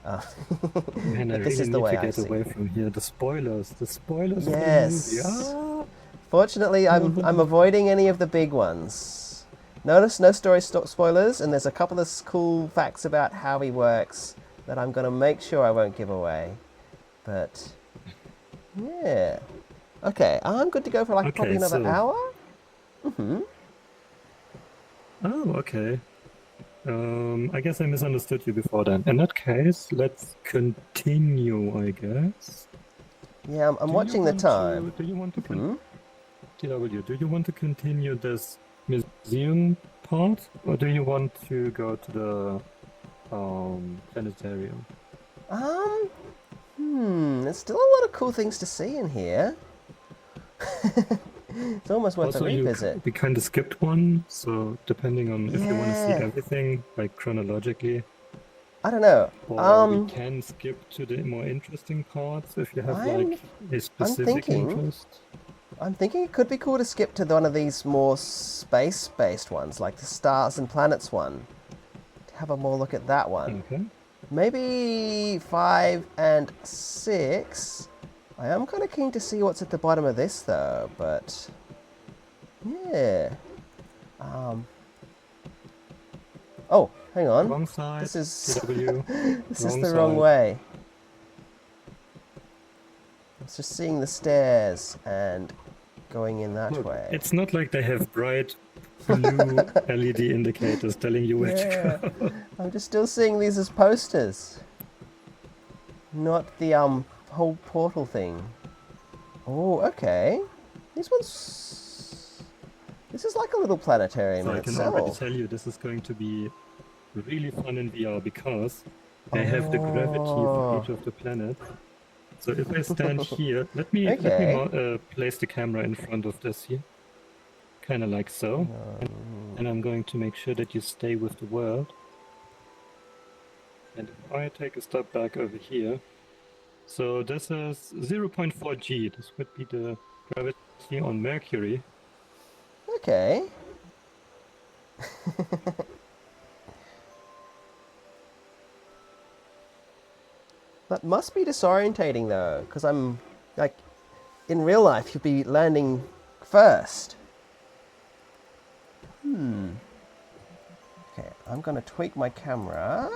Man, I but this really is the need way to I get see. away from here. The spoilers of the movie. Yes. Ah, Fortunately, no, I'm avoiding any of the big ones. Notice no story spoilers, and there's a couple of cool facts about how he works that I'm gonna make sure I won't give away. But yeah, okay, I'm good to go for like probably okay, another so hour. oh, okay. I guess I misunderstood you before then. In that case, let's continue, I guess. Yeah, I'm watching the time. Do you want to TW, do you want to continue this museum part, or do you want to go to the planetarium? There's still a lot of cool things to see in here. It's almost worth a Also, revisit. we kind of skipped one, so depending on if you want to see Yeah. everything, like chronologically, I don't know. or we can skip to the more interesting parts if you have like a specific interest. I'm thinking it could be cool to skip to one of these more space-based ones, like the stars and planets one. To have a more look at that one. Okay. Maybe 5 and 6. I am kind of keen to see what's at the bottom of this, though. But yeah. Oh, hang on. Wrong side. This is TW. this is Wrong the wrong side. way. I was just seeing the stairs and going in that Look, way. it's not like they have bright blue LED indicators telling you where Yeah, to go. I'm just still seeing these as posters, not the whole portal thing. Oh, okay. These ones. This is like a little planetarium So in I can already itself. tell you this is going to be really fun in VR because they have the gravity for each of the planets. So if I stand here, let me place the camera in front of this here, kind of like so, and I'm going to make sure that you stay with the world. And if I take a step back over here, so this is 0.4 G. This would be the gravity on Mercury. Okay. That must be disorientating though, because I'm like, in real life you'd be landing first. Okay, I'm gonna tweak my camera.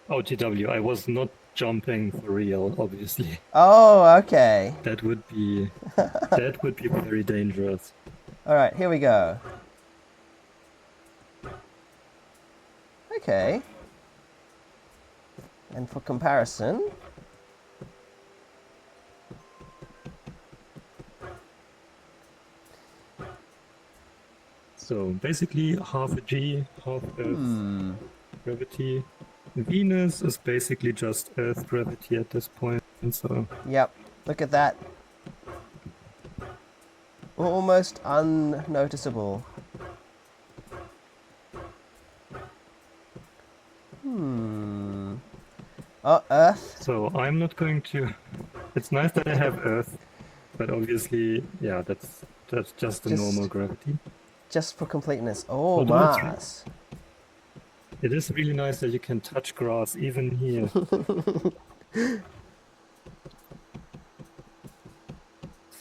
Oh, TW, I was not jumping for real, obviously. Oh, okay. That would be very dangerous. All right, here we go. Okay. And for comparison, So basically half a G, half Earth gravity. Venus is basically just Earth gravity at this point, so yep, look at that. Almost unnoticeable. Oh, Earth. so I'm not going to. It's nice that I have Earth, but obviously, yeah, that's just the normal gravity. Just for completeness. Oh, Although it's Mars. It is really nice that you can touch grass even here.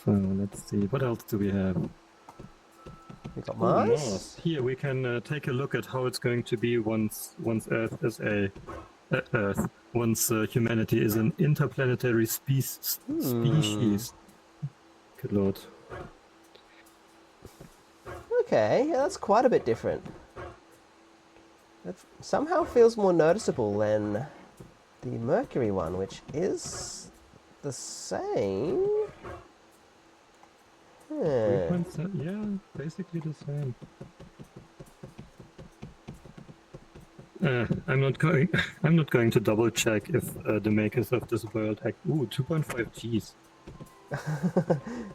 So let's see, what else do we have? We got Oh, Mars. Mars. Here we can take a look at how it's going to be once Earth is once humanity is an interplanetary species. Good lord. Okay, yeah, that's quite a bit different. It somehow feels more noticeable than the Mercury one, which is the same. Huh. Yeah, basically the same. I'm not going. I'm not going to double check if the makers of this world. 2.5 Gs.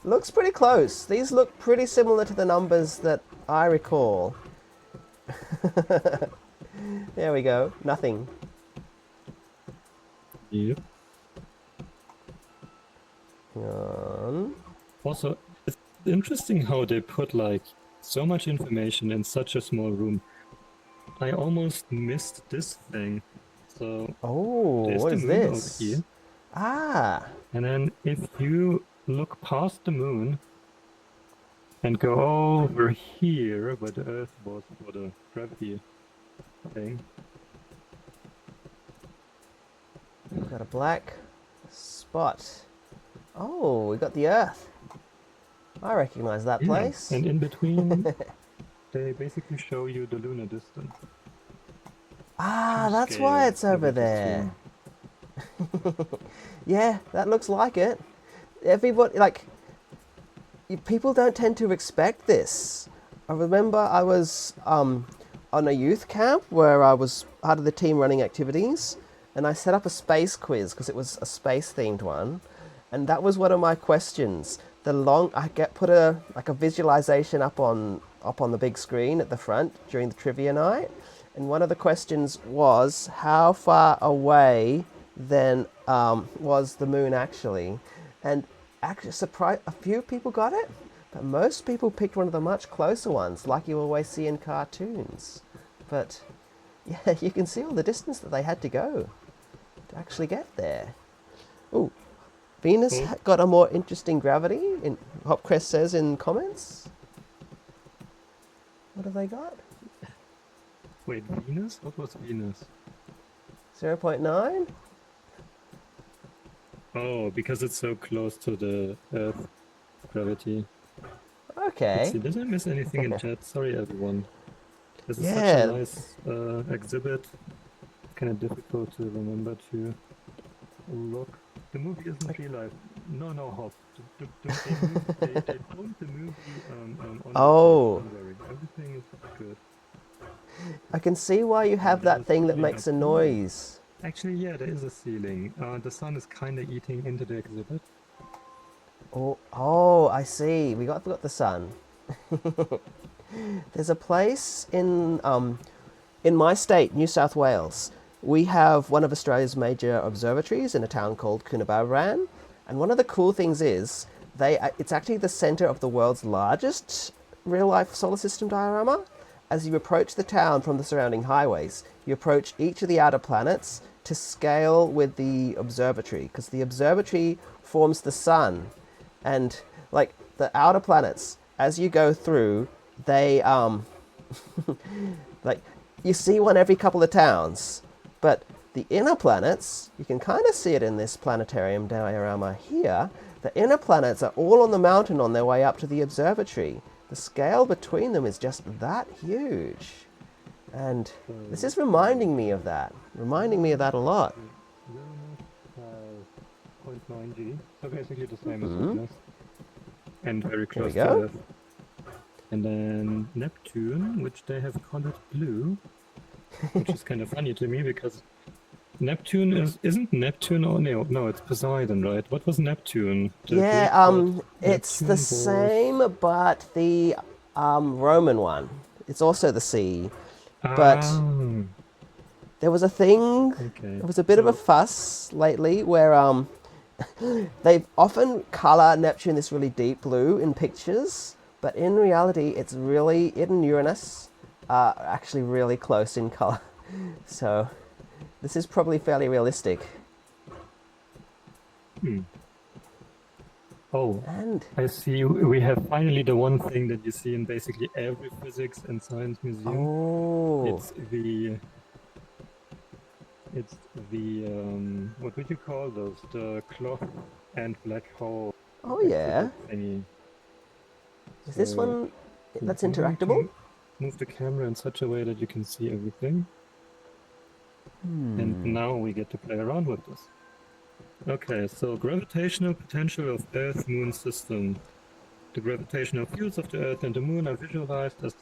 Looks pretty close. These look pretty similar to the numbers that I recall. There we go. Nothing. Yep. Hang on. Also, it's interesting how they put like so much information in such a small room. I almost missed this thing. So Oh, there's what the is moon over this? here. Ah, And then if you look past the moon and go over here where the Earth was for the gravity thing. we've got a black spot. Oh, we got the Earth. I recognize that Yeah. place. And in between, they basically show you the lunar distance. Ah, To that's why scale, it's I over would there. assume. Yeah, that looks like it. Everybody, like, people don't tend to expect this. I remember I was on a youth camp where I was part of the team running activities, and I set up a space quiz because it was a space themed one, and that was one of my questions. I put a visualization up on the big screen at the front during the trivia night, and one of the questions was how far away then was the moon actually, and actually a few people got it, but most people picked one of the much closer ones, like you always see in cartoons. But yeah, you can see all the distance that they had to go to actually get there. Ooh, Venus Oh, got a more interesting gravity, in Hopcrest says in comments. What have they got? wait, Venus? What was Venus? 0.9? Oh, because it's so close to the Earth gravity. Let's Okay. see, did I miss anything in chat? Sorry, everyone. This is such a Yeah. nice exhibit. It's kind of difficult to remember to look. The movie isn't real life. No, Hop. They filmed the movie on location. Oh, Don't worry. Everything is good. I can see why you have There's that thing that ceiling makes up a here. noise. Actually, yeah, there is a ceiling. The sun is kind of eating into the exhibit. Oh, I see. We got the sun. There's a place in my state, New South Wales. We have one of Australia's major observatories in a town called Tallarean, and one of the cool things is it's actually the center of the world's largest real-life solar system diorama. As you approach the town from the surrounding highways, you approach each of the outer planets to scale with the observatory, because the observatory forms the sun, and like the outer planets, as you go through, they like you see one every couple of towns, but the inner planets, you can kind of see it in this planetarium diorama here. The inner planets are all on the mountain on their way up to the observatory. The scale between them is just that huge. And this is reminding me of that. Reminding me of that a lot. Uranus has 0.9 G, so basically the same as Venus, and very There we close go. to Earth. And then Neptune, which they have colored blue, which is kind of funny to me because Neptune isn't Neptune, oh no, it's Poseidon, right? What was Neptune? The Yeah, Greek god it's Neptune the was... same, but the Roman one. It's also the sea. But Ah, there was a thing, okay. there was a bit of a fuss lately where they often color Neptune this really deep blue in pictures, but in reality, it and Uranus are actually really close in color. So this is probably fairly realistic. Oh, And I see. We have finally the one thing that you see in basically every physics and science museum. oh, It's the what would you call those? The cloth and black hole oh yeah. exhibit thingy. Is this So one that's I'm going interactable? to move the camera in such a way that you can see everything. And now we get to play around with this. Okay, so gravitational potential of Earth-Moon system. The gravitational fields of the Earth and the Moon are visualized as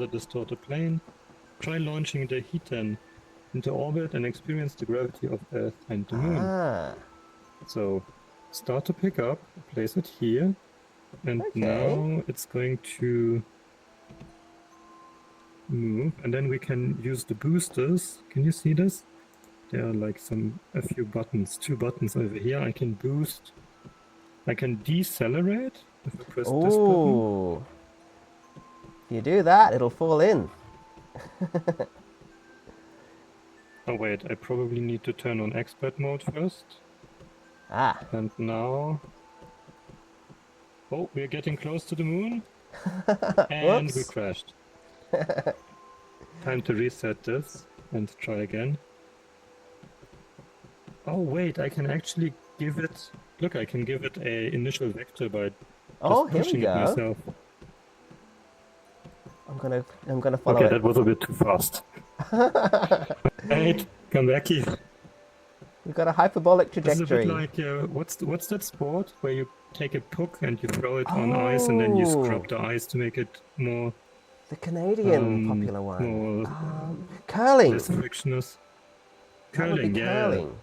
a distorted plane. Try launching the Heaton into orbit and experience the gravity of Earth and the Moon. Ah, So start to pick up, place it here, and okay. now it's going to move, and then we can use the boosters. Can you see this? There are like a few buttons, 2 buttons over here. I can boost I can decelerate if I press this button. Ooh. If you do that, it'll fall in. Oh wait, I probably need to turn on expert mode first. Ah. And now... Oh, we're getting close to the moon. And we Whoops. crashed. Time to reset this and try again. Oh wait, I can actually give it... Look, I can give it a initial vector by Oh, just here we pushing it go. myself. I'm gonna follow Okay, it. that was a bit too fast. Wait, come back here. We've got a hyperbolic This is a bit trajectory. like, what's that sport where you take a puck and you throw it on ice and then you scrub the ice to make it more... The Canadian popular one. more Curling. less frictionless. That would be Curling, yeah. curling.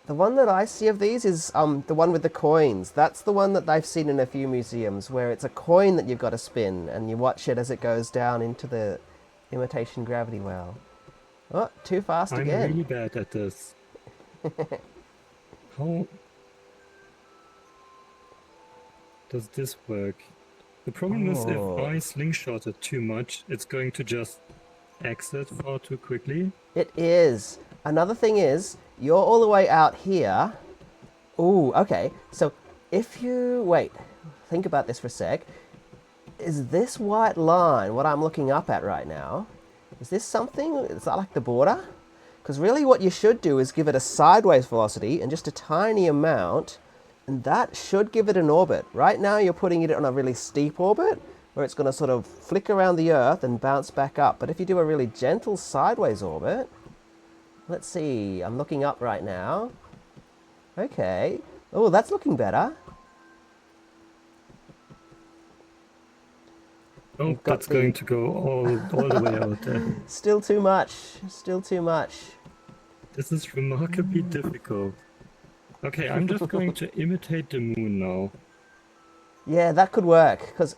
The one that I see of these is the one with the coins. That's the one that I've seen in a few museums, where it's a coin that you've got to spin, and you watch it as it goes down into the imitation gravity well. Oh, too fast I'm again. really bad at this. How does this work? The problem is if I slingshot it too much, it's going to just exit far too quickly. It is. Another thing is, you're all the way out here. Ooh, okay. So if you... Wait, think about this for a sec. Is this white line what I'm looking up at right now? Is this something? Is that like the border? Because really what you should do is give it a sideways velocity and just a tiny amount, and that should give it an orbit. Right now you're putting it on a really steep orbit, where it's going to sort of flick around the Earth and bounce back up. But if you do a really gentle sideways orbit... Let's see, I'm looking up right now. Okay. Oh, that's looking better. Oh, that's going to go all the way out there. Still too much. Still too much. This is remarkably difficult. Okay, I'm just going to imitate the moon now. Yeah, that could work, because,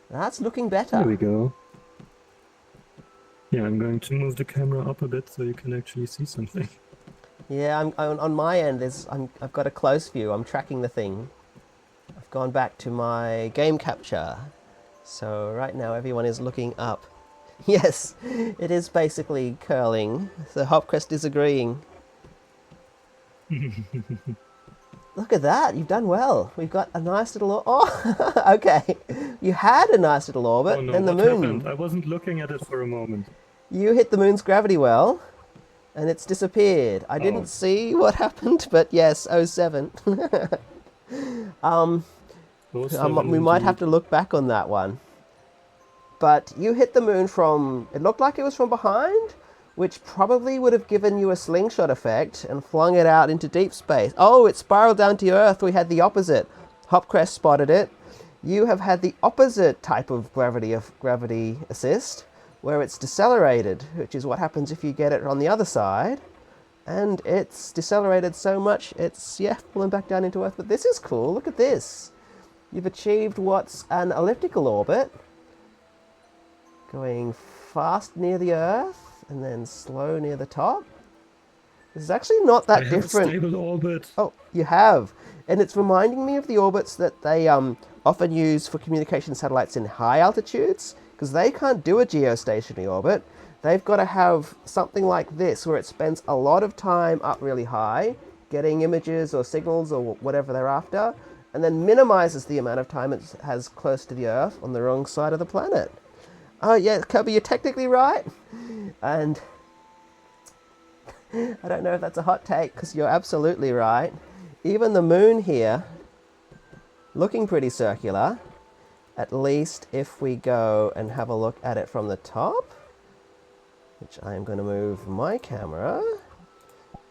that's looking better. There we go. Yeah, I'm going to move the camera up a bit so you can actually see something. Yeah, I'm on my end. I've got a close view. I'm tracking the thing. I've gone back to my game capture. So right now everyone is looking up. Yes, it is basically curling. So Hopcrest is agreeing. Look at that, you've done well. We've got a nice little... Oh, okay. You had a nice little orbit, Oh no, then the what moon... happened? I wasn't looking at it for a moment. You hit the moon's gravity well, and it's disappeared. I didn't see what happened, but yes, 07. We might have to look back on that one. But you hit the moon from... It looked like it was from behind, which probably would have given you a slingshot effect and flung it out into deep space. Oh, it spiraled down to Earth. We had the opposite. Hopcrest spotted it. You have had the opposite type of gravity assist, where it's decelerated, which is what happens if you get it on the other side. And it's decelerated so much, it's, yeah, pulling back down into Earth. But this is cool. Look at this. You've achieved what's an elliptical orbit, going fast near the Earth and then slow near the top. This is actually not that different. I have a stable orbit. Oh, you have. And it's reminding me of the orbits that they often use for communication satellites in high altitudes, because they can't do a geostationary orbit. They've got to have something like this, where it spends a lot of time up really high, getting images or signals or whatever they're after, and then minimizes the amount of time it has close to the Earth on the wrong side of the planet. Oh yeah, Kirby, you're technically right. And I don't know if that's a hot take, because you're absolutely right. Even the moon here, looking pretty circular, at least if we go and have a look at it from the top, which I am going to move my camera.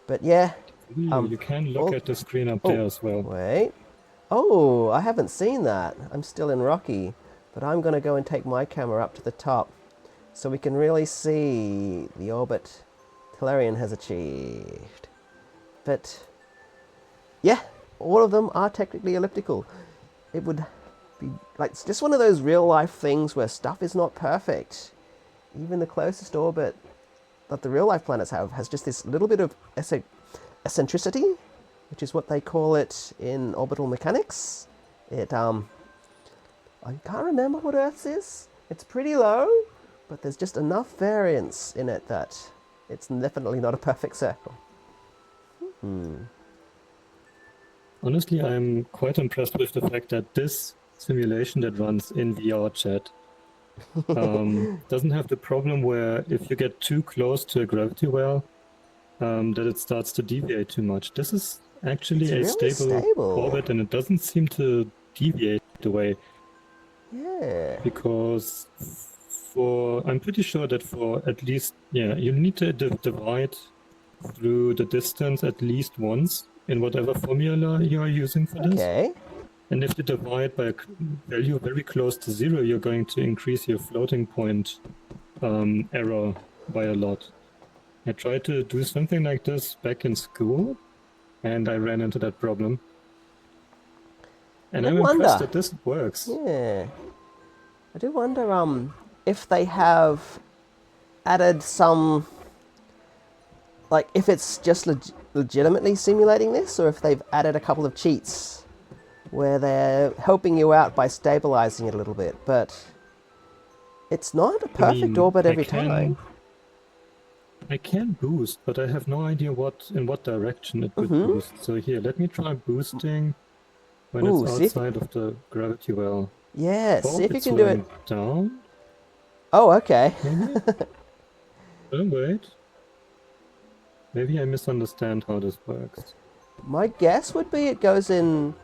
But yeah. You can look at the screen up there as well. Wait. Oh, I haven't seen that. I'm still in Rocky. But I'm going to go and take my camera up to the top so we can really see the orbit Tallarean has achieved. But yeah, all of them are technically elliptical. It would be like, it's just one of those real life things where stuff is not perfect. Even the closest orbit that the real life planets have has just this little bit of eccentricity, which is what they call it in orbital mechanics. It I can't remember what Earth's is. It's pretty low, but there's just enough variance in it that it's definitely not a perfect circle. Honestly, I'm quite impressed with the fact that this simulation that runs in VR chat doesn't have the problem where if you get too close to a gravity well, that it starts to deviate too much. This is actually It's a really stable stable. orbit, and it doesn't seem to deviate away. Yeah. Because I'm pretty sure that for at least, you need to divide through the distance at least once in whatever formula you are using for this. Okay. And if you divide by a value very close to 0, you're going to increase your floating point error by a lot. I tried to do something like this back in school, and I ran into that problem. And I'm impressed that this works. Yeah. I do wonder if they have added some, like if it's just legitimately simulating this, or if they've added a couple of cheats where they're helping you out by stabilizing it a little bit. But it's not a perfect orbit every time. I can boost, but I have no idea in what direction it would boost. So here, let me try boosting when it's outside of the gravity well. Yeah, see if you can do it. Down. Oh, okay. Oh, wait. Maybe I misunderstand how this works. My guess would be it goes in...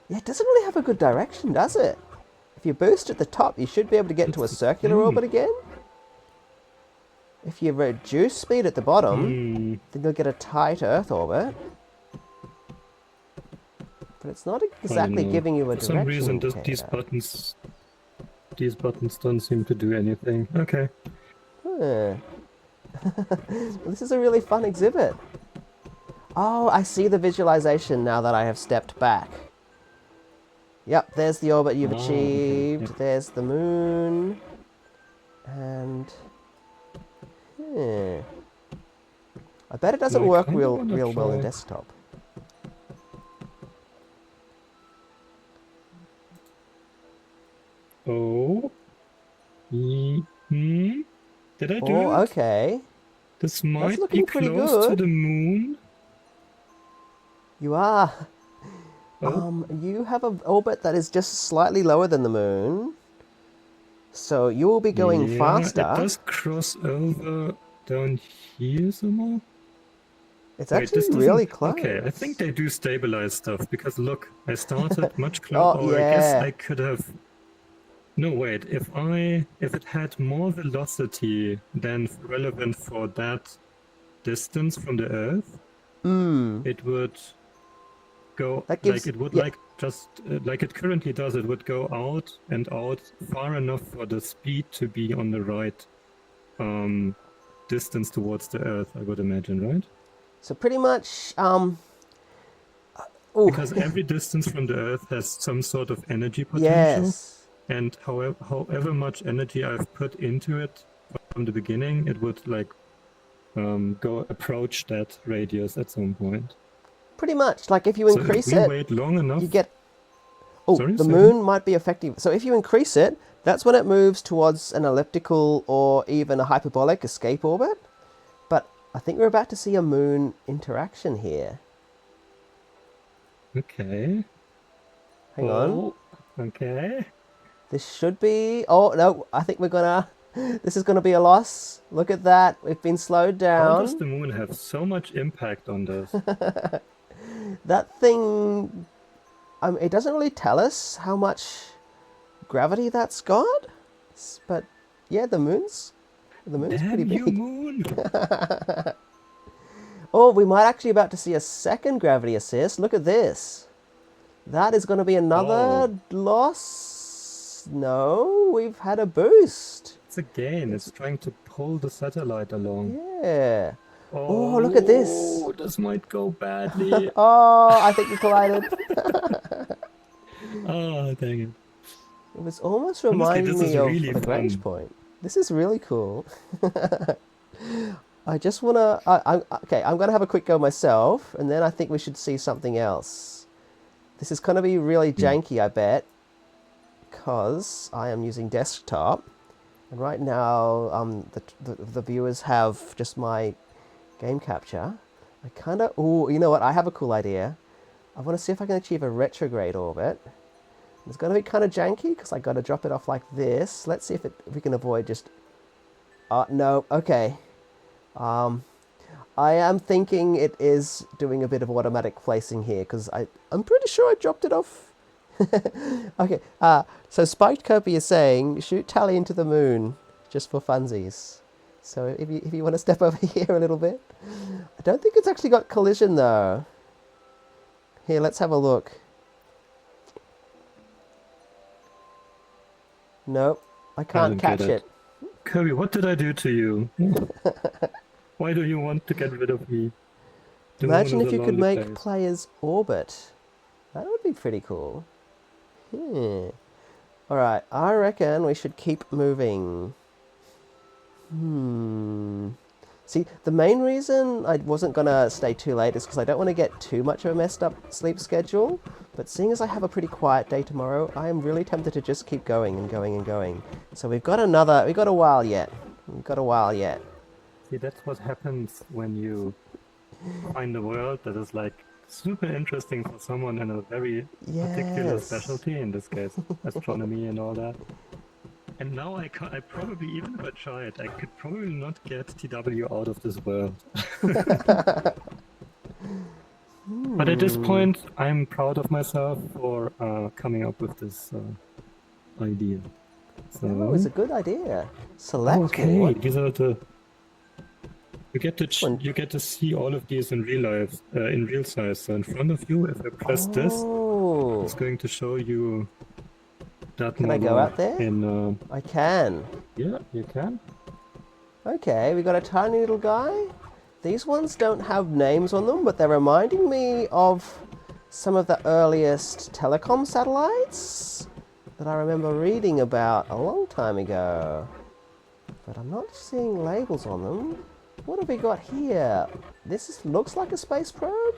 Yeah, it doesn't really have a good direction, does it? If you boost at the top, you should be able to get into a circular orbit again. If you reduce speed at the bottom, then you'll get a tight Earth orbit. But it's not exactly giving you a direction. For some reason, these buttons don't seem to do anything. Okay. Huh. This is a really fun exhibit. Oh, I see the visualization now that I have stepped back. Yep, there's the orbit you've achieved. Okay. There's the moon. And... yeah. I bet it doesn't work real well in desktop. Oh. Did I do it? Oh, okay. This might be close to the moon. You are. Oh. You have an orbit that is just slightly lower than the moon. So you will be going faster. It does cross over down here somewhere. It's actually really close. Okay, I think they do stabilize stuff, because look, I started much closer. Oh, yeah. I guess I could have... No, wait, if it had more velocity than relevant for that distance from the Earth, it would go like it currently does. It would go out and out far enough for the speed to be on the right distance towards the Earth, I would imagine, right? So pretty much, because every distance from the Earth has some sort of energy potential. Yes. And however much energy I've put into it from the beginning, it would go approach that radius at some point. Pretty much, like if you increase it, wait long enough, you get... Oh, the moon might be effective. So if you increase it, that's when it moves towards an elliptical or even a hyperbolic escape orbit. But I think we're about to see a moon interaction here. Okay. Hang on. Okay. This should be... Oh, no, I think we're gonna... This is gonna be a loss. Look at that. We've been slowed down. How does the moon have so much impact on this? That thing... it doesn't really tell us how much gravity that's got. But, yeah, the moon's pretty big. Moon. Oh, we might actually about to see a second gravity assist. Look at this. That is going to be another loss. No, we've had a boost. It's trying to pull the satellite along. Yeah. Oh, look at this. Oh, this might go badly. Oh, I think you collided. Oh, dang it. It was almost reminding me of the Grange point. This is really cool. I just wanna. Okay, I'm gonna have a quick go myself, and then I think we should see something else. This is gonna be really janky, I bet, because I am using desktop, and right now, the viewers have just my game capture. I kinda. Oh, you know what? I have a cool idea. I want to see if I can achieve a retrograde orbit. It's going to be kind of janky because I got to drop it off like this. Let's see if we can avoid just... no, okay. I am thinking it is doing a bit of automatic placing here because I'm pretty sure I dropped it off. Okay, so Spiked Kirby is saying, shoot Tally into the moon just for funsies. So if you want to step over here a little bit. I don't think it's actually got collision though. Here, let's have a look. Nope, I can't catch it. Kirby, what did I do to you? Why do you want to get rid of me? Imagine if you could make players orbit. That would be pretty cool. Alright, I reckon we should keep moving. See, the main reason I wasn't going to stay too late is because I don't want to get too much of a messed up sleep schedule. But seeing as I have a pretty quiet day tomorrow, I am really tempted to just keep going and going and going. So we've got a while yet. See, that's what happens when you find a world that is like super interesting for someone in a very particular specialty, in this case, astronomy and all that. And now I probably, even if I tried, I could probably not get TW out of this world. But at this point, I'm proud of myself for coming up with this idea. So, it's a good idea. Select okay, one. these are the... You get to see all of these in real life, in real size. So in front of you, if I press this, it's going to show you that Can I go out there? I can. Yeah, you can. Okay, we got a tiny little guy. These ones don't have names on them, but they're reminding me of some of the earliest telecom satellites that I remember reading about a long time ago. But I'm not seeing labels on them. What have we got here? Looks like a space probe?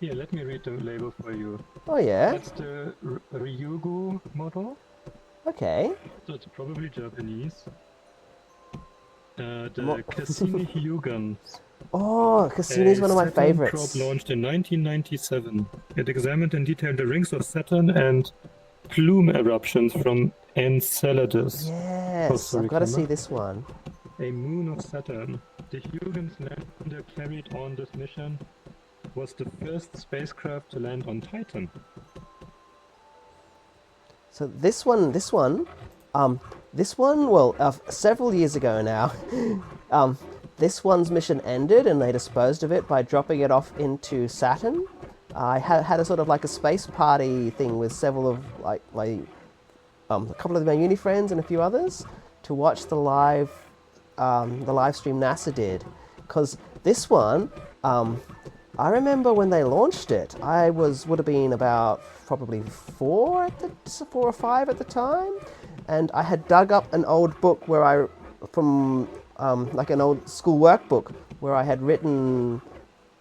Here, let me read the label for you. Oh yeah? That's the Ryugu model. Okay. So it's probably Japanese. The Cassini Hyugan. Oh, Cassini is one of my favorites. Probe launched in 1997. It examined in detail the rings of Saturn and plume eruptions from Enceladus. Yes, I've got to see this one. A moon of Saturn. The Huygens lander carried on this mission was the first spacecraft to land on Titan. So this one, well, several years ago now, this one's mission ended and they disposed of it by dropping it off into Saturn. I had a sort of like a space party thing with several of a couple of my uni friends and a few others to watch the live stream NASA did. Because this one, I remember when they launched it, I would have been about probably 4 or 5 at the time, and I had dug up an old book from like an old school workbook where I had written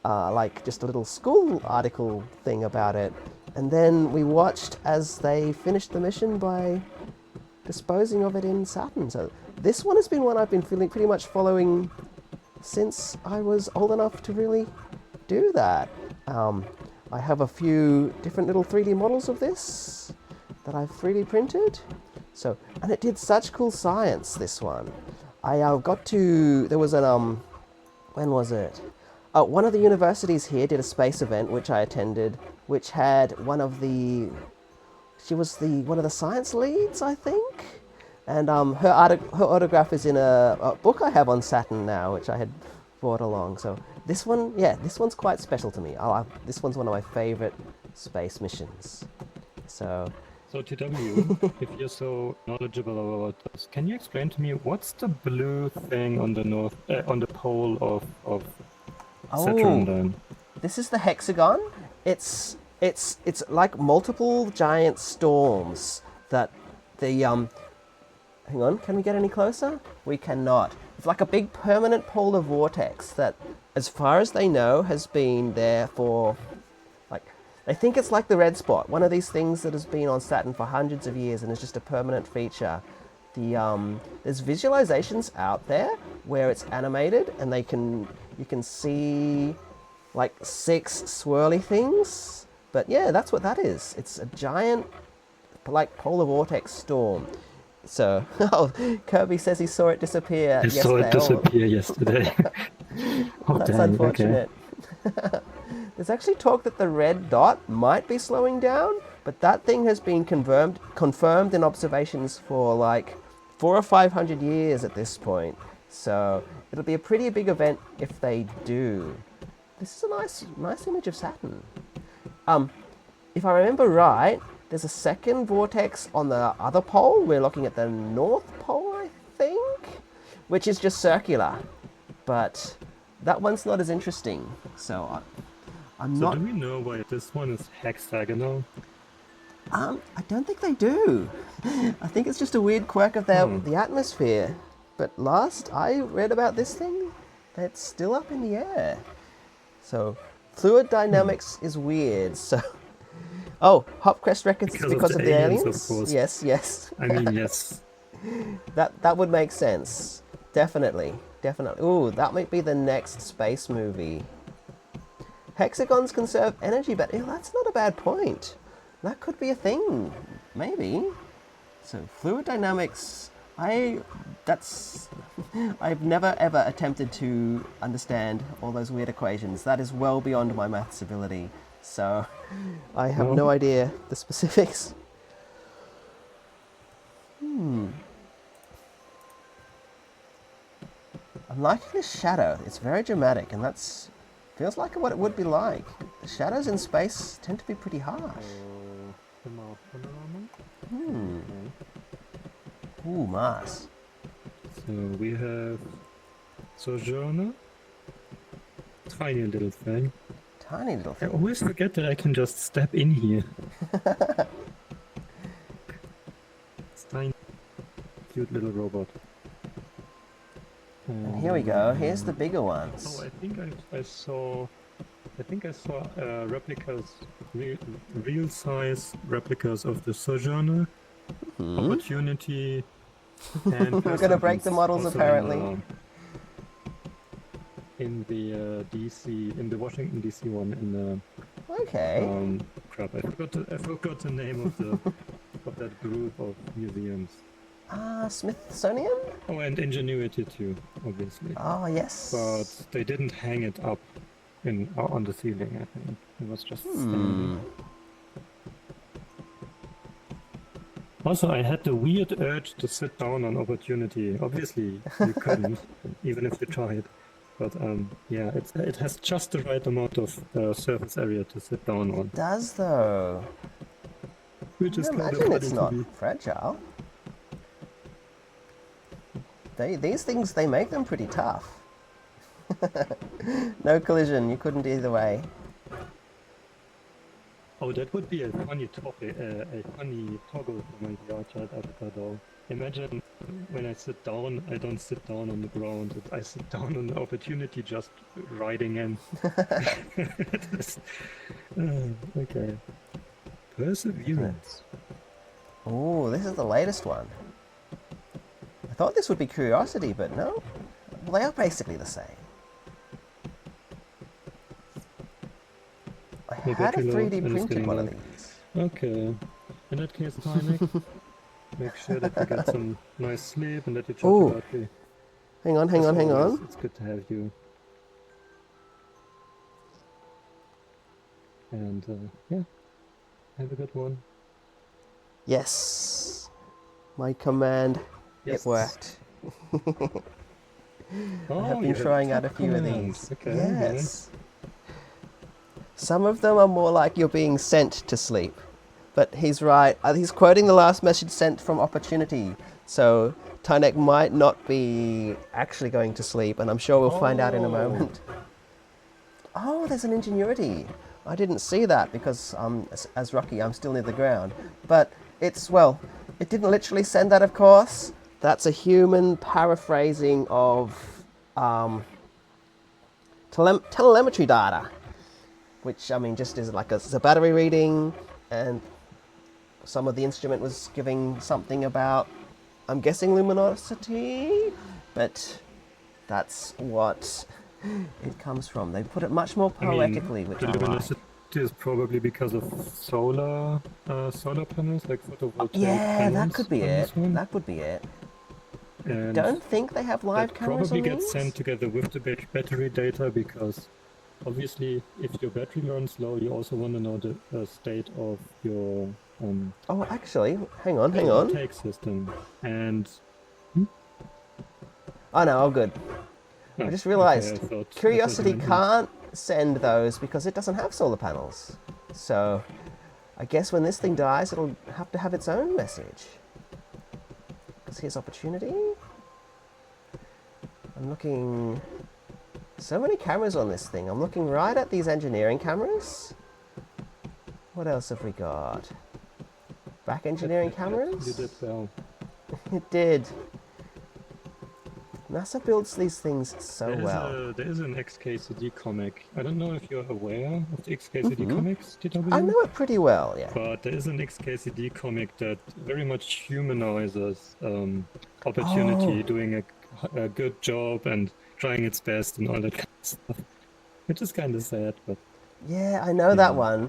like just a little school article thing about it, and then we watched as they finished the mission by disposing of it in Saturn. So this one has been one I've been pretty much following since I was old enough to really do that. I have a few different little 3D models of this that I've 3D printed. So, and it did such cool science, this one. There was an, when was it? One of the universities here did a space event, which I attended, which had one of the science leads, I think. And her autograph is in a book I have on Saturn now, which I had brought along. So this one, this one's quite special to me. This one's one of my favorite space missions. So TW, if you're so knowledgeable about this, can you explain to me what's the blue thing on the on the pole of Saturn then? This is the hexagon. It's like multiple giant storms that the hang on, can we get any closer? We cannot. It's like a big permanent polar vortex that, as far as they know, has been there for, like, they think it's like the red spot, one of these things that has been on Saturn for hundreds of years and is just a permanent feature. There's visualizations out there where it's animated and you can see like 6 swirly things. But yeah, that's what that is. It's a giant like polar vortex storm. So, oh, Kirby says he saw it disappear I saw yesterday. it disappear yesterday. Oh, That's dang, unfortunate. Okay. There's actually talk that the red dot might be slowing down, but that thing has been confirmed in observations for like 400 or 500 years at this point. So it'll be a pretty big event if they do. This is a nice image of Saturn. If I remember right, there's a second vortex on the other pole. We're looking at the North Pole, I think, which is just circular. But that one's not as interesting. So I'm not... do we know why this one is hexagonal? I don't think they do. I think it's just a weird quirk of the atmosphere. But last I read about this thing, it's still up in the air. So fluid dynamics is weird. So, oh, Hopcrest reckons it's because of the aliens. Of course. Yes. I mean, yes. That would make sense. Definitely. Ooh, that might be the next space movie. Hexagons conserve energy, but that's not a bad point. That could be a thing, maybe. So fluid dynamics, I've never ever attempted to understand all those weird equations. That is well beyond my maths ability. So I have no idea the specifics. I'm liking this shadow. It's very dramatic, and that's feels like what it would be like. The shadows in space tend to be pretty harsh. Ooh, Mars. So we have Sojourner. Tiny little thing. Tiny little I thing. always forget that I can just step in here. It's tiny, cute little robot. And here we go. Here's the bigger ones. Oh, I think I saw replicas, real size replicas of the Sojourner, Opportunity, and We're gonna break the models also apparently. In the in the Washington DC one, in the Okay. crap, I forgot the name of that group of museums. Smithsonian? Oh, and Ingenuity too, obviously. Oh, yes. But they didn't hang it up on the ceiling, I think. It was just standing. Also, I had the weird urge to sit down on Opportunity. Obviously, you couldn't, even if you tried. But yeah, it has just the right amount of surface area to sit down on. It does, though. Which is kind of Imagine it's funny to not me. fragile. These things, they make them pretty tough. No collision, you couldn't either way. Oh, that would be a funny topic, a funny toggle for my VR chat avatar though. Imagine when I sit down, I don't sit down on the ground, I sit down on the Opportunity just riding in. Okay. Perseverance. Oh, this is the latest one. I thought this would be Curiosity, but no. Well, they are basically the same. I had a 3D printed one of these. Okay. In that case, Tymek, make sure that you get some nice sleep and that you check Ooh. out the... Hang on. It's good to have you. And yeah, have a good one. Yes. My command, Yes. it worked. Oh, I have you been trying out a top few of commands. these. Okay, Yes. Some of them are more like you're being sent to sleep. But he's right. He's quoting the last message sent from Opportunity. So Tynek might not be actually going to sleep, and I'm sure we'll find out in a moment. Oh, there's an Ingenuity. I didn't see that because, as Rocky, I'm still near the ground. But it's, well, it didn't literally send that, of course. That's a human paraphrasing of telemetry data, which I mean just is like it's a battery reading, and some of the instrument was giving something about, I'm guessing, luminosity, but that's what it comes from. They put it much more I mean, poetically, which the I like. luminosity is probably because of solar panels, like photovoltaic Yeah, panels that could be on it. this one. That could be it. And Don't think they have live that cameras probably on gets these. sent together with the battery data, because obviously if your battery runs low, you also want to know the state of your Oh, actually, hang on. photovoltaic system. And Oh no, all good. I oh, just okay, realized I thought Curiosity you meant can't send those because it doesn't have solar panels. So I guess when this thing dies, it'll have to have its own message. Because here's opportunity. I'm looking... So many cameras on this thing. I'm looking right at these engineering cameras. What else have we got? Back engineering cameras? You did well. It did. NASA builds these things so well. There is an XKCD comic. I don't know if you're aware of the XKCD comics, TW? I know it pretty well, yeah. But there is an XKCD comic that very much humanizes Opportunity doing a good job and trying its best and all that kind of stuff. Which is kind of sad, but... Yeah, I know that one.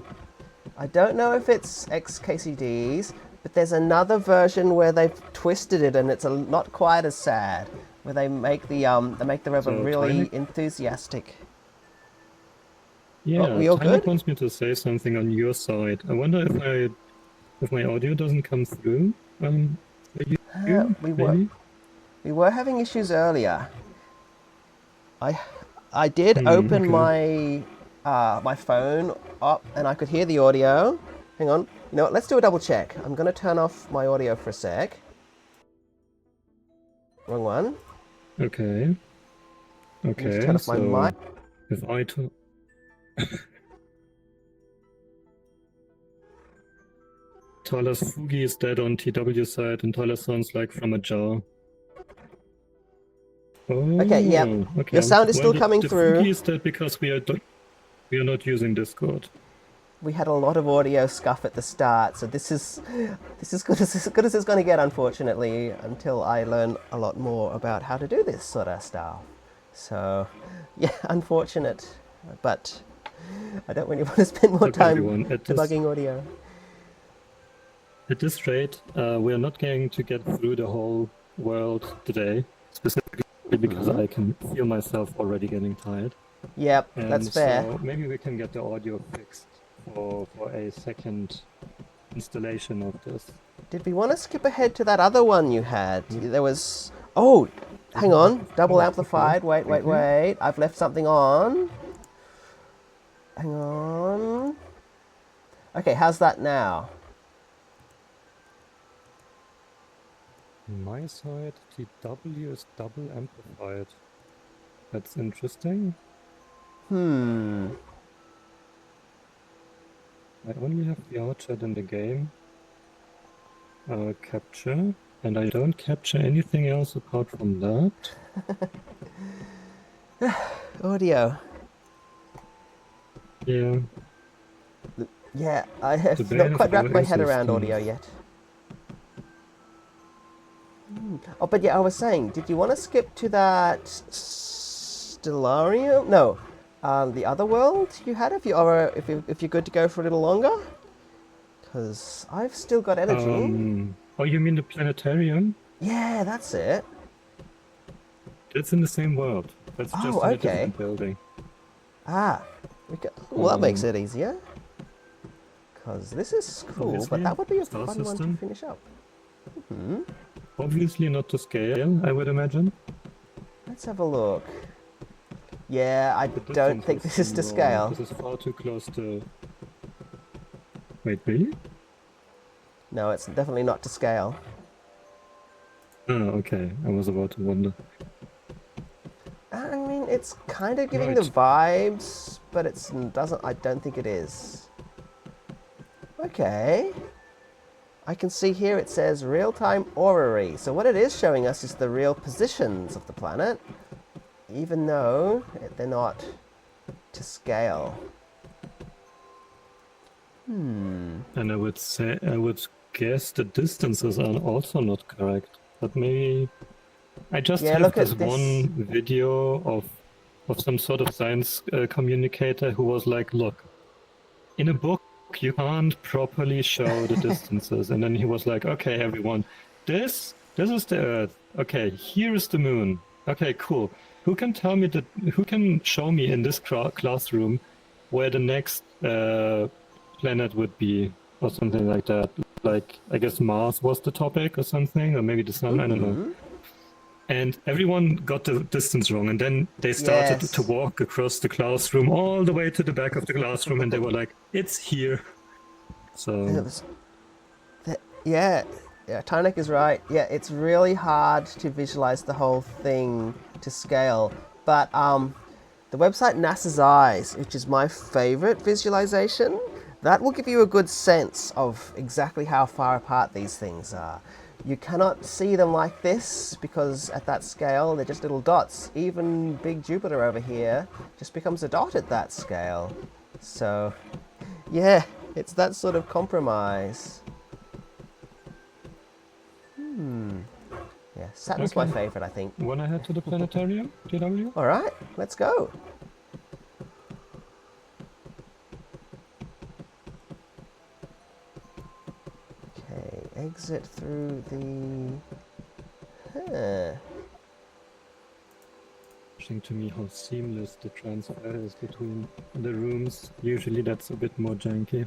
I don't know if it's XKCD's, but there's another version where they've twisted it and it's not quite as sad. Where they make the rover So, really Tynick? enthusiastic. Yeah, Oh, we all Tynick good? wants me to say something on your side. I wonder if my audio doesn't come through. We were having issues earlier. I did open okay. my phone up and I could hear the audio. Hang on. You know what? Let's do a double check. I'm going to turn off my audio for a sec. Wrong one. Okay. Okay. Turn off my mic. If I Tyler's Fugi is dead on TW side, and Tyler sounds like from a jar. Oh, Okay, yeah. okay. Your sound is still coming the through. Fugi is dead because we are not using Discord. We had a lot of audio scuff at the start, so this is good as it's going to get, unfortunately, until I learn a lot more about how to do this sort of stuff. So, yeah, unfortunate, but I don't really want to spend more time debugging audio. At this rate, we are not going to get through the whole world today, specifically because I can feel myself already getting tired. Yep, that's fair. So maybe we can get the audio fixed for a second installation of this. Did we want to skip ahead to that other one you had? There was... Oh, hang on. Double amplified. Wait. I've left something on. Hang on. Okay, how's that now? My side, TW is double amplified. That's interesting. I only have the outchat in the game. Capture. And I don't capture anything else apart from that. Audio. Yeah. Yeah, I have not quite wrapped my head around audio yet. Oh, but yeah, I was saying, did you want to skip to that Stellarium? No, the other world you had, if you're good to go for a little longer? Because I've still got energy. Oh, you mean the planetarium? Yeah, that's it. It's in the same world. That's just in a different building. Ah, well, that makes it easier. Because this is cool, but that would be a fun one to finish up. Obviously not to scale, I would imagine. Let's have a look. Yeah, I don't think this is to scale. This is far too close to... Wait, really? No, it's definitely not to scale. Oh, okay. I was about to wonder. I mean, it's kind of giving the vibes, but I don't think it is. Okay. I can see here it says real-time orrery. So what it is showing us is the real positions of the planet, even though they're not to scale. And I would guess the distances are also not correct. But maybe I just Yeah, have look this at this. one video of some sort of science communicator who was like, look, in a book you can't properly show the distances. And then he was like, okay, everyone, this is the Earth. Okay, here is the moon. Okay, cool. Who can tell me who can show me in this classroom where the next planet would be, or something like that? Like, I guess Mars was the topic or something, or maybe the sun, I don't know. And everyone got the distance wrong, and then they started to walk across the classroom all the way to the back of the classroom, and they were like, it's here. So yeah, Tynek is right. Yeah, it's really hard to visualize the whole thing to scale. But the website NASA's Eyes, which is my favorite visualization, that will give you a good sense of exactly how far apart these things are. You cannot see them like this because at that scale they're just little dots. Even big Jupiter over here just becomes a dot at that scale. So yeah, it's that sort of compromise. Yeah, Saturn's my favorite, I think. Wanna head to the planetarium, JW? Alright, let's go. Okay, exit through the... Interesting to me how seamless the transfer is between the rooms. Usually that's a bit more janky.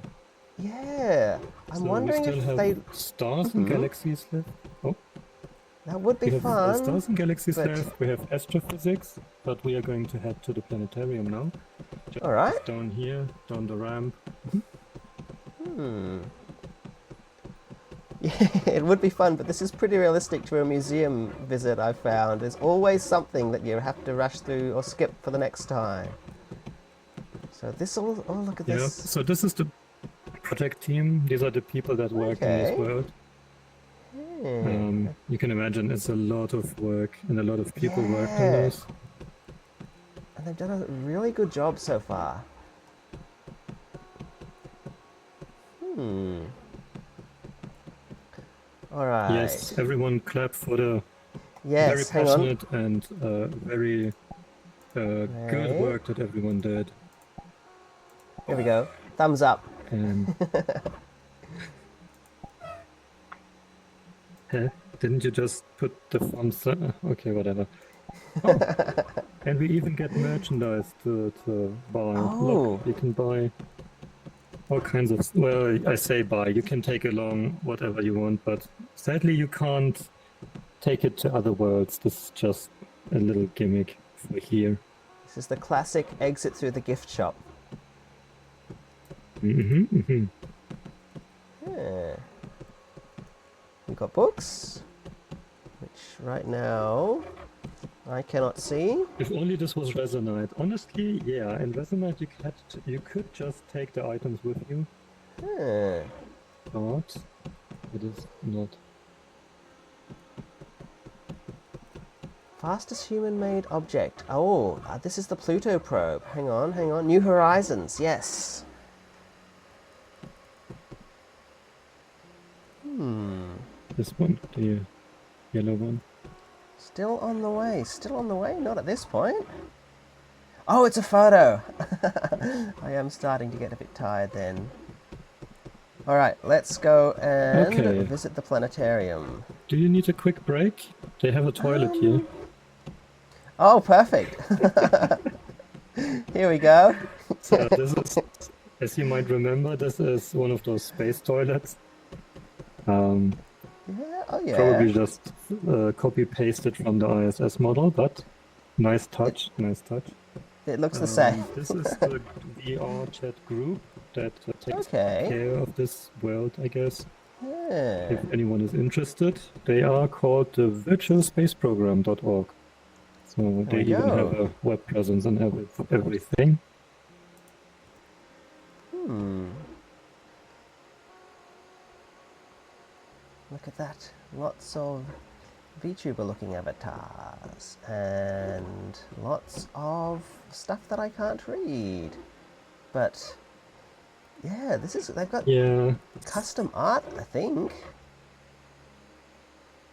Yeah, I'm wondering we still if have they... stars and galaxies left. Oh, That would be we have fun. stars and galaxies but- left. We have astrophysics, but we are going to head to the planetarium now. Just Alright. down here, down the ramp. Yeah, it would be fun, but this is pretty realistic to a museum visit, I've found. There's always something that you have to rush through or skip for the next time. So this all... Oh, look at Yeah, this. so this is the project team. These are the people that work in this Okay. world. You can imagine it's a lot of work and a lot of people worked on Yeah. this. And they've done a really good job so far. Alright. Yes, everyone clap for the Yes, very hang on. passionate and very good Right. work that everyone did. Here we go. Thumbs up. And didn't you just put the thumbs up? Okay, whatever. Oh, and we even get merchandise to buy. Oh. Look, you can buy all kinds of... Well, I say buy. You can take along whatever you want, but sadly you can't take it to other worlds. This is just a little gimmick for here. This is the classic exit through the gift shop. Mm-hmm. Yeah. We've got books, which right now I cannot see. If only this was Resonite. Honestly, yeah, in Resonite you could just take the items with you, but it is not. Fastest human-made object. Oh, this is the Pluto probe. Hang on, hang on. New Horizons, yes. This one, the yellow one. Still on the way, still on the way. Not at this point. Oh, it's a photo. I am starting to get a bit tired then. Alright, let's go and visit the planetarium. Do you need a quick break? They have a toilet here. Oh, perfect. Here we go. So this is, as you might remember, this is one of those space toilets. Yeah, oh yeah. Probably just copy-pasted from the ISS model, but nice touch, nice touch. It looks the same. This is the VR chat group that takes care of this world, I guess. Yeah. If anyone is interested, they are called the virtualspaceprogram.org. So they even have a web presence and everything. look at that. Lots of VTuber looking avatars and lots of stuff that I can't read. But yeah, they've got Yeah. custom art, I think.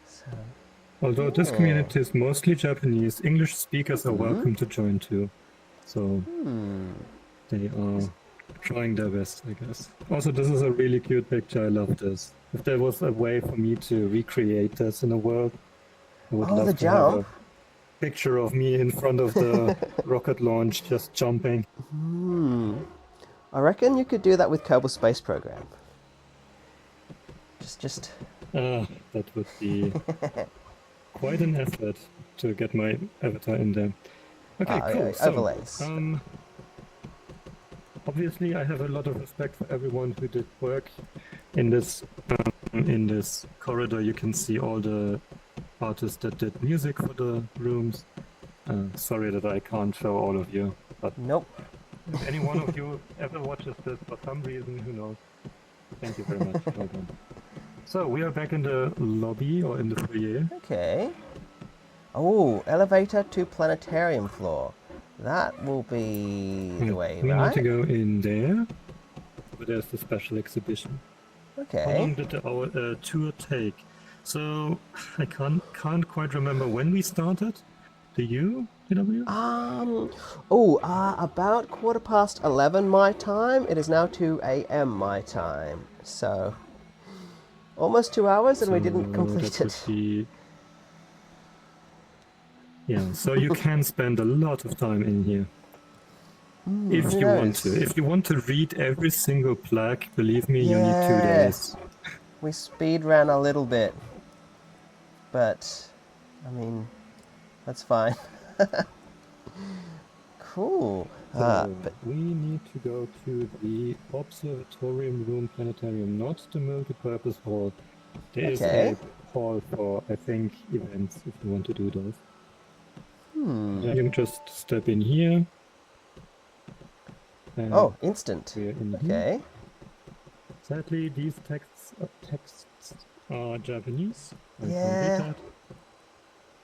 So Although this yeah. community is mostly Japanese, English speakers are welcome to join too. So they are trying their best, I guess. Also, this is a really cute picture. I love this. If there was a way for me to recreate this in a world, I would Oh, love the to have jump. a picture of me in front of the rocket launch just jumping. I reckon you could do that with Kerbal Space Program. Just That would be quite an effort to get my avatar in there. Okay, cool. So, overlays. obviously, I have a lot of respect for everyone who did work in this corridor. You can see all the artists that did music for the rooms. Sorry that I can't show all of you, but Nope. if any one of you ever watches this for some reason, who knows? Thank you very much. Well done. So we are back in the lobby or in the foyer. Okay. Oh, elevator to planetarium floor. That will be the way, We right? need to go in there, but there's the special exhibition. How Okay. long did our tour take? So I can't quite remember when we started. Do you, TW? About 11:15 my time. It is now 2 a.m. my time. So almost 2 hours, and we didn't complete that it. would be... Yeah, so you can spend a lot of time in here. If who you want knows? to. If you want to read every single plaque, believe me, you need 2 Yeah. days. We speed ran a little bit, but I mean, that's fine. Cool. So we need to go to the observatorium room planetarium, not the multi-purpose hall. There is Okay. a hall for, I think, events if you want to do those. You can just step in here. And Oh, instant. we're in here. Okay. Sadly, these texts are Japanese. I can't Yeah. read that.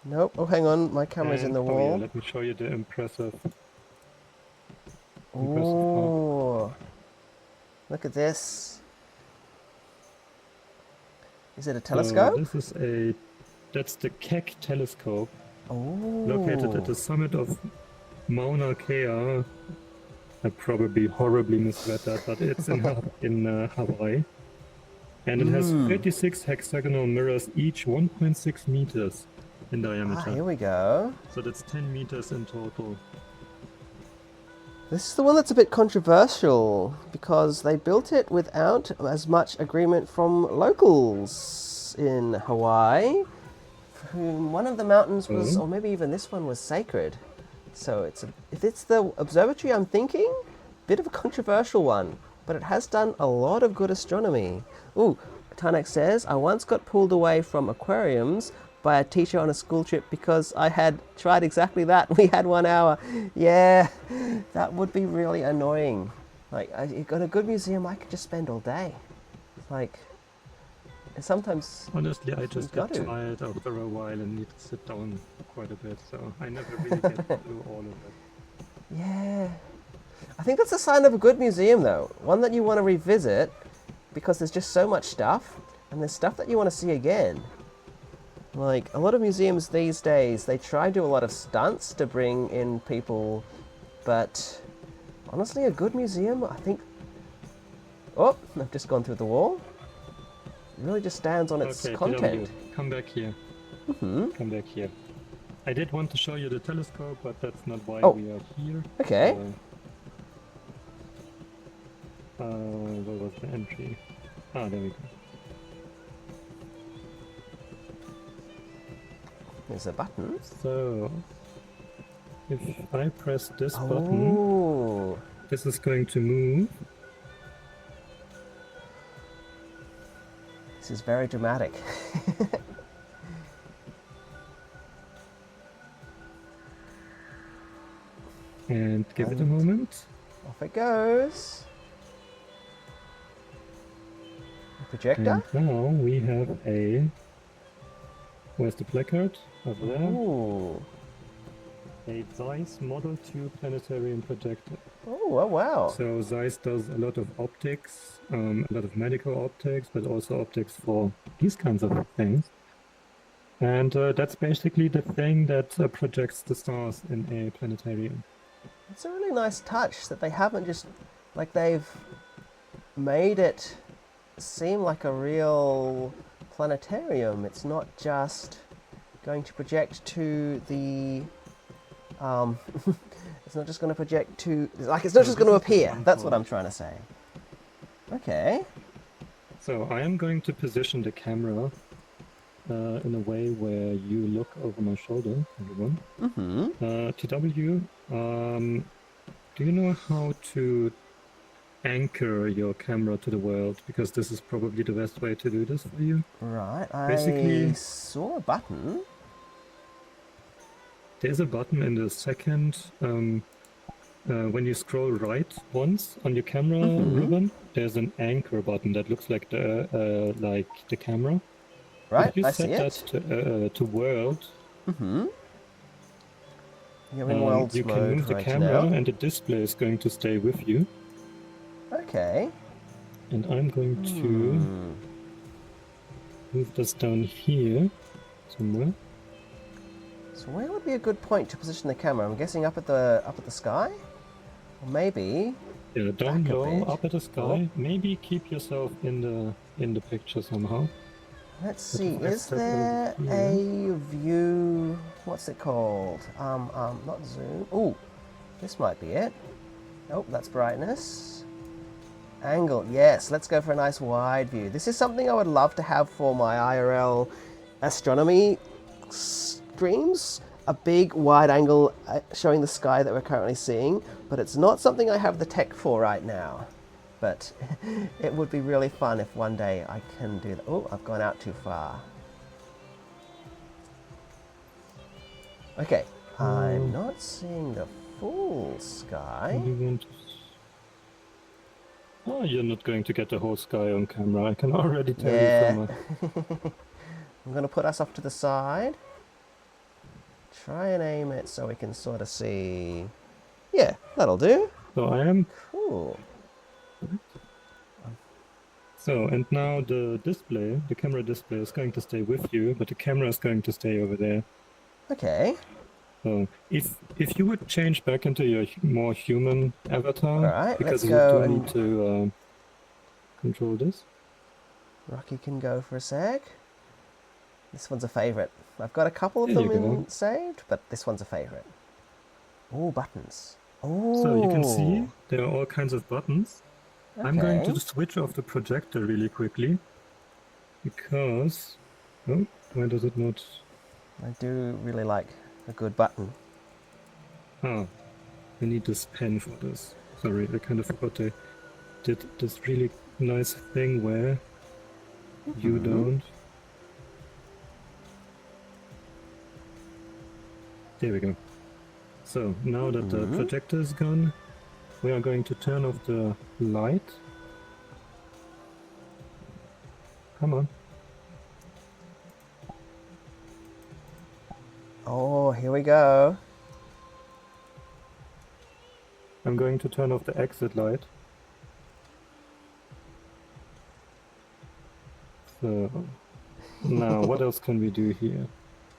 Nope. Oh, hang on. My camera's in the And, oh wall. yeah, let me show you the impressive part. Oh, look at this. Is it a telescope? So this is that's the Keck telescope, Oh. located at the summit of Mauna Kea. I probably horribly misread that, but it's in Hawaii. And it has 36 hexagonal mirrors, each 1.6 meters in diameter. Here we go. So that's 10 meters in total. This is the one that's a bit controversial because they built it without as much agreement from locals in Hawaii, for whom one of the mountains was, or maybe even this one was sacred. So if it's the observatory I'm thinking, bit of a controversial one, but it has done a lot of good astronomy. Ooh, Tarnak says, I once got pulled away from aquariums by a teacher on a school trip because I had tried exactly that. We had 1 hour. Yeah, that would be really annoying. Like, you've got a good museum, I could just spend all day. Like, sometimes... Honestly, I just get tired after a while and need to sit down quite a bit, so I never really get through all of it. Yeah. I think that's a sign of a good museum, though. One that you want to revisit, because there's just so much stuff, and there's stuff that you want to see again. Like, a lot of museums these days, they try to do a lot of stunts to bring in people, but honestly, a good museum, I think... Oh, I've just gone through the wall. It really just stands on its content. PW, come back here. Come back here. I did want to show you the telescope, but that's not why we are here. Okay. Where was the entry? Ah, there we go. There's a button. So, if I press this button, this is going to move. This is very dramatic. And give it a moment. Off it goes. projector? And now we have a... Where's the placard? Over there. Ooh. A Zeiss Model 2 planetarium projector. Oh, oh wow. So Zeiss does a lot of optics, a lot of medical optics, but also optics for these kinds of things. And that's basically the thing that projects the stars in a planetarium. It's a really nice touch that they haven't just, like, they've made it seem like a real planetarium. It's not just going to project to the it's not just going to project to, like, it's not just going to appear. That's what I'm trying to say. Okay. So I am going to position the camera in a way where you look over my shoulder, everyone. Mm-hmm. TW, do you know how to anchor your camera to the world? Because this is probably the best way to do this for you. Right. Basically, I saw a button. There's a button in the second, when you scroll right once on your camera ribbon, there's an anchor button that looks like the camera. Right, If you I set see that it. to world, Mm-hmm. You're in worlds you can mode move the right camera now. and the display is going to stay with you. Okay. And I'm going to move this down here somewhere. So where would be a good point to position the camera? I'm guessing up at the sky, or maybe. Yeah, down Back a low, bit. up at the sky. Maybe keep yourself in the picture somehow. Let's see. if I Is step there over a here- view? What's it called? Not zoom. Ooh, this might be it. Oh, that's brightness. Angle. Yes, let's go for a nice wide view. This is something I would love to have for my IRL astronomy streams. A big wide angle showing the sky that we're currently seeing, but it's not something I have the tech for right now. But it would be really fun if one day I can do that. Oh, I've gone out too far. Okay, I'm not seeing the full sky. You want to... Oh, you're not going to get the whole sky on camera. I can already tell Yeah. you from I'm going to put us off to the side. Try and aim it so we can sort of see. Yeah, that'll do. So I am... Cool. So, and now the display, the camera display is going to stay with you, but the camera is going to stay over there. Okay. So, if you would change back into your more human avatar, Alright, because let's you go do and... need to control this. Rocky can go for a sec. This one's a favourite. I've got a couple of There you them saved, but this one's a favourite. Oh, buttons. Oh. So you can see there are all kinds of buttons. Okay. I'm going to switch off the projector really quickly, because... Oh, why does it not... I do really like a good button. Ah, I need this pen for this. Sorry, I kind of forgot I did this really nice thing where you don't. There we go. So, now that the projector is gone, we are going to turn off the light. Come on. Oh, here we go. I'm going to turn off the exit light. So, now what else can we do here?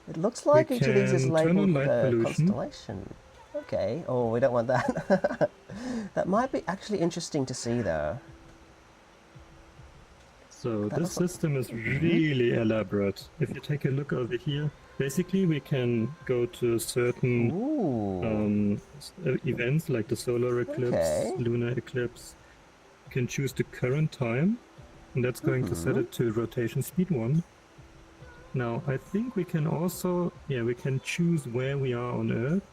It looks like each of these is can turn labeled on with light a pollution. constellation. Okay. Oh, we don't want that. That might be actually interesting to see, though. So That this looks- system is really elaborate. If you take a look over here, basically we can go to certain Ooh. events like the solar eclipse, Okay. lunar eclipse. You can choose the current time, and that's going to set it to rotation speed 1. Now, I think we can also, we can choose where we are on Earth.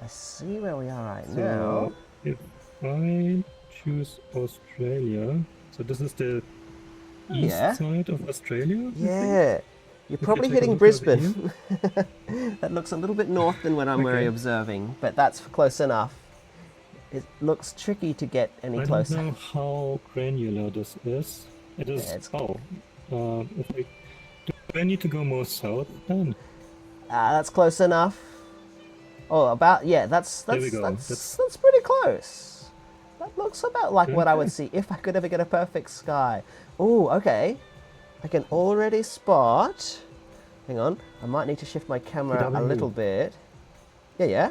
I see where we are right So now. if I choose Australia, so this is the east Yeah. side of Australia, I think. Yeah. You're you probably take a hitting look over Brisbane. That looks a little bit north than what I'm Okay. observing, but that's close enough. It looks tricky to get any I don't closer. know how granular this is. It is. Yeah, it's If I, do I need to go more south then? that's close enough. Oh, about yeah. There we go. That's That's pretty close. That looks about like what I would okay. see if I could ever get a perfect sky. Oh, okay. I can already spot. Hang on, I might need to shift my camera a little TW, bit. Yeah, yeah.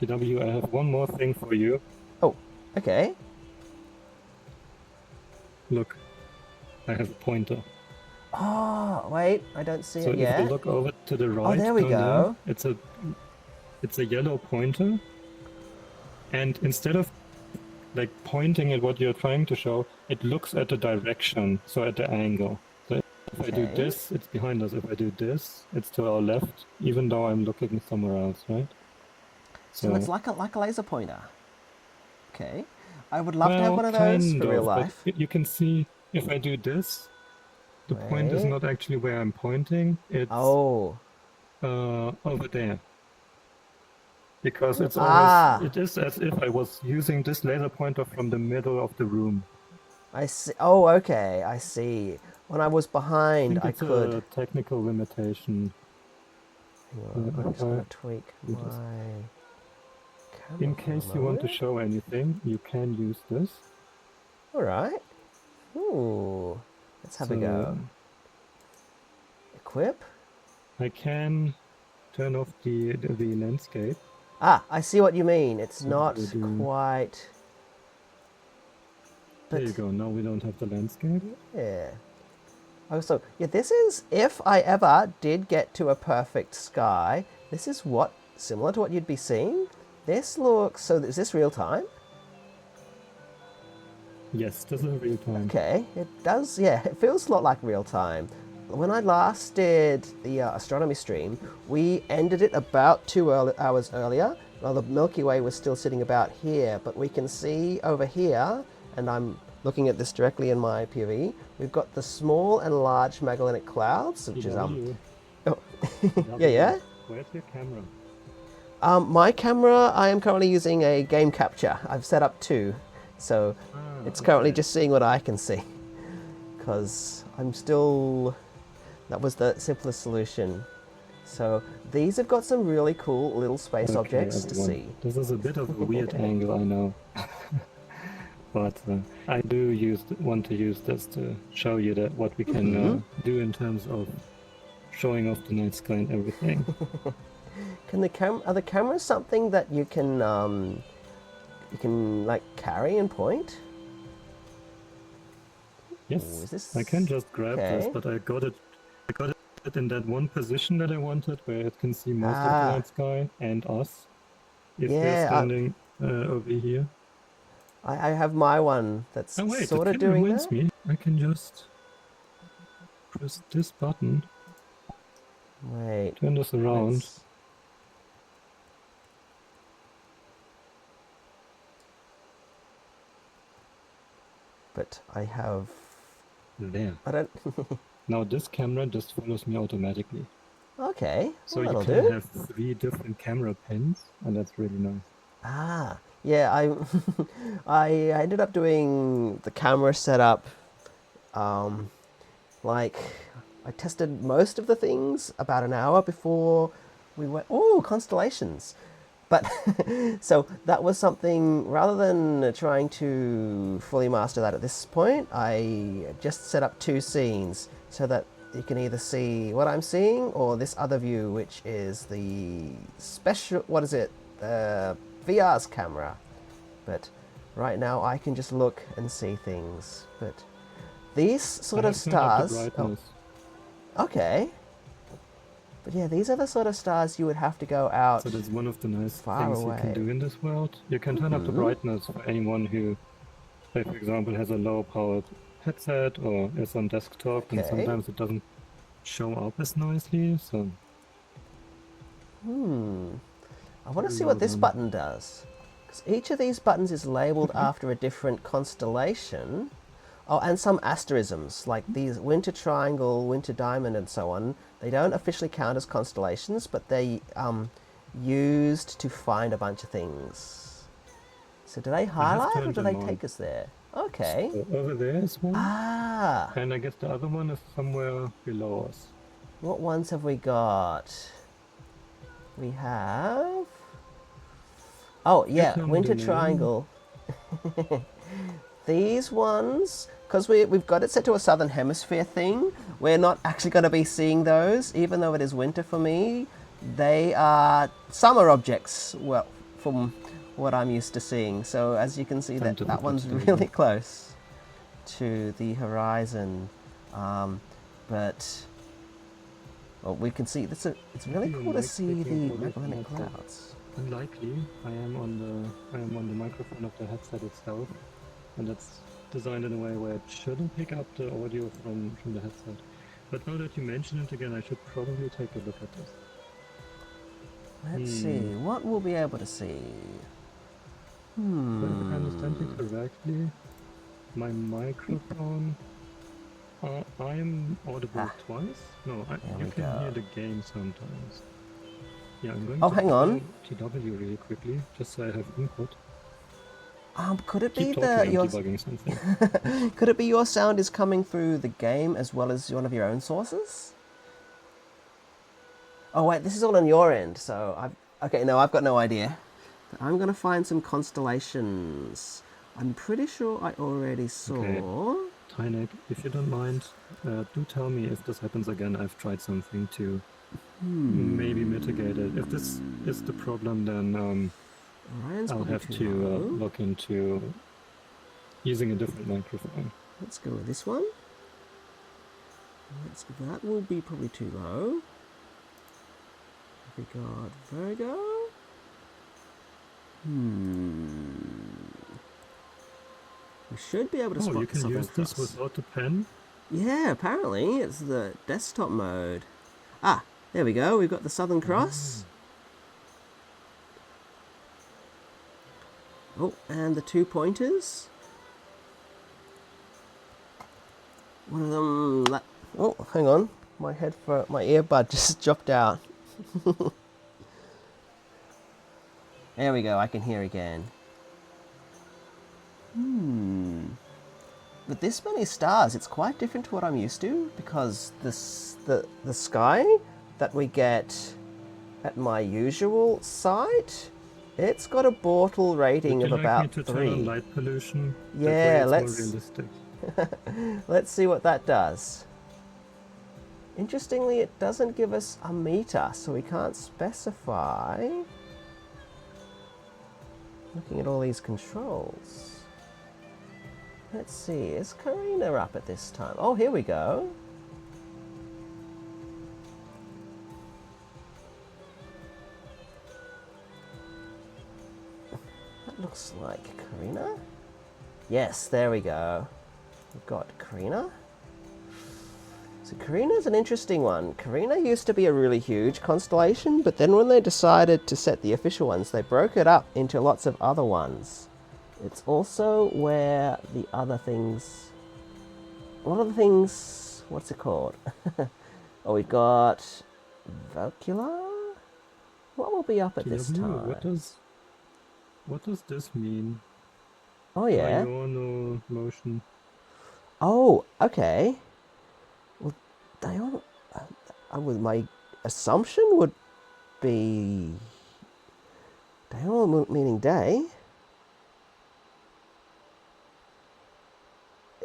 TW, I have one more thing for you. Oh, okay. Look, I have a pointer. Oh, wait, I don't see So it if you yet. look over to the Oh, right there we down there, go. it's a yellow pointer. And instead of like pointing at what you're trying to show, it looks at the direction, so at the angle. So if I do Okay. this, it's behind us. If I do this, it's to our left, even though I'm looking somewhere else, right? So it's So, like a laser pointer. Okay. I would love to have well, one of those kind for real of, but life. you can see if I do this, the point is Wait. not actually where I'm pointing, it's Oh. over there. Because Ah. it is as if I was using this laser pointer from the middle of the room. I see. Oh, okay. I see. When I was I behind, think I it's could. a technical limitation. Hang on. I'm just I gonna tweak do this. my camera In for a case you want to moment. show anything, you can use this. All right. Ooh. Let's have a So go. Equip. I can turn off the landscape. Ah, I see what you mean. It's So not we'll do. quite. There But you go. Now we don't have the landscape. yeah. Oh, so yeah, this is if I ever did get to a perfect sky. This is what similar to what you'd be seeing. This looks so. Is this real time? Yes, this is real time. Okay, it does. Yeah, it feels a lot like real time. When I last did the astronomy stream, we ended it about 2 hours earlier. Well, the Milky Way was still sitting about here, but we can see over here, and I'm looking at this directly in my POV. We've got the small and large Magellanic Clouds, which is TW, oh, TW, yeah, yeah. Where's your camera? My camera, I am currently using a game capture. I've set up two, so it's currently Okay. just seeing what I can see, because I'm still. That was the simplest solution. So these have got some really cool little space Okay, objects to everyone. see. This is a bit of a weird angle, I know. But I do want to use this to show you that what we can do in terms of showing off the night sky and everything. Can are the cameras something that you can like carry and point? Yes, Ooh, is this I can just grab this, okay? but I got it in that one position that I wanted, where it can see most of the Ah, night sky and us if we're yeah. standing over here. I have my one that's Oh wait, sort that of kind of doing reminds that. me. I can just press this button, Wait, turn this around. let's. But I have. There. I don't. Now this camera just follows me automatically. Okay, So well, you that'll can do. have 3 different camera pins, and that's really nice. Ah, yeah. I ended up doing the camera setup. Like, I tested most of the things about an hour before we went. Oh, constellations! But so that was something. Rather than trying to fully master that at this point, I just set up two scenes so that you can either see what I'm seeing or this other view, which is the special. What is it? VR's camera. But right now I can just look and see things. But these sort I of have turned up the stars. Oh, brightness. okay. But yeah, these are the sort of stars you would have to go out So that's one of the nice far things you can away. do in this world. You can turn up the brightness for anyone who, say for example, has a low-powered headset or is on desktop, and Okay. sometimes it doesn't show up as nicely. So I want to very see well what this done. button does. Because each of these buttons is labeled after a different constellation. Oh, and some asterisms, like these Winter Triangle, Winter Diamond, and so on. They don't officially count as constellations, but they used to find a bunch of things. So do they highlight or turned do they them on. take us there? Okay. So over there is one, Ah, and I guess the other one is somewhere below us. what ones have we got? We have... Oh, You yeah, tell me the Winter name. Triangle. These ones, because we've got it set to a Southern Hemisphere thing, we're not actually going to be seeing those, even though it is winter for me. They are summer objects, well, from what I'm used to seeing. So as you can see, Time to that look one's at the really close to the horizon. But well, we can see, it's really Maybe a cool to mic see picking the audio from Magellanic outside. Clouds. Unlikely. I am on the microphone of the headset itself, and it's designed in a way where it shouldn't pick up the audio from the headset. But now that you mention it again, I should probably take a look at this. Let's see, what we'll be able to see. So if I understand you correctly, my microphone. I'm audible twice. No, There you we can go. hear the game sometimes. Yeah, I'm going Oh, to hang on. follow TW really quickly, just so I have input. Could it Keep be talking, I'm your debugging something. could it be your sound is coming through the game as well as one of your own sources? Oh wait, this is all on your end, so I've got no idea. I'm gonna find some constellations. I'm pretty sure I already saw. Okay. Tynek, if you don't mind, do tell me if this happens again. I've tried something to maybe mitigate it. If this is the problem, then Orion's I'll probably have too to low. look into using a different microphone. Let's go with this one. That will be probably too low. We got Virgo. We should be able to spot Oh, you the can Southern use this Cross. without the pen? Yeah, apparently it's the desktop mode. Ah, there we go. We've got the Southern Cross. Oh, and the 2 pointers. One of them. Oh, hang on. My earbud just dropped out. There we go. I can hear again. With this many stars, it's quite different to what I'm used to, because the sky that we get at my usual site, it's got a Bortle rating Would of you like about me to 3. turn on light pollution? Yeah, that way it's let's- more realistic. Let's see what that does. Interestingly, it doesn't give us a meter, so we can't specify. Looking at all these controls. Let's see, is Karina up at this time? Oh, here we go. That looks like Karina. Yes, there we go. We've got Karina. So Carina's an interesting one. Carina used to be a really huge constellation, but then when they decided to set the official ones, they broke it up into lots of other ones. It's also where the other things... What are the things... What's it called? Oh, we've got... Valkula? What will be up at this TW, time? what does this mean? Oh, yeah. Diurnal motion. Oh, okay. Well, diurnal... my assumption would be... Diurnal meaning day.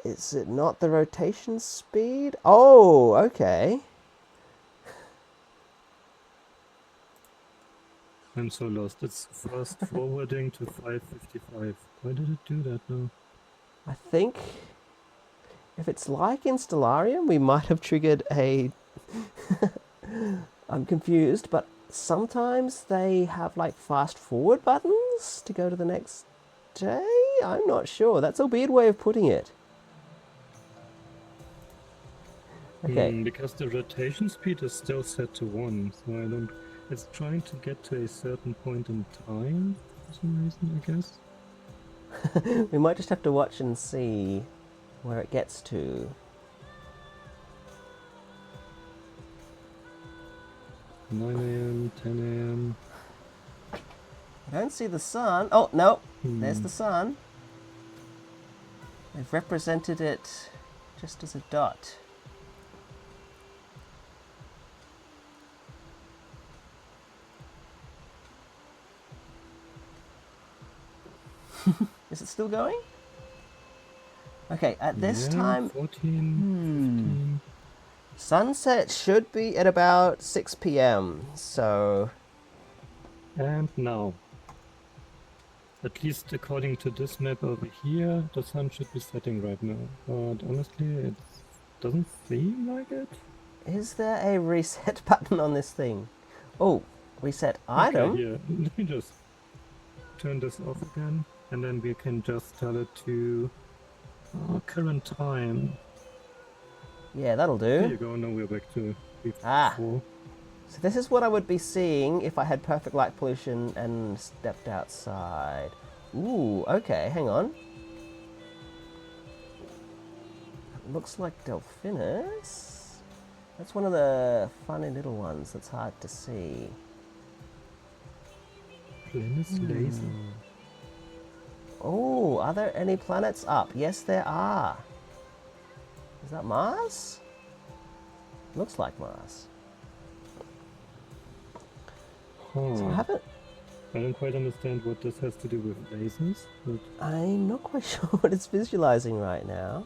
Is it not the rotation speed? Oh, okay. I'm so lost. It's fast forwarding to 555. Why did it do that now? I think if it's like in Stellarium, we might have triggered a... I'm confused, but sometimes they have like fast forward buttons to go to the next day? I'm not sure. That's a weird way of putting it. Okay. Because the rotation speed is still set to 1, so I don't... It's trying to get to a certain point in time for some reason, I guess. We might just have to watch and see where it gets to. 9 a.m., 10 a.m. I don't see the sun. Oh, no. There's the sun. They've represented it just as a dot. Is it still going? Okay, at this time, 14, 15. sunset should be at about 6 p.m. So, And now, at least according to this map over here, the sun should be setting right now. But honestly, it doesn't seem like it. is there a reset button on this thing? Oh, reset Okay, item? here, let me just turn this off again, and then we can just tell it to current time. Yeah, that'll There you do. go, now we're back to before. Ah. So this is what I would be seeing if I had perfect light pollution and stepped outside. Ooh, okay, hang on. It looks like Delphinus. That's one of the funny little ones that's hard to see. Planus laser. Oh, are there any planets up? Yes, there are. Is that Mars? Looks like Mars. So I haven't... I don't quite understand what this has to do with lasers, but I'm not quite sure what it's visualizing right now.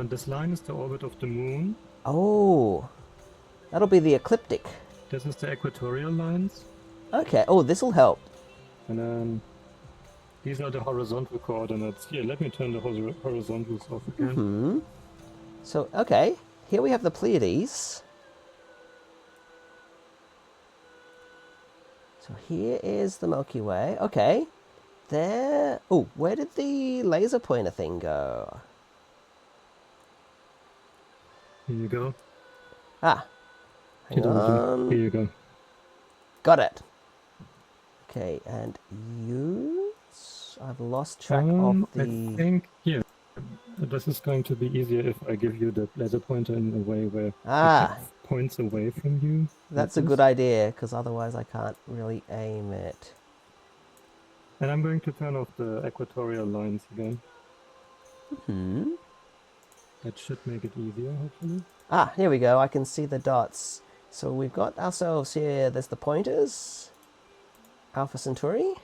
this line is the orbit of the moon. Oh, that'll be the ecliptic. This is the equatorial lines, Okay, oh, this'll help. and then these are the horizontal coordinates. Here, let me turn the horizontals off again. So, okay, here we have the Pleiades. So here is the Milky Way. Okay, there... Oh, where did the laser pointer thing go? Here you go. Ah, hang on. Here you go. Got it. Okay, and use... I've lost track of I the... think here. This is going to be easier if I give you the laser pointer in a way where Ah, it points away from you. that's a good idea, because otherwise I can't really aim it. And I'm going to turn off the equatorial lines again. That should make it easier, hopefully. Ah, here we go. I can see the dots. So we've got ourselves here. There's the pointers. Alpha Centauri.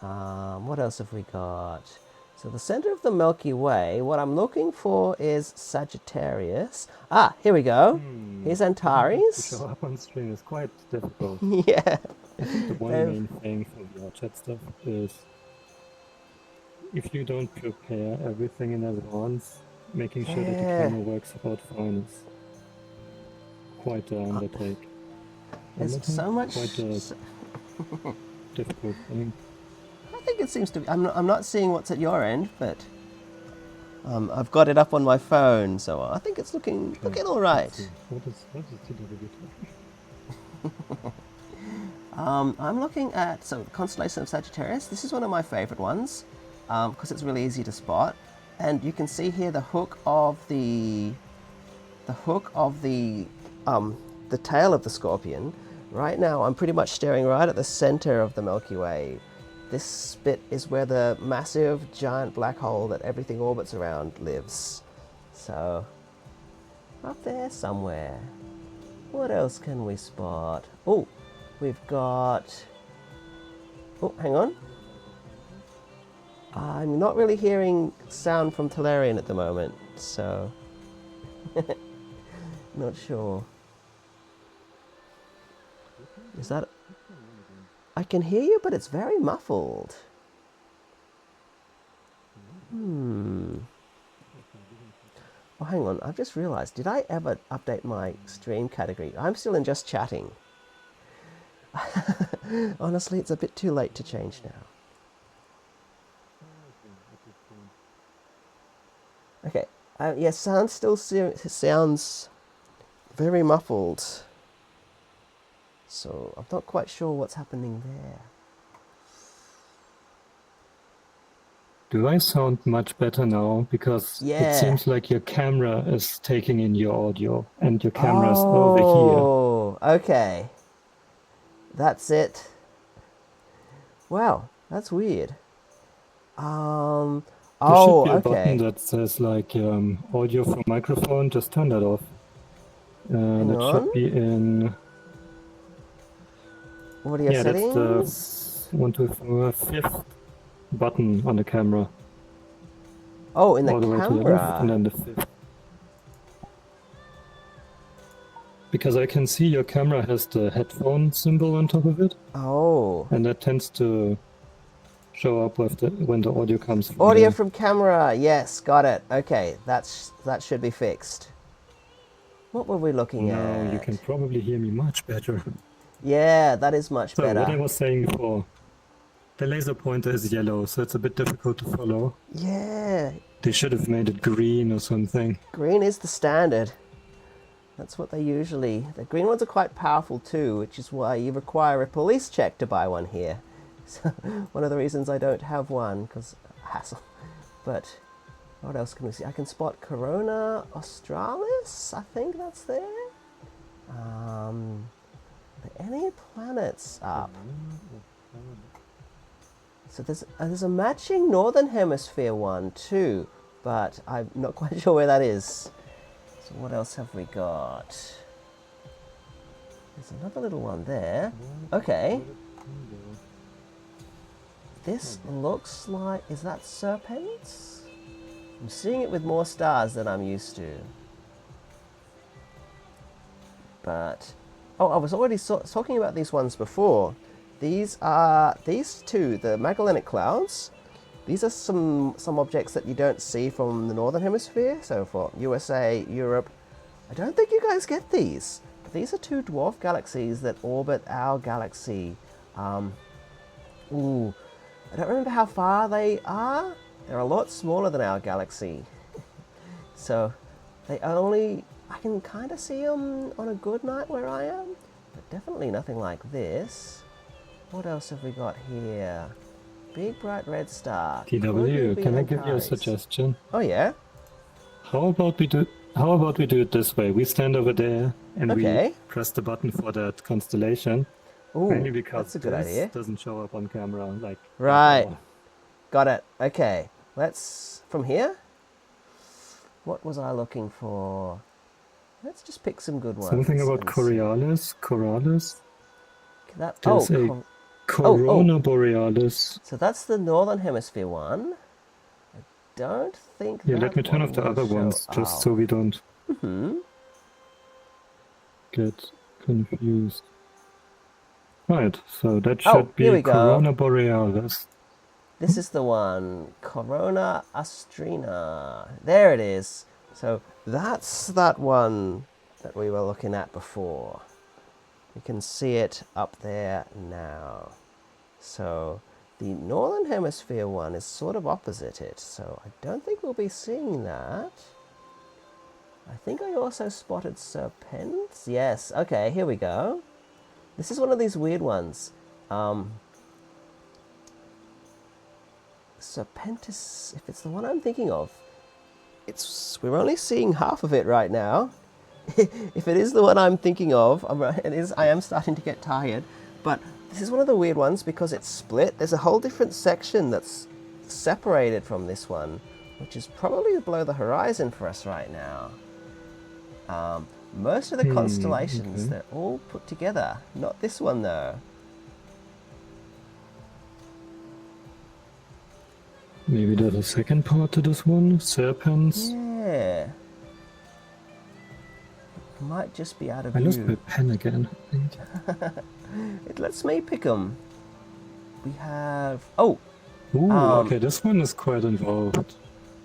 What else have we got? So the center of the Milky Way, what I'm looking for is Sagittarius. Ah, here we go. Here's To Antares. show up on screen is quite difficult. Yeah. I think the one main thing for VR chat stuff is if you don't prepare everything in advance, making sure that the camera works out fine is quite an undertake. There's so much... Quite a difficult thing. I think it seems to be... I'm not seeing what's at your end, but... I've got it up on my phone, so I think it's looking all right. What is TWT? I'm looking at the constellation of Sagittarius. This is one of my favorite ones because it's really easy to spot, and you can see here the hook of the tail of the Scorpion. Right now, I'm pretty much staring right at the center of the Milky Way. This bit is where the massive giant black hole that everything orbits around lives. So, up there somewhere. What else can we spot? Oh, we've got... Oh, hang on. I'm not really hearing sound from Tallarean at the moment, so... Not sure. Is that... I can hear you, but it's very muffled. Oh, hang on. I've just realized. Did I ever update my stream category? I'm still in just chatting. Honestly, it's a bit too late to change now. Okay. Yeah, sound still sounds very muffled. So I'm not quite sure what's happening there. Do I sound much better now? Because Yeah. it seems like your camera is taking in your audio and your camera is over here. Oh, okay. That's it. Wow, that's weird. Um. There should Oh, be a button okay. that says like audio from microphone. Just turn that off. Hang That on. should be in. Audio Yeah, that's the settings. 5th button on the camera. Oh, in the All the way to the left, and camera. then the 5th. Because I can see your camera has the headphone symbol on top of it, Oh. and that tends to show up with when the audio comes from Audio there. from camera. Yes, got it. Okay, that should be fixed. What were we looking Now you at? can probably hear me much better. Yeah, that is much So what I better. was saying before, the laser pointer is yellow, so it's a bit difficult to follow. Yeah, They should have made it green or something. green is the standard. That's what they usually... The green ones are quite powerful too, which is why you require a police check to buy one here. So, one of the reasons I don't have one, because hassle. But what else can we see? I can spot Corona Australis. I think that's there. Are there any planets up? So there's a matching Northern Hemisphere one too, but I'm not quite sure where that is. So what else have we got? There's another little one there. Okay. This looks like... Is that Serpents? I'm seeing it with more stars than I'm used to. But... Oh, I was already talking about these ones before. These are... These two, the Magellanic Clouds. These are some objects that you don't see from the Northern Hemisphere. So for USA, Europe... I don't think you guys get these. But these are two dwarf galaxies that orbit our galaxy. Ooh... I don't remember how far they are. They're a lot smaller than our galaxy. So they only... I can kind of see them on a good night where I am. But definitely nothing like this. What else have we got here? Big bright red star. Could TW, be can I give you a Antares. suggestion? Oh yeah? How about we do it this way? We stand over there and Okay. we press the button for that constellation. Mainly Ooh, because that's a good this idea. doesn't show up on camera like Right. at all. Got it. Okay. Let's... From here? What was I looking for? Let's just pick some good ones. Something about and see. Coralis? That... There's a oh. Corona Borealis. So that's the Northern Hemisphere one. I don't think Yeah, that let me turn one off the will other show ones just up. so we don't get confused. Right, so that should here we be go. Corona Borealis. This is the one. Corona Astrina. There it is. So that's that one that we were looking at before. You can see it up there now. So the Northern Hemisphere one is sort of opposite it. So I don't think we'll be seeing that. I think I also spotted Serpents. Yes, okay, here we go. This is one of these weird ones. Serpentis, if it's the one I'm thinking of, we're only seeing half of it right now. If it is the one I'm thinking of, I am starting to get tired. But this is one of the weird ones because it's split. There's a whole different section that's separated from this one, which is probably below the horizon for us right now. Most of the constellations, they're all put together. Not this one, though. Maybe there's a second part to this one? Serpents? Yeah. It might just be out of I lost view. my pen again, I think. It lets me pick them. We have... Oh! Ooh, okay, this one is quite involved.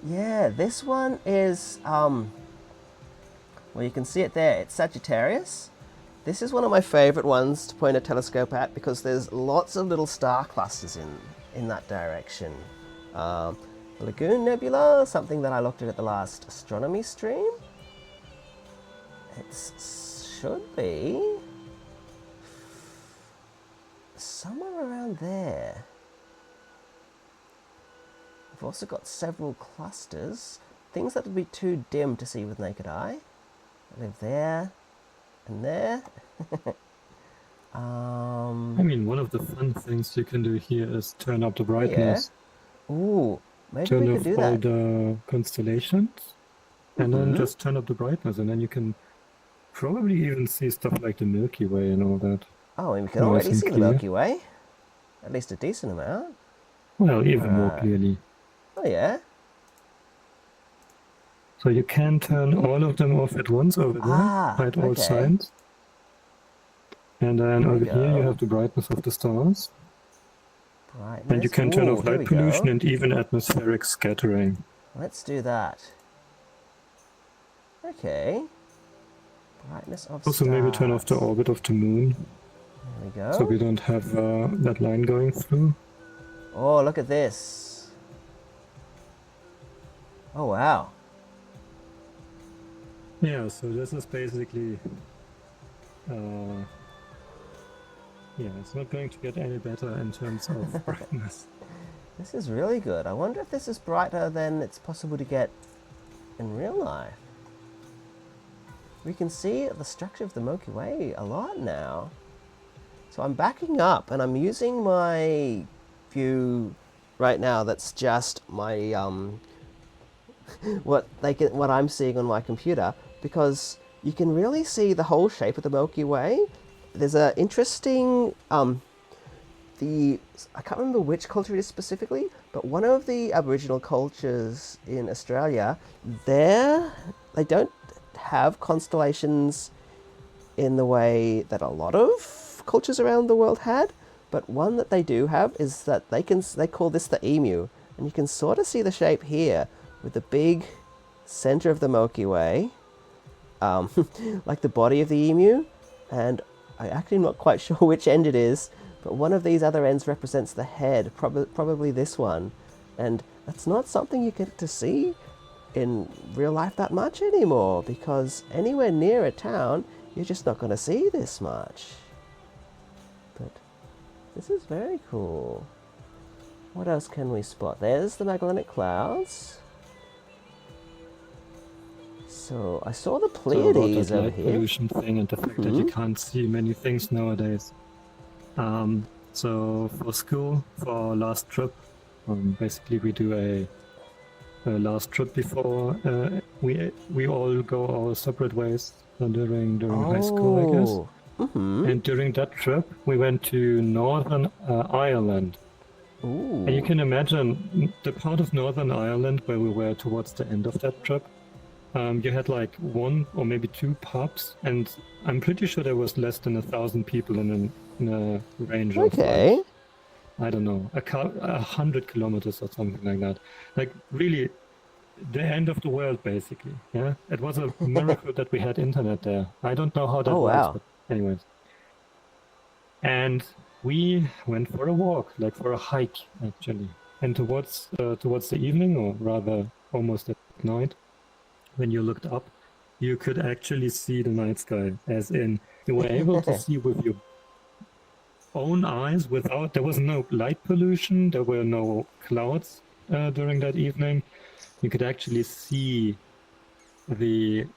Yeah, this one is... Well, you can see it there. It's Sagittarius. This is one of my favorite ones to point a telescope at because there's lots of little star clusters in that direction. Lagoon Nebula, something that I looked at the last astronomy stream. It should be somewhere around there. We've also got several clusters, things that would be too dim to see with naked eye. I live there and there. I mean, one of the fun things you can do here is turn up the brightness. Ooh, maybe we turn could off do all that. the constellations, and then just turn up the brightness, and then you can probably even see stuff like the Milky Way and all that. Oh, and we can Nice already and see the clear. Milky Way. At least a decent amount. Well, even more Alright. clearly. Oh, yeah. So you can turn all of them off at once over there, Ah, hide all okay. signs. And then There we over here you go. have the brightness of the stars. And you Brightness. can turn Ooh, off here light we pollution go. and even atmospheric scattering. Let's do that. Okay. Brightness of Also maybe turn off the stars. orbit of the moon, There we so go. we don't have that line going through. Oh, look at this. Oh, wow. Yeah, so this is basically... yeah, it's not going to get any better in terms of brightness. This is really good. I wonder if this is brighter than it's possible to get in real life. We can see the structure of the Milky Way a lot now. So I'm backing up and I'm using my view right now that's just my what I'm seeing on my computer, because you can really see the whole shape of the Milky Way. There's a interesting I can't remember which culture it is specifically, but one of the Aboriginal cultures in Australia, they don't have constellations in the way that a lot of cultures around the world had, but one that they do have is that they call this the emu, and you can sort of see the shape here with the big center of the Milky Way, like the body of the emu, and I'm actually not quite sure which end it is, but one of these other ends represents the head, probably this one, and that's not something you get to see in real life that much anymore, because anywhere near a town you're just not going to see this much. But this is very cool. What else can we spot? There's the Magellanic Clouds. So I saw the So about Pleiades that over light here. pollution thing and the fact that you can't see many things nowadays. So for school, for our last trip, basically we do a last trip before we all go our separate ways during high school, I guess. And during that trip, we went to Northern Ireland. Ooh. And you can imagine the part of Northern Ireland where we were towards the end of that trip. You had like one or maybe two pubs, and I'm pretty sure there was less than 1,000 people in a range of Okay. like, I don't know, 100 kilometers or something like that. Like really, the end of the world basically. Yeah, it was a miracle that we had internet there. I don't know how that Oh, works, wow. but anyways. And we went for a walk, like for a hike actually. And towards the evening, or rather almost at night, when you looked up, you could actually see the night sky, as in you were able to see with your own eyes without, there was no light pollution, there were no clouds during that evening. You could actually see this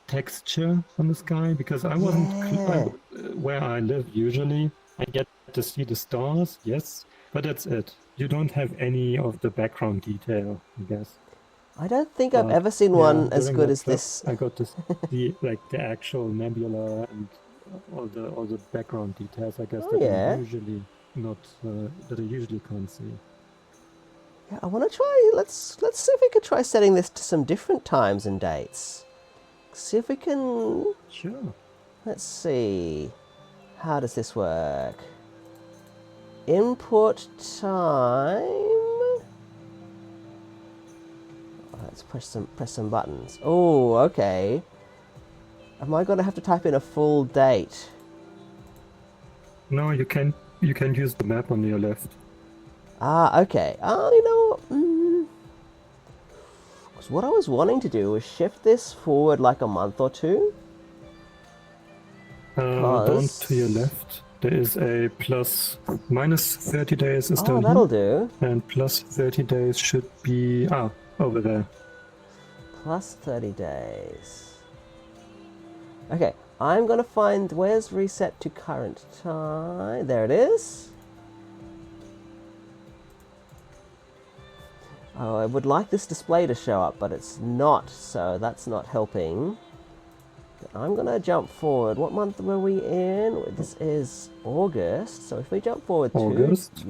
texture on the sky, because I wasn't where I live usually. I get to see the stars, yes, but that's it. You don't have any of the background detail, I guess. I don't think I've But ever seen yeah, one as during good that as trip, this. I got to see like the actual nebula and all the background details, I guess, Oh, that yeah. I usually not that I usually can't see. Yeah, I want to try. Let's see if we can try setting this to some different times and dates. See if we can. Sure. Let's see. How does this work? Input time. Let's press some buttons. Oh, okay. Am I gonna have to type in a full date? No, you can use the map on your left. Ah, okay. Oh, you know what? Because what I was wanting to do was shift this forward like a month or two. Down to your left, there is a minus 30 days is down that'll here. do. And plus 30 days should be over there. Plus 30 days. Okay, I'm gonna find where's reset to current time. There it is. Oh, I would like this display to show up, but it's not, so that's not helping. I'm going to jump forward. What month were we in? This is August, so if we jump forward August?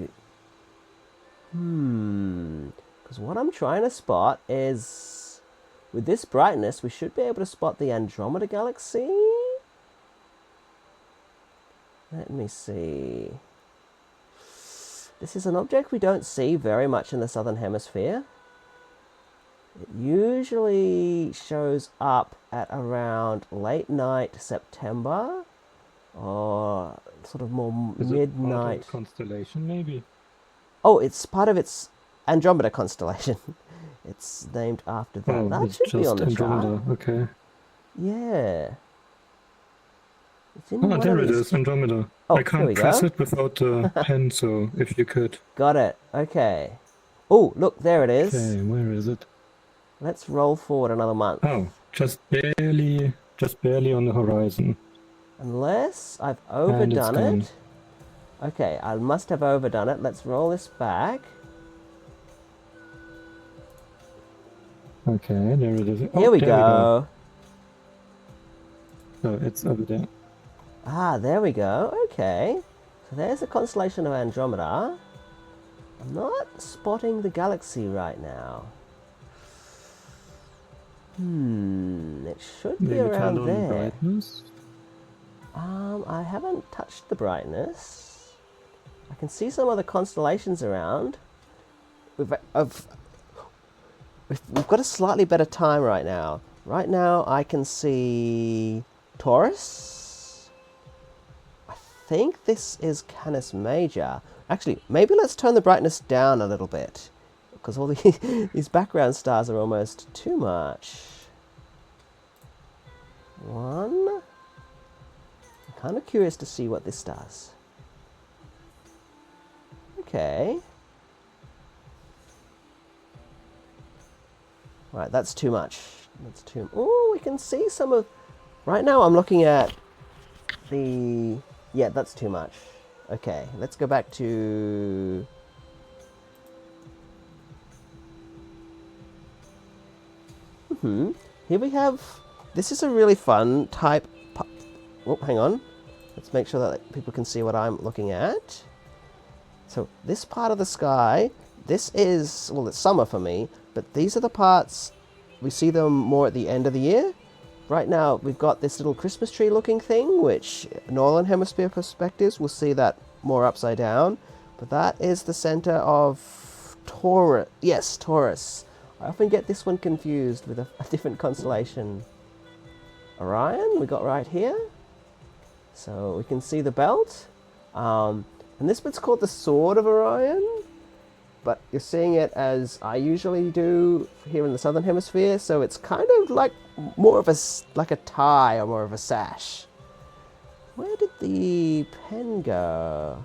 because what I'm trying to spot is, with this brightness, we should be able to spot the Andromeda Galaxy. Let me see. This is an object we don't see very much in the Southern Hemisphere. It usually shows up at around late night September, or sort of more Is it part of midnight. a constellation, maybe? Oh, it's part of its Andromeda constellation. It's named after that. Oh, That it's should be just on the Andromeda. chart. Okay. Yeah. It's in Ah, one there of it these. is, Andromeda. Oh, I here can't we press go. it without the pen, so if you could. Got it. Okay. Oh, look, there it is. Okay, where is it? Let's roll forward another month. Oh, just barely on the horizon. Unless I've And it's overdone gone. it. Okay, I must have overdone it. Let's roll this back. Okay, there it is. Here Oh, we there go. So it's over there. Ah, there we go. Okay. So there's the constellation of Andromeda. I'm not spotting the galaxy right now. It should be Maybe turn around on there. brightness. I haven't touched the brightness. I can see some other constellations around. We've got a slightly better time right now. Right now I can see Taurus. I think this is Canis Major. Actually, maybe let's turn the brightness down a little bit, because all these background stars are almost too much. One. I'm kind of curious to see what this does. Okay. Right, that's too much. That's too. Oh, we can see some of. Right now, I'm looking at the. Yeah, that's too much. Okay, let's go back to. Here we have. This is a really fun type. Oh, hang on. Let's make sure that people can see what I'm looking at. So this part of the sky, this is, well, it's summer for me, but these are the parts, we see them more at the end of the year. Right now, we've got this little Christmas tree looking thing, which Northern Hemisphere perspectives will see that more upside down. But that is the center of Taurus. Yes, Taurus. I often get this one confused with a different constellation. Orion, we got right here. So we can see the belt. And this bit's called the Sword of Orion. But you're seeing it as I usually do here in the Southern Hemisphere. So it's kind of like more of like a tie or more of a sash. Where did the pen go?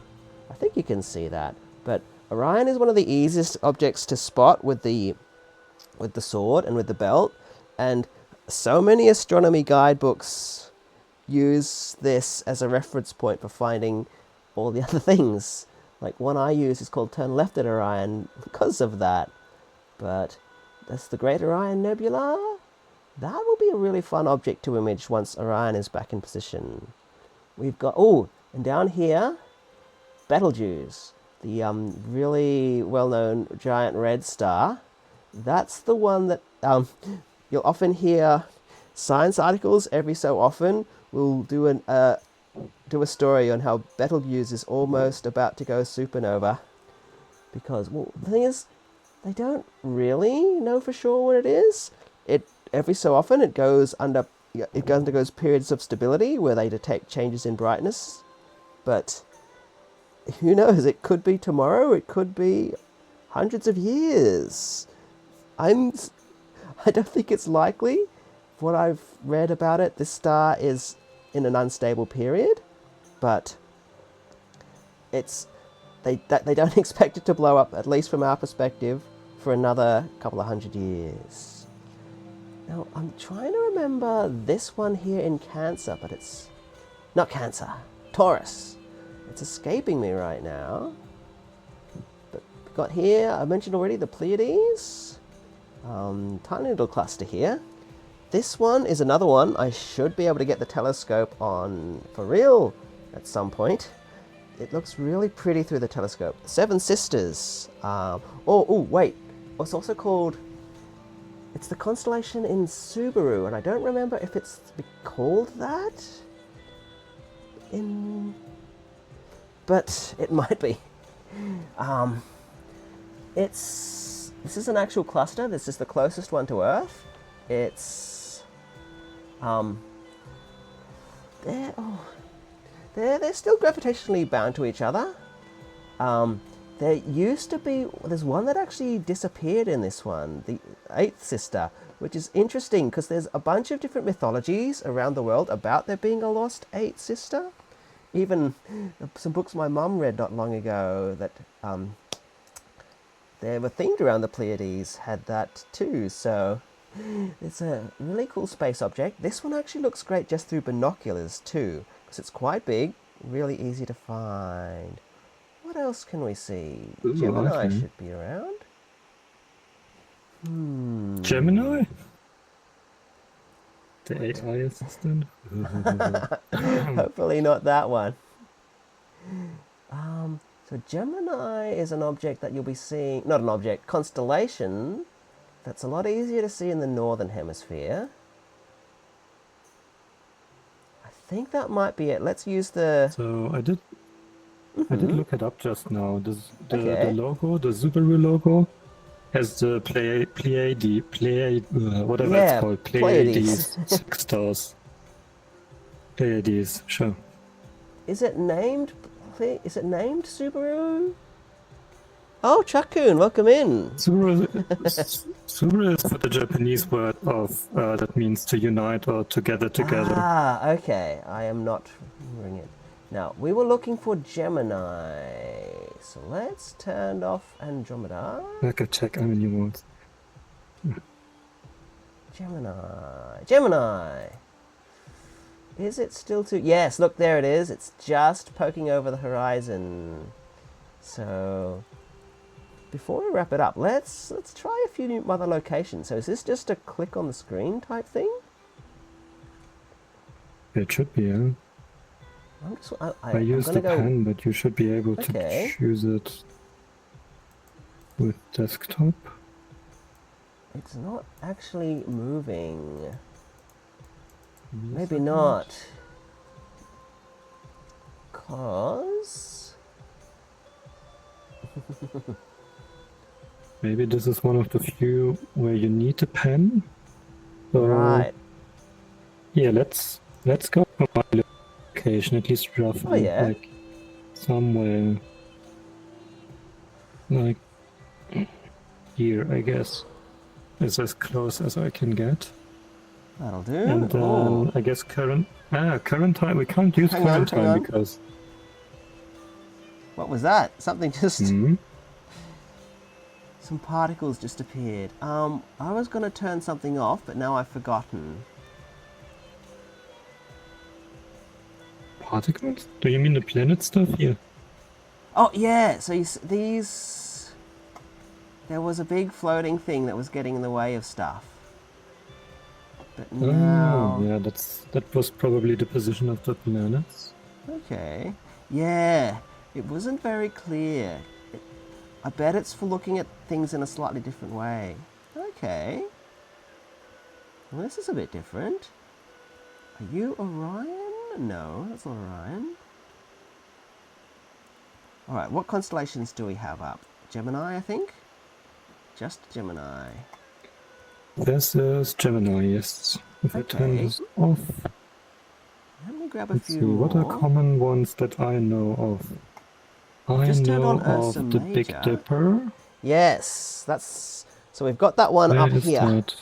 I think you can see that. But Orion is one of the easiest objects to spot with the sword and with the belt. And so many astronomy guidebooks use this as a reference point for finding all the other things. Like one I use is called Turn Left at Orion because of that. But that's the Great Orion Nebula. That will be a really fun object to image once Orion is back in position. We've got, oh, and down here, Betelgeuse, the really well-known giant red star. That's the one that you'll often hear science articles every so often will do a story on how Betelgeuse is almost about to go supernova, because, well, the thing is, they don't really know for sure what it is. Every so often it undergoes periods of stability where they detect changes in brightness, but who knows? It could be tomorrow. It could be hundreds of years. I don't think it's likely. What I've read about it, this star is in an unstable period, but they don't expect it to blow up, at least from our perspective, for another couple of hundred years. Now, I'm trying to remember this one here in Cancer, but it's not Cancer, Taurus. It's escaping me right now, but got here, I mentioned already, the Pleiades. Tiny little cluster here. This one is another one I should be able to get the telescope on for real at some point. It looks really pretty through the telescope. Seven Sisters. Wait. It's also called... It's the constellation in Subaru, and I don't remember if it's called that. But it might be. This is an actual cluster. This is the closest one to Earth. It's they're still gravitationally bound to each other. There used to be, there's one that actually disappeared in this one, the eighth sister, which is interesting because there's a bunch of different mythologies around the world about there being a lost eighth sister. Even some books my mum read not long ago that they were themed around the Pleiades had that too. So it's a really cool space object. This one actually looks great just through binoculars too, because it's quite big, really easy to find. What else can we see? Ooh, Gemini okay. should be around. Gemini? The AI assistant? Hopefully not that one. So Gemini is an object that you'll be seeing, not an object, constellation that's a lot easier to see in the northern hemisphere. I think that might be it. Let's use the... So I did look it up just now. The Okay. logo, the Subaru logo, has the whatever Yeah, it's called, Pleiades. Pleiades, 6 stars. Pleiades, sure. Is it named Subaru? Oh, Chakun, welcome in. Subaru is for the Japanese word of that means to unite or together. Ah, okay. I am not remembering it. Now, we were looking for Gemini. So let's turn off Andromeda. I could check how many words. Gemini. Is it still too... Yes, look, there it is. It's just poking over the horizon. So, before we wrap it up, let's try a few new other locations. So is this just a click on the screen type thing? It should be, yeah. I used the pen, but you should be able to choose it with desktop. It's not actually moving. Maybe not. Cause... Maybe this is one of the few where you need a pen. So, right. Yeah, let's go for my location, at least roughly. Oh, yeah. Like somewhere like here, I guess. Is as close as I can get. That'll do. And then I guess current time. We can't use current time because... What was that? Something just... Hmm? Some particles just appeared. I was going to turn something off, but now I've forgotten. Particles? Do you mean the planet stuff here? Oh, yeah. So these... There was a big floating thing that was getting in the way of stuff. But now... Oh, yeah, that was probably the position of the planets. Okay. Yeah, it wasn't very clear. I bet it's for looking at things in a slightly different way. Okay. Well, this is a bit different. Are you Orion? No, that's not Orion. Alright, what constellations do we have up? Gemini, I think? Just Gemini. This is Gemini, yes. If I turn this off... Let me grab a Let's few see, more. what are common ones that I know of? I Just turned know on of Ursa the Big Major. Dipper. Yes, that's... So we've got that one Where up is here. that?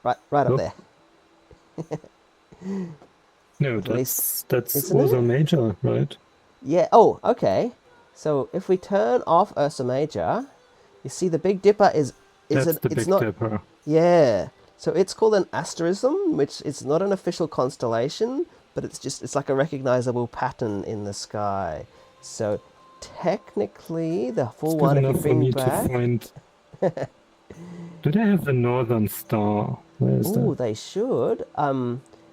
Right up Oh. there. No, At least, that's isn't Ursa it? Major, right? Yeah, oh, okay. So if we turn off Ursa Major, you see the Big Dipper That's the Big Dipper. Yeah. So it's called an asterism, which is not an official constellation, but it's like a recognizable pattern in the sky. So technically, the It's full good one, if you enough for bring me to back... find. Do they have the Northern Star? Where is Ooh, that? they should.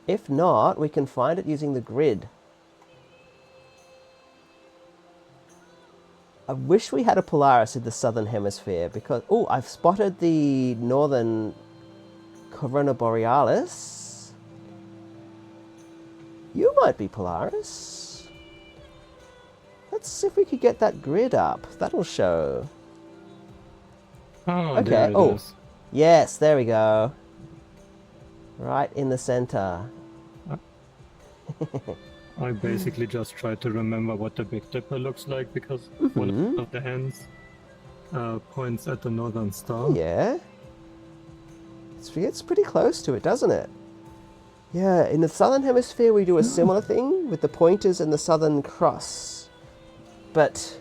If not, we can find it using the grid. I wish we had a Polaris in the southern hemisphere because... Oh, I've spotted the northern Corona Borealis. You might be Polaris. Let's see if we could get that grid up. That'll show. Oh, Okay. there it Oh, is. yes, there we go. Right in the center. I basically just tried to remember what the Big Dipper looks like because one of the hands points at the Northern Star. Yeah. It's pretty close to it, doesn't it? Yeah, in the southern hemisphere we do a similar thing with the pointers and the Southern Cross. But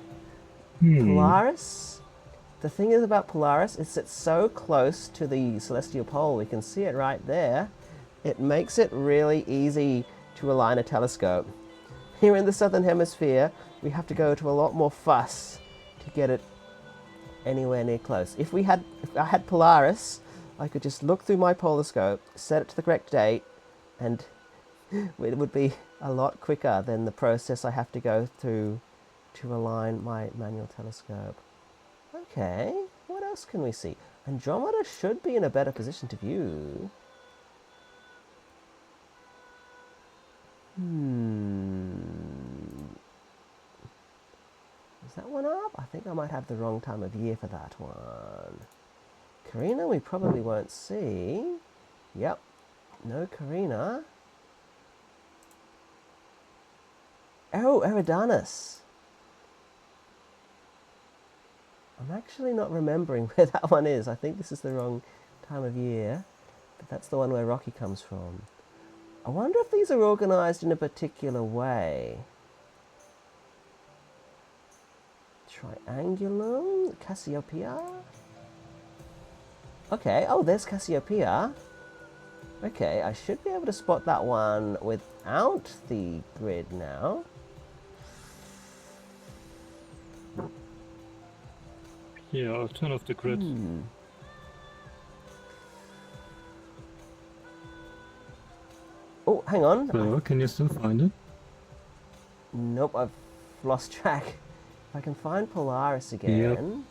Polaris, the thing is about Polaris is it's so close to the celestial pole, we can see it right there. It makes it really easy to align a telescope. Here in the southern hemisphere, we have to go to a lot more fuss to get it anywhere near close. If I had Polaris, I could just look through my poloscope, set it to the correct date, and it would be a lot quicker than the process I have to go through to align my manual telescope. Okay, what else can we see? Andromeda should be in a better position to view. Is that one up? I think I might have the wrong time of year for that one. Carina we probably won't see. Yep, no Carina. Oh, Eridanus. I'm actually not remembering where that one is. I think this is the wrong time of year, but that's the one where Rocky comes from. I wonder if these are organised in a particular way. Triangulum, Cassiopeia. Okay, oh, there's Cassiopeia. Okay, I should be able to spot that one without the grid now. Yeah, I'll turn off the grid. Oh, hang on. So, can you still find it? Nope, I've lost track. If I can find Polaris again.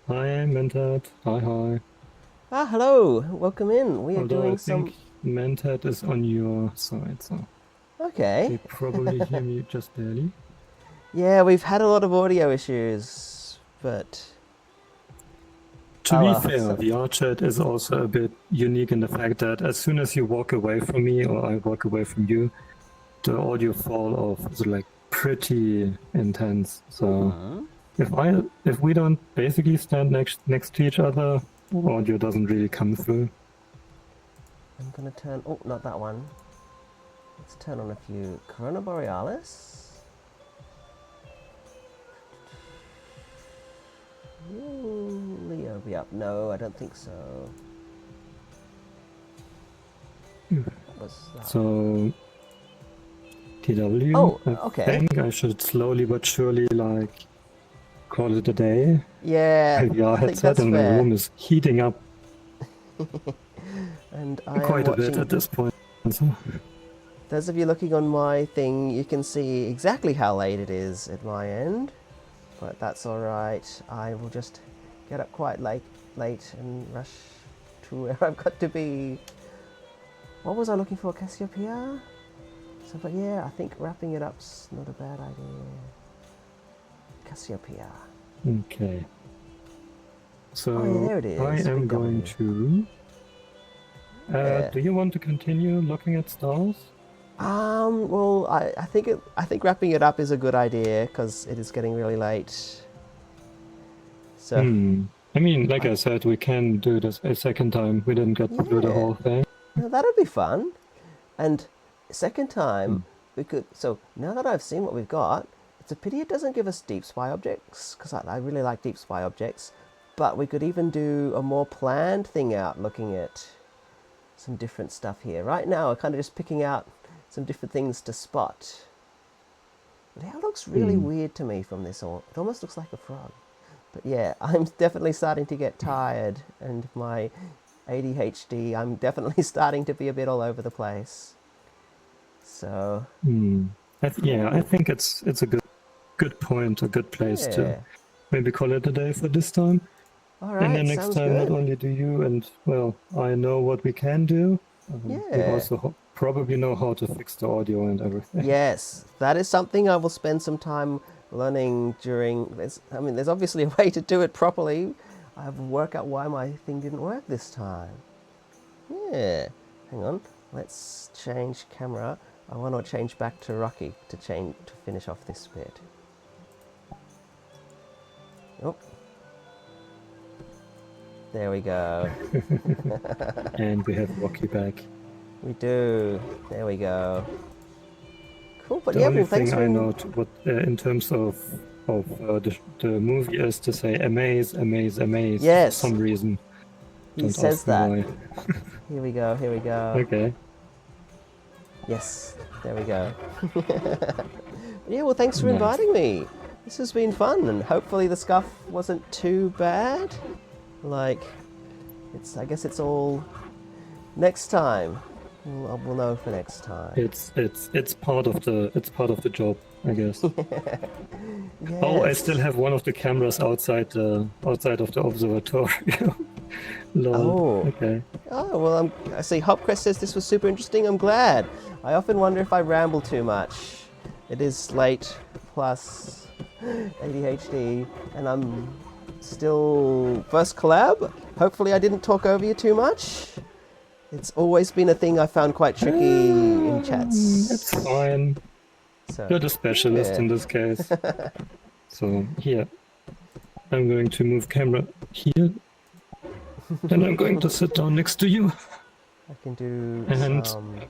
Hi, Mentat. Hi. Ah, hello. Welcome in. We are Although doing I think Mentat is on your side, so Okay. they probably hear me just barely. Yeah, we've had a lot of audio issues, but... To be fair, the R-chat is also a bit unique in the fact that as soon as you walk away from me or I walk away from you, the audio fall off is like pretty intense. So if we don't basically stand next to each other, audio doesn't really come through. I'm gonna turn... Oh, not that one. Let's turn on a few. Corona Borealis. Leo be up. No, I don't think so. So, TW, oh, I okay. think I should slowly but surely like call it a day. Yeah, My VR I think headset that's in my fair. room is heating up And I quite am a bit watching... at this point. So. Those of you looking on my thing, you can see exactly how late it is at my end. But that's alright. I will just get up quite late and rush to where I've got to be. What was I looking for? Cassiopeia? So, but yeah, I think wrapping it up's not a bad idea. Cassiopeia. Okay. So Oh, yeah, there it is. I am Big going W. to. Do you want to continue looking at stars? Well, I think wrapping it up is a good idea because it is getting really late. So. I mean, like I said, we can do this a second time. We didn't get to do the whole thing. No, that'd be fun. And second time, we could... So, now that I've seen what we've got, it's a pity it doesn't give us deep spy objects, because I really like deep spy objects. But we could even do a more planned thing out, looking at some different stuff here. Right now, we're kind of just picking out some different things to spot. But it looks really weird to me from this. It almost looks like a frog. But yeah, I'm definitely starting to get tired, and my ADHD, I'm definitely starting to be a bit all over the place. So I think it's a good point, a good place to maybe call it a day for this time. all right, And then next sounds time, good. not only do you and, well, I know what we can do, we Yeah. also probably know how to fix the audio and everything. Yes, that is something I will spend some time learning during this. I mean, there's obviously a way to do it properly. I have to work out why my thing didn't work this time. Yeah, hang on. Let's change camera. I want to change back to Rocky to finish off this bit. Oh, there we go. And we have Rocky back. We do. There we go. Cool, but The yeah, only well, thanks thing for... I know in terms of the movie is to say amaze, amaze, amaze Yes. for some reason. He Don't says ask me that. why. Here we go, here we go. Okay. Yes, there we go. Yeah, well, thanks for Nice. inviting me. This has been fun, and hopefully the scuff wasn't too bad. Like, I guess it's all next time. We'll know for next time. It's part of the job, I guess. Yes. Oh, I still have one of the cameras outside of the observatorium. Lol. Oh. Okay. Oh, well, I see Hopcrest says this was super interesting. I'm glad. I often wonder if I ramble too much. It is late, plus ADHD, and I'm still first collab. Hopefully I didn't talk over you too much. It's always been a thing I found quite tricky in chats. It's fine. So, You're the specialist in this case. So here, I'm going to move camera here, and I'm going to sit down next to you. I can do And some...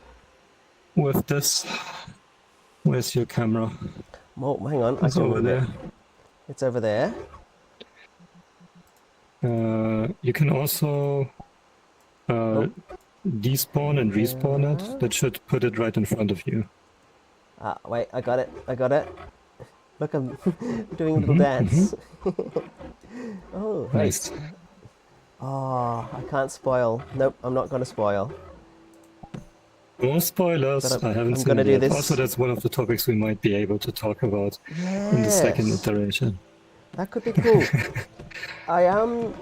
with this, where's your camera? Oh, hang on. It's over there. It's over there. You can also despawn and respawn it. That should put it right in front of you. Ah, wait, I got it. Look, I'm doing a little dance. Oh, right. Nice. Oh, I can't spoil. Nope, I'm not going to spoil. No spoilers. But I haven't I'm seen gonna it do yet. this. Also, that's one of the topics we might be able to talk about in the second Yes. iteration. That could be cool. I am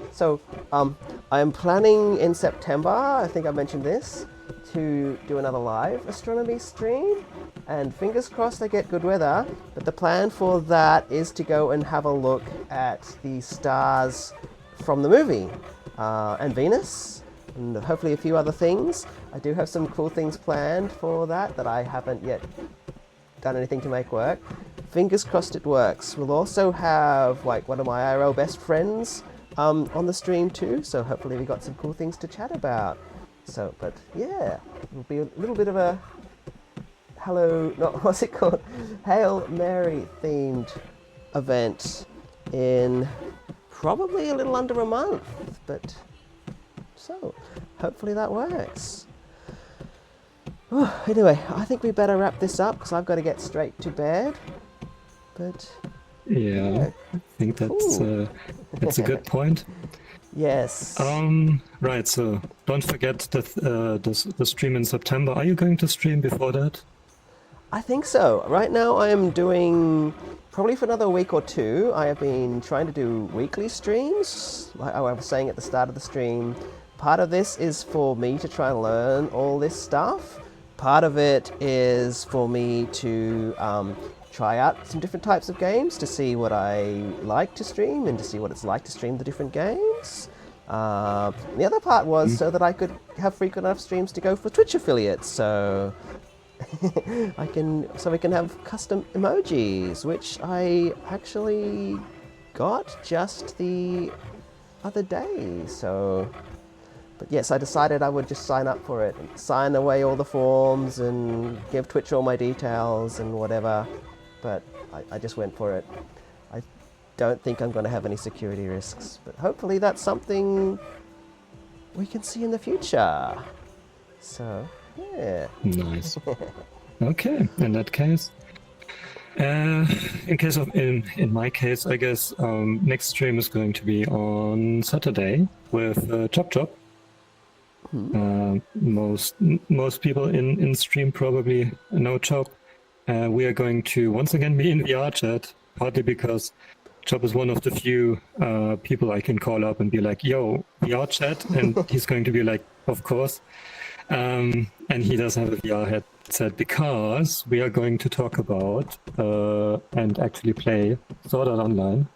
planning in September, I think I mentioned this, to do another live astronomy stream, and fingers crossed I get good weather, but the plan for that is to go and have a look at the stars from the movie, and Venus, and hopefully a few other things. I do have some cool things planned for that I haven't yet done anything to make work. Fingers crossed it works. We'll also have like one of my IRL best friends on the stream too, so hopefully we got some cool things to chat about. So, but yeah, it'll be a little bit of a Hail Mary themed event in probably a little under a month, but so hopefully that works. Anyway, I think we better wrap this up because I've got to get straight to bed. But Yeah, I think that's a good point. yes. Right. So don't forget the stream in September. Are you going to stream before that? I think so. Right now I am doing, probably for another week or two, I have been trying to do weekly streams. Like I was saying at the start of the stream, part of this is for me to try and learn all this stuff. Part of it is for me to try out some different types of games to see what I like to stream and to see what it's like to stream the different games. The other part was so that I could have frequent enough streams to go for Twitch affiliates, so we can have custom emojis, which I actually got just the other day. So, but yes, I decided I would just sign up for it, and sign away all the forms and give Twitch all my details and whatever. But I just went for it. I don't think I'm going to have any security risks, but hopefully that's something we can see in the future. So, yeah. Nice. Okay, in that case. In my case, I guess next stream is going to be on Saturday with Chop Chop. Most people in stream probably know Chop. We are going to once again be in VR chat, partly because Chop is one of the few people I can call up and be like, "Yo, VR chat," and he's going to be like, "Of course." And he does have a VR headset because we are going to talk about and actually play Sword Art Online,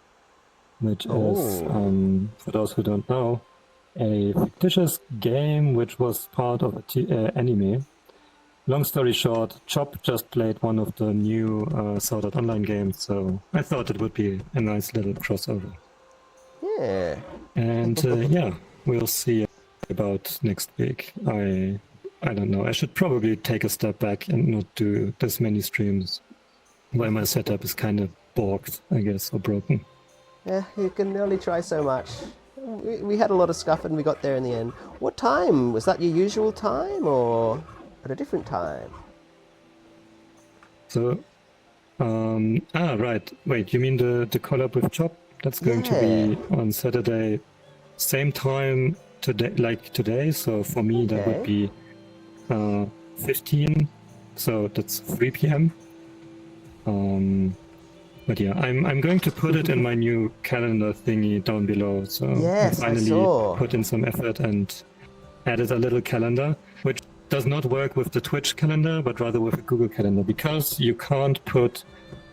which is, for those who don't know, a fictitious game which was part of an anime. Long story short, Chop just played one of the new Sword Art Online games, so I thought it would be a nice little crossover. Yeah. And yeah, we'll see about next week. I don't know. I should probably take a step back and not do this many streams while my setup is kind of borked, I guess, or broken. Yeah, you can only try so much. We had a lot of scuff and we got there in the end. What time? Was that your usual time or at a different time? So, right. Wait, you mean the collab with Chop? That's going to be on Saturday, same time today, like today. So for me, that would be 15. So that's 3 p.m. But yeah, I'm going to put it in my new calendar thingy down below. So Yes, I I finally saw. put in some effort and added a little calendar, which does not work with the Twitch calendar, but rather with a Google calendar, because you can't put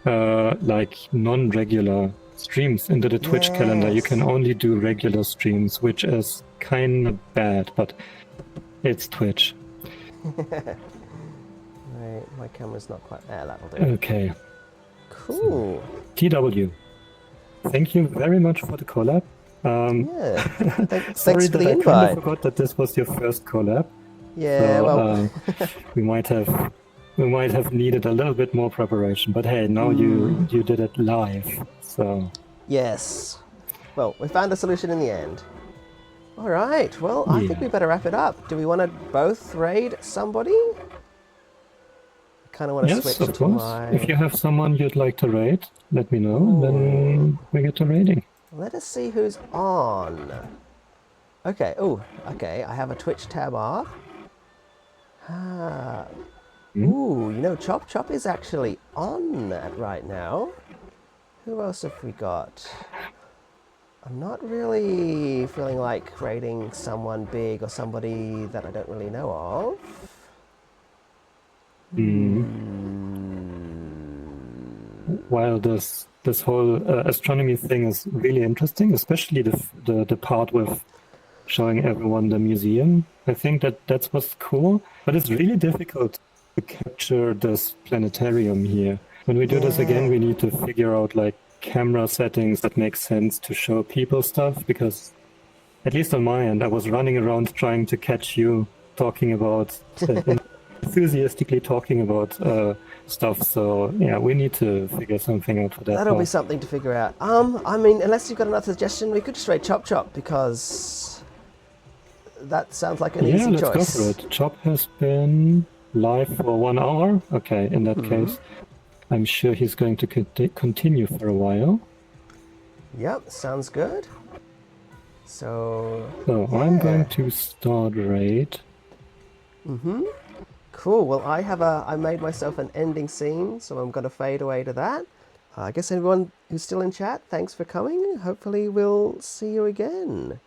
like non-regular streams into the Twitch calendar. You can only do regular streams, which is kind of bad, but it's Twitch. Right, my camera's not quite there, that'll do. Okay. Cool. TW, thank you very much for the collab. Yeah. Thanks Sorry for that the I invite. kind of forgot that this was your first collab. Yeah, So, well, we might have needed a little bit more preparation, but hey, now you did it live, so yes. Well, we found a solution in the end. All right. Well, I think we better wrap it up. Do we want to both raid somebody? I kind of want to yes, switch of to course. my... If you have someone you'd like to raid, let me know, and then we get to raiding. Let us see who's on. Okay. Oh, okay. I have a Twitch tab up. Ah. Ooh, you know, Chop Chop is actually on that right now. Who else have we got? I'm not really feeling like raiding someone big or somebody that I don't really know of. While this whole astronomy thing is really interesting, especially the part with showing everyone the museum, I think that's what's cool. But it's really difficult to capture this planetarium here. When we do this again, we need to figure out like camera settings that make sense to show people stuff, because at least on my end, I was running around trying to catch you talking about enthusiastically talking about stuff. So yeah, we need to figure something out for that. That'll be something to figure out. I mean, unless you've got another suggestion, we could just raid Chop Chop, because that sounds like an easy choice. Yeah, let's go for it. Chop has been live for 1 hour. Okay, in that case, I'm sure he's going to continue for a while. Yep, sounds good. So I'm going to start raid. Cool. Well, I made myself an ending scene, so I'm going to fade away to that. I guess everyone who's still in chat, thanks for coming. Hopefully we'll see you again.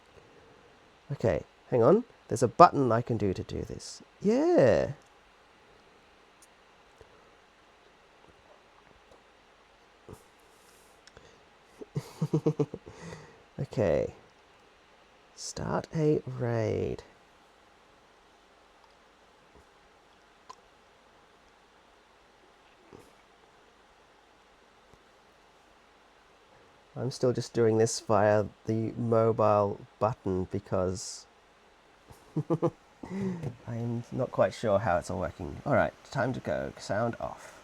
Okay, hang on. There's a button I can do to do this. Yeah. Okay. Start a raid. I'm still just doing this via the mobile button because I'm not quite sure how it's all working. Alright, time to go. Sound off.